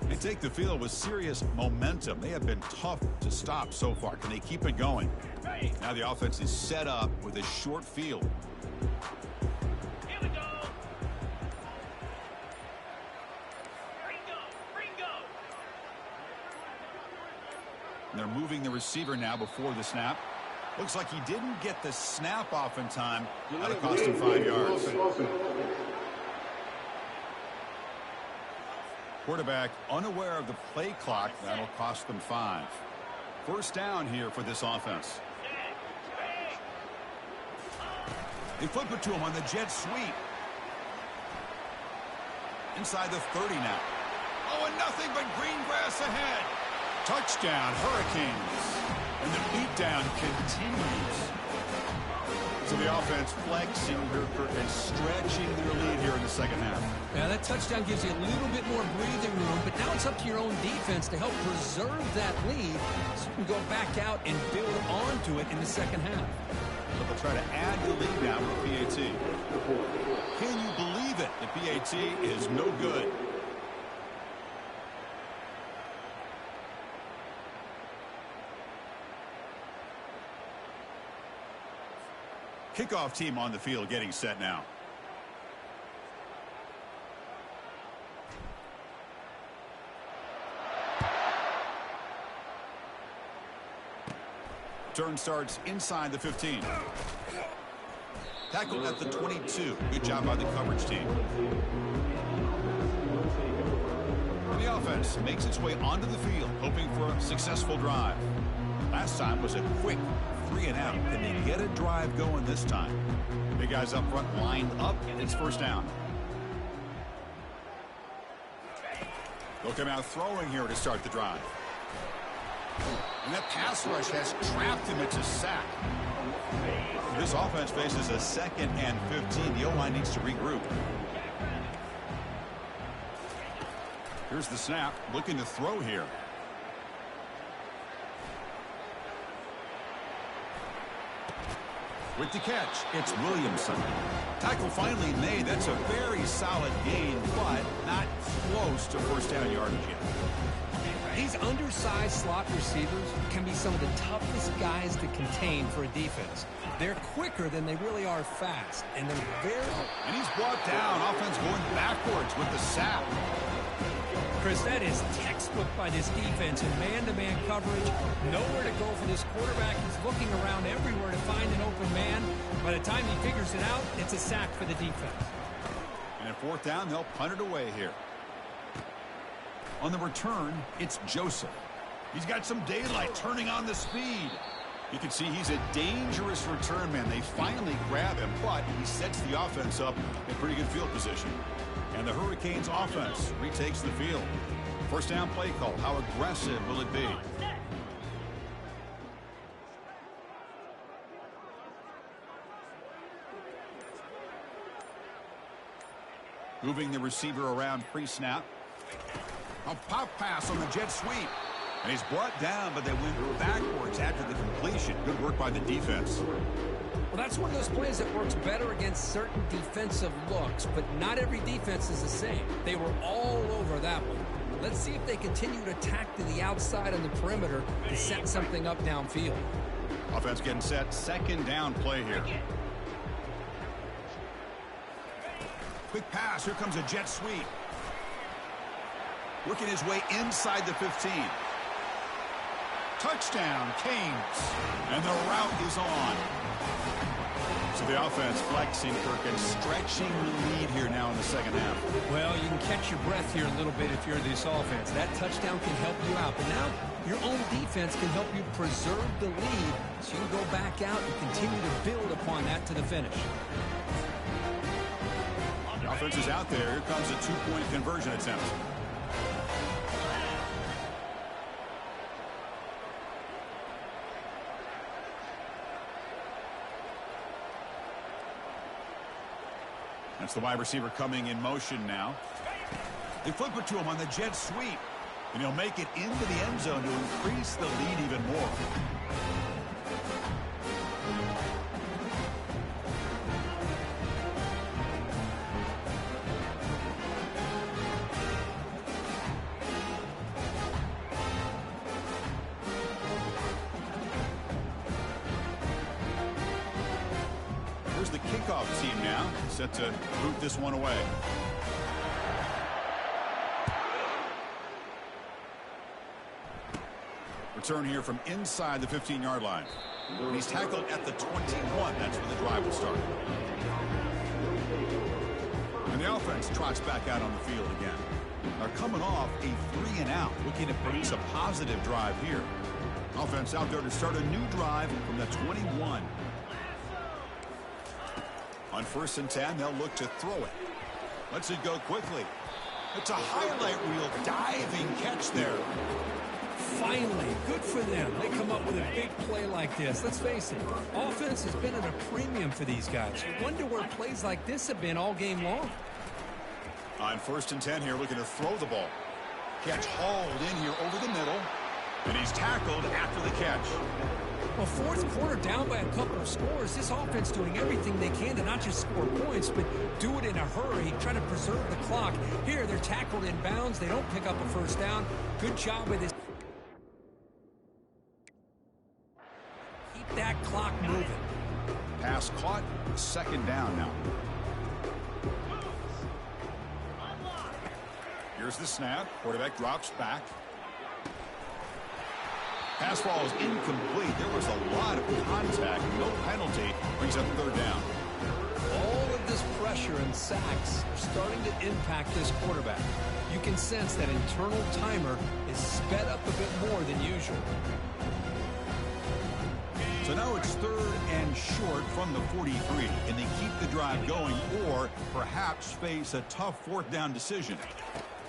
[SPEAKER 1] They take the field with serious momentum. They have been tough to stop so far. Can they keep it going? Now the offense is set up with a short field.
[SPEAKER 3] Here we go. Ringo.
[SPEAKER 1] And they're moving the receiver now before the snap. Looks like he didn't get the snap off in time. That'll cost him 5 yards. Quarterback unaware of the play clock. That'll cost them 5. First down here for this offense. They flip it to him on the jet sweep. Inside the 30 now. Oh, and nothing but green grass ahead. Touchdown, Hurricanes. And the beatdown continues. So the offense flexing and stretching their lead here in the second half.
[SPEAKER 2] Yeah, that touchdown gives you a little bit more breathing room, but now it's up to your own defense to help preserve that lead so you can go back out and build onto it in the second half.
[SPEAKER 1] So they'll try to add the lead now with PAT. Can you believe it? The PAT is no good. Kickoff team on the field getting set now. Turn starts inside the 15. Tackled at the 22. Good job by the coverage team. And the offense makes its way onto the field, hoping for a successful drive. Last time was a quick 3 and out. Can they get a drive going this time? Big guys up front lined up, and it's first down. They'll come out throwing here to start the drive. And that pass rush has trapped him. It's a sack. This offense faces a 2nd and 15. The O-line needs to regroup. Here's the snap. Looking to throw here. With the catch, it's Williamson. Tackle finally made. That's a very solid gain, but not close to first down yardage yet.
[SPEAKER 2] These undersized slot receivers can be some of the toughest guys to contain for a defense. They're quicker than they really are fast, and they're very...
[SPEAKER 1] And he's brought down. Offense going backwards with the sack.
[SPEAKER 2] Chris, that is textbook by this defense in man-to-man coverage. Nowhere to go for this quarterback. He's looking around everywhere to find an open man. By the time he figures it out, it's a sack for the defense.
[SPEAKER 1] And at fourth down, they'll punt it away here. On the return, it's Joseph. He's got some daylight, turning on the speed. You can see he's a dangerous return man. They finally grab him, but he sets the offense up in pretty good field position. And the Hurricanes offense retakes the field. First down play call. How aggressive will it be? Moving the receiver around pre-snap. A pop pass on the jet sweep. And he's brought down, but they went backwards after the completion. Good work by the defense.
[SPEAKER 2] Well, that's one of those plays that works better against certain defensive looks, but not every defense is the same. They were all over that one. Let's see if they continue to tack to the outside on the perimeter to set something up downfield.
[SPEAKER 1] Offense getting set. Second down play here. Quick pass. Here comes a jet sweep. Working his way inside the 15. Touchdown, Canes. And the route is on. So the offense flexing, Kirk, and stretching the lead here now in the second half.
[SPEAKER 2] Well, you can catch your breath here a little bit if you're this offense. That touchdown can help you out. But now your own defense can help you preserve the lead so you can go back out and continue to build upon that to the finish.
[SPEAKER 1] The offense is out there. Here comes a two-point conversion attempt. That's the wide receiver coming in motion now. They flip it to him on the jet sweep. And he'll make it into the end zone to increase the lead even more. Here's the kickoff team now, set to boot this one away. Return here from inside the 15-yard line. And he's tackled at the 21. That's where the drive will start. And the offense trots back out on the field again. They're coming off a 3-and-out, looking to produce a positive drive here. Offense out there to start a new drive from the 21. On 1st and 10, they'll look to throw it. Lets it go quickly. It's a highlight reel diving catch there.
[SPEAKER 2] Finally, good for them. They come up with a big play like this. Let's face it, offense has been at a premium for these guys. You wonder where plays like this have been all game long.
[SPEAKER 1] On 1st and 10 here, looking to throw the ball. Catch hauled in here over the middle. And he's tackled after the catch.
[SPEAKER 2] Well, fourth quarter down by a couple of scores. This offense doing everything they can to not just score points, but do it in a hurry, try to preserve the clock. Here, they're tackled in bounds. They don't pick up a first down. Good job with this. Keep that clock moving.
[SPEAKER 1] Pass caught. Second down now. Here's the snap. Quarterback drops back. Pass ball is incomplete. There was a lot of contact. No penalty. Brings up third down.
[SPEAKER 2] All of this pressure and sacks are starting to impact this quarterback. You can sense that internal timer is sped up a bit more than usual.
[SPEAKER 1] So now it's 3rd and short from the 43. Can they keep the drive going or perhaps face a tough 4th down decision?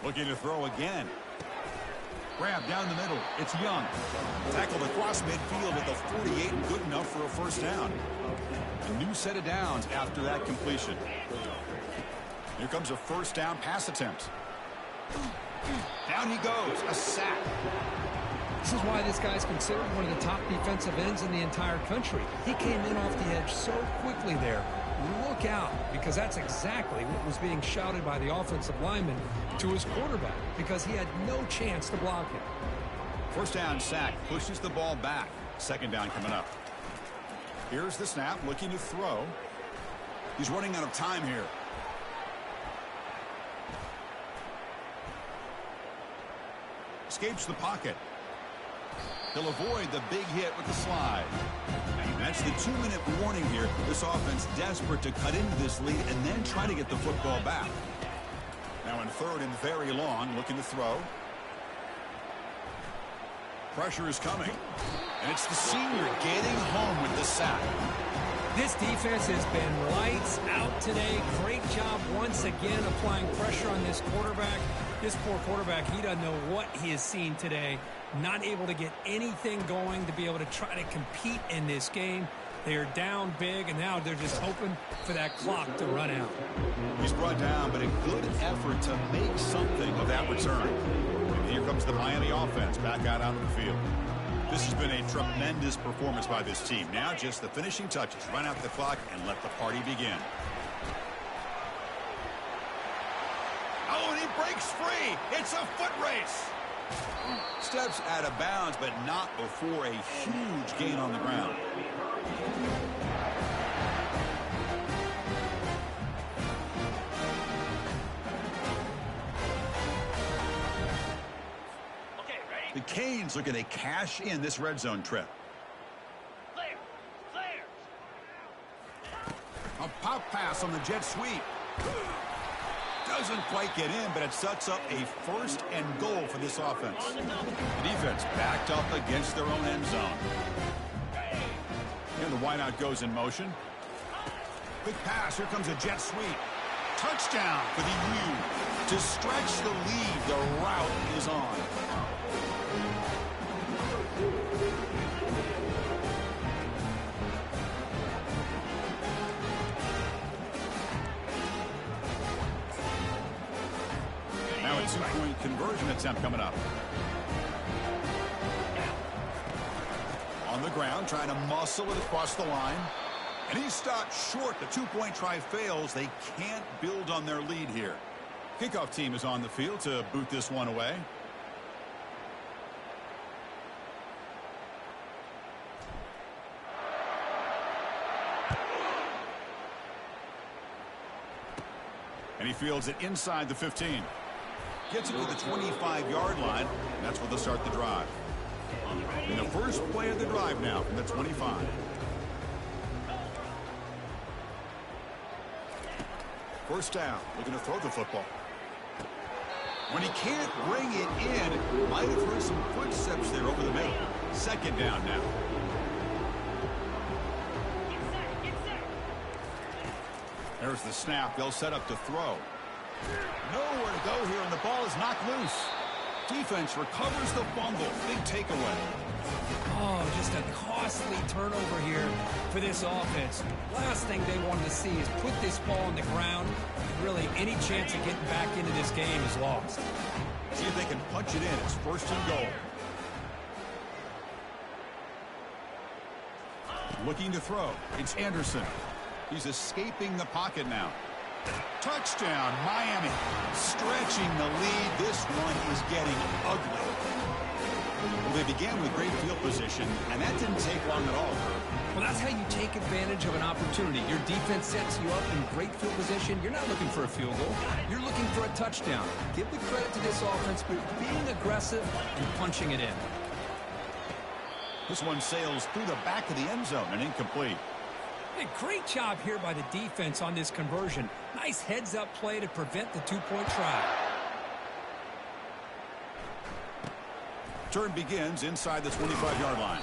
[SPEAKER 1] Looking to throw again. Grab down the middle. It's Young. Tackled across midfield at the 48. Good enough for a first down. A new set of downs after that completion. Here comes a first down pass attempt. Down he goes. A sack.
[SPEAKER 2] This is why this guy's considered one of the top defensive ends in the entire country. He came in off the edge so quickly there. Look out, because that's exactly what was being shouted by the offensive lineman to his quarterback, because he had no chance to block him.
[SPEAKER 1] First down sack, pushes the ball back. Second down coming up. Here's the snap, looking to throw. He's running out of time here. Escapes the pocket. He'll avoid the big hit with the slide. And that's the 2-minute warning here. This offense desperate to cut into this lead and then try to get the football back. Now in third and very long, looking to throw. Pressure is coming. And it's the senior getting home with the sack.
[SPEAKER 2] This defense has been lights out today. Great job once again applying pressure on this quarterback. This poor quarterback, he doesn't know what he has seen today. Not able to get anything going to be able to try to compete in this game. They're down big, and now they're just hoping for that clock to run out.
[SPEAKER 1] He's brought down, but a good effort to make something of that return. And here comes the Miami offense back out onto the field. This has been a tremendous performance by this team. Now just the finishing touches. Run out the clock and let the party begin. Oh, and he breaks free. It's a foot race. Steps out of bounds, but not before a huge gain on the ground.
[SPEAKER 3] Okay, ready?
[SPEAKER 1] The Canes looking to cash in this red zone trip.
[SPEAKER 3] Clear. Clear.
[SPEAKER 1] A pop pass on the jet sweep. Doesn't quite get in, but it sets up a first and goal for this offense. The defense backed up against their own end zone. And the wideout goes in motion. Quick pass. Here comes a jet sweep. Touchdown for the U. To stretch the lead, the route is on. Now a two-point conversion attempt coming up. On the ground, trying to muscle it across the line. And he's stopped short. The two-point try fails. They can't build on their lead here. Kickoff team is on the field to boot this one away. And he fields it inside the 15. Gets it to the 25-yard line. And that's where they'll start the drive. In the first play of the drive now from the 25. First down, looking to throw the football. When he can't bring it in, might have heard some footsteps there over the middle. Second down now. There's the snap. They'll set up to throw. Nowhere to go here, and the ball is knocked loose. Defense recovers the fumble. Big takeaway.
[SPEAKER 2] Oh, just a costly turnover here for this offense. Last thing they wanted to see is put this ball on the ground. Really, any chance of getting back into this game is lost.
[SPEAKER 1] See if they can punch it in. It's first and goal. Looking to throw. It's Anderson. He's escaping the pocket now. Touchdown, Miami. Stretching the lead. This one is getting ugly. Well, they began with great field position, and that didn't take long at all.
[SPEAKER 2] Well, that's how you take advantage of an opportunity. Your defense sets you up in great field position. You're not looking for a field goal. You're looking for a touchdown. Give the credit to this offense for being aggressive and punching it in.
[SPEAKER 1] This one sails through the back of the end zone and incomplete.
[SPEAKER 2] Hey, great job here by the defense on this conversion. Nice heads-up play to prevent the two-point try.
[SPEAKER 1] Turn begins inside the 25-yard line.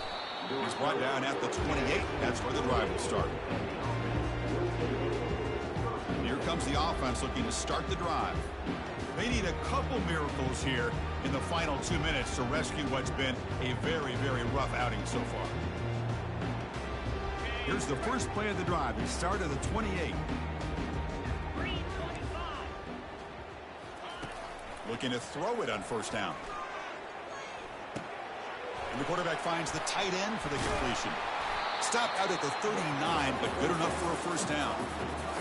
[SPEAKER 1] He's brought down at the 28. That's where the drive will start. Here comes the offense looking to start the drive. They need a couple miracles here in the final 2 minutes to rescue what's been a very, very rough outing so far. Here's the first play of the drive. He started at the 28. Looking to throw it on first down. The quarterback finds the tight end for the completion. Stopped out at the 39, but good enough for a first down.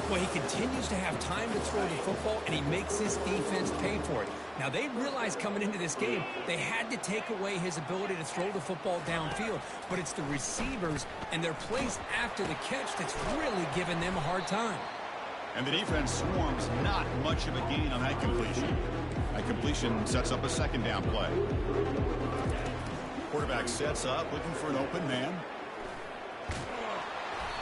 [SPEAKER 2] Well, he continues to have time to throw the football, and he makes his defense pay for it. Now, they realized coming into this game, they had to take away his ability to throw the football downfield, but it's the receivers and their plays after the catch that's really giving them a hard time.
[SPEAKER 1] And the defense swarms not much of a gain on that completion. That completion sets up a second down play. Quarterback sets up, looking for an open man.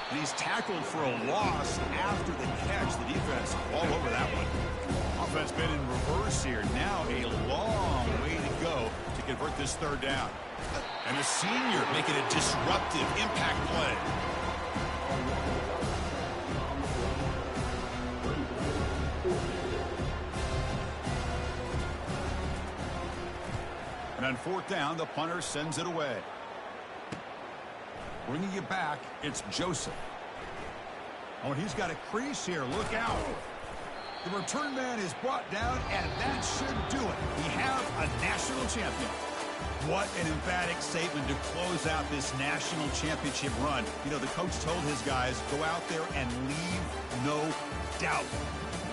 [SPEAKER 1] And he's tackled for a loss after the catch. The defense all over that one. Offense been in reverse here. Now a long way to go to convert this third down. And a senior making a disruptive impact play. And on fourth down, the punter sends it away. Bringing you back, it's Joseph. Oh, and he's got a crease here. Look out. The return man is brought down, and that should do it. We have a national champion. What an emphatic statement to close out this national championship run. You know, the coach told his guys, go out there and leave no doubt.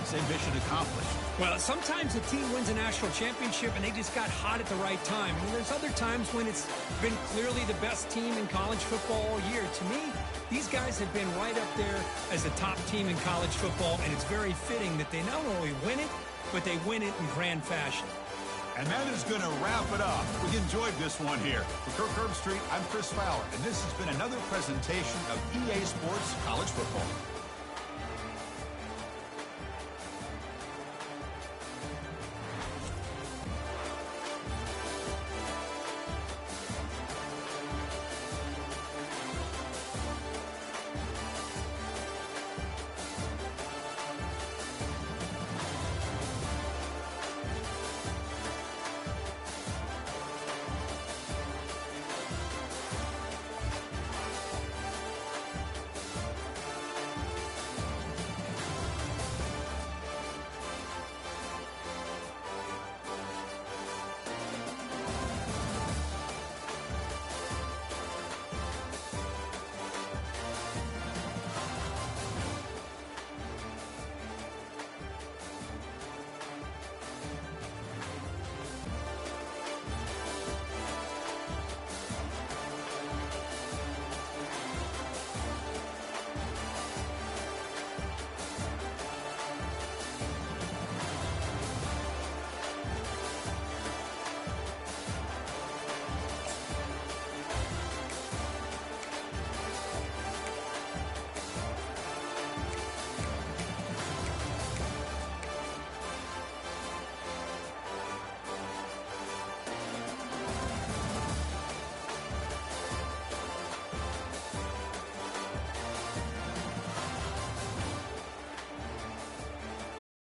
[SPEAKER 1] Same mission accomplished.
[SPEAKER 2] Well, sometimes a team wins a national championship and they just got hot at the right time. And there's other times when it's been clearly the best team in college football all year. To me, these guys have been right up there as a top team in college football, and it's very fitting that they not only win it, but they win it in grand fashion.
[SPEAKER 1] And that is going to wrap it up. We enjoyed this one here. For Kirk Herbstreit, I'm Chris Fowler, and this has been another presentation of EA Sports College Football.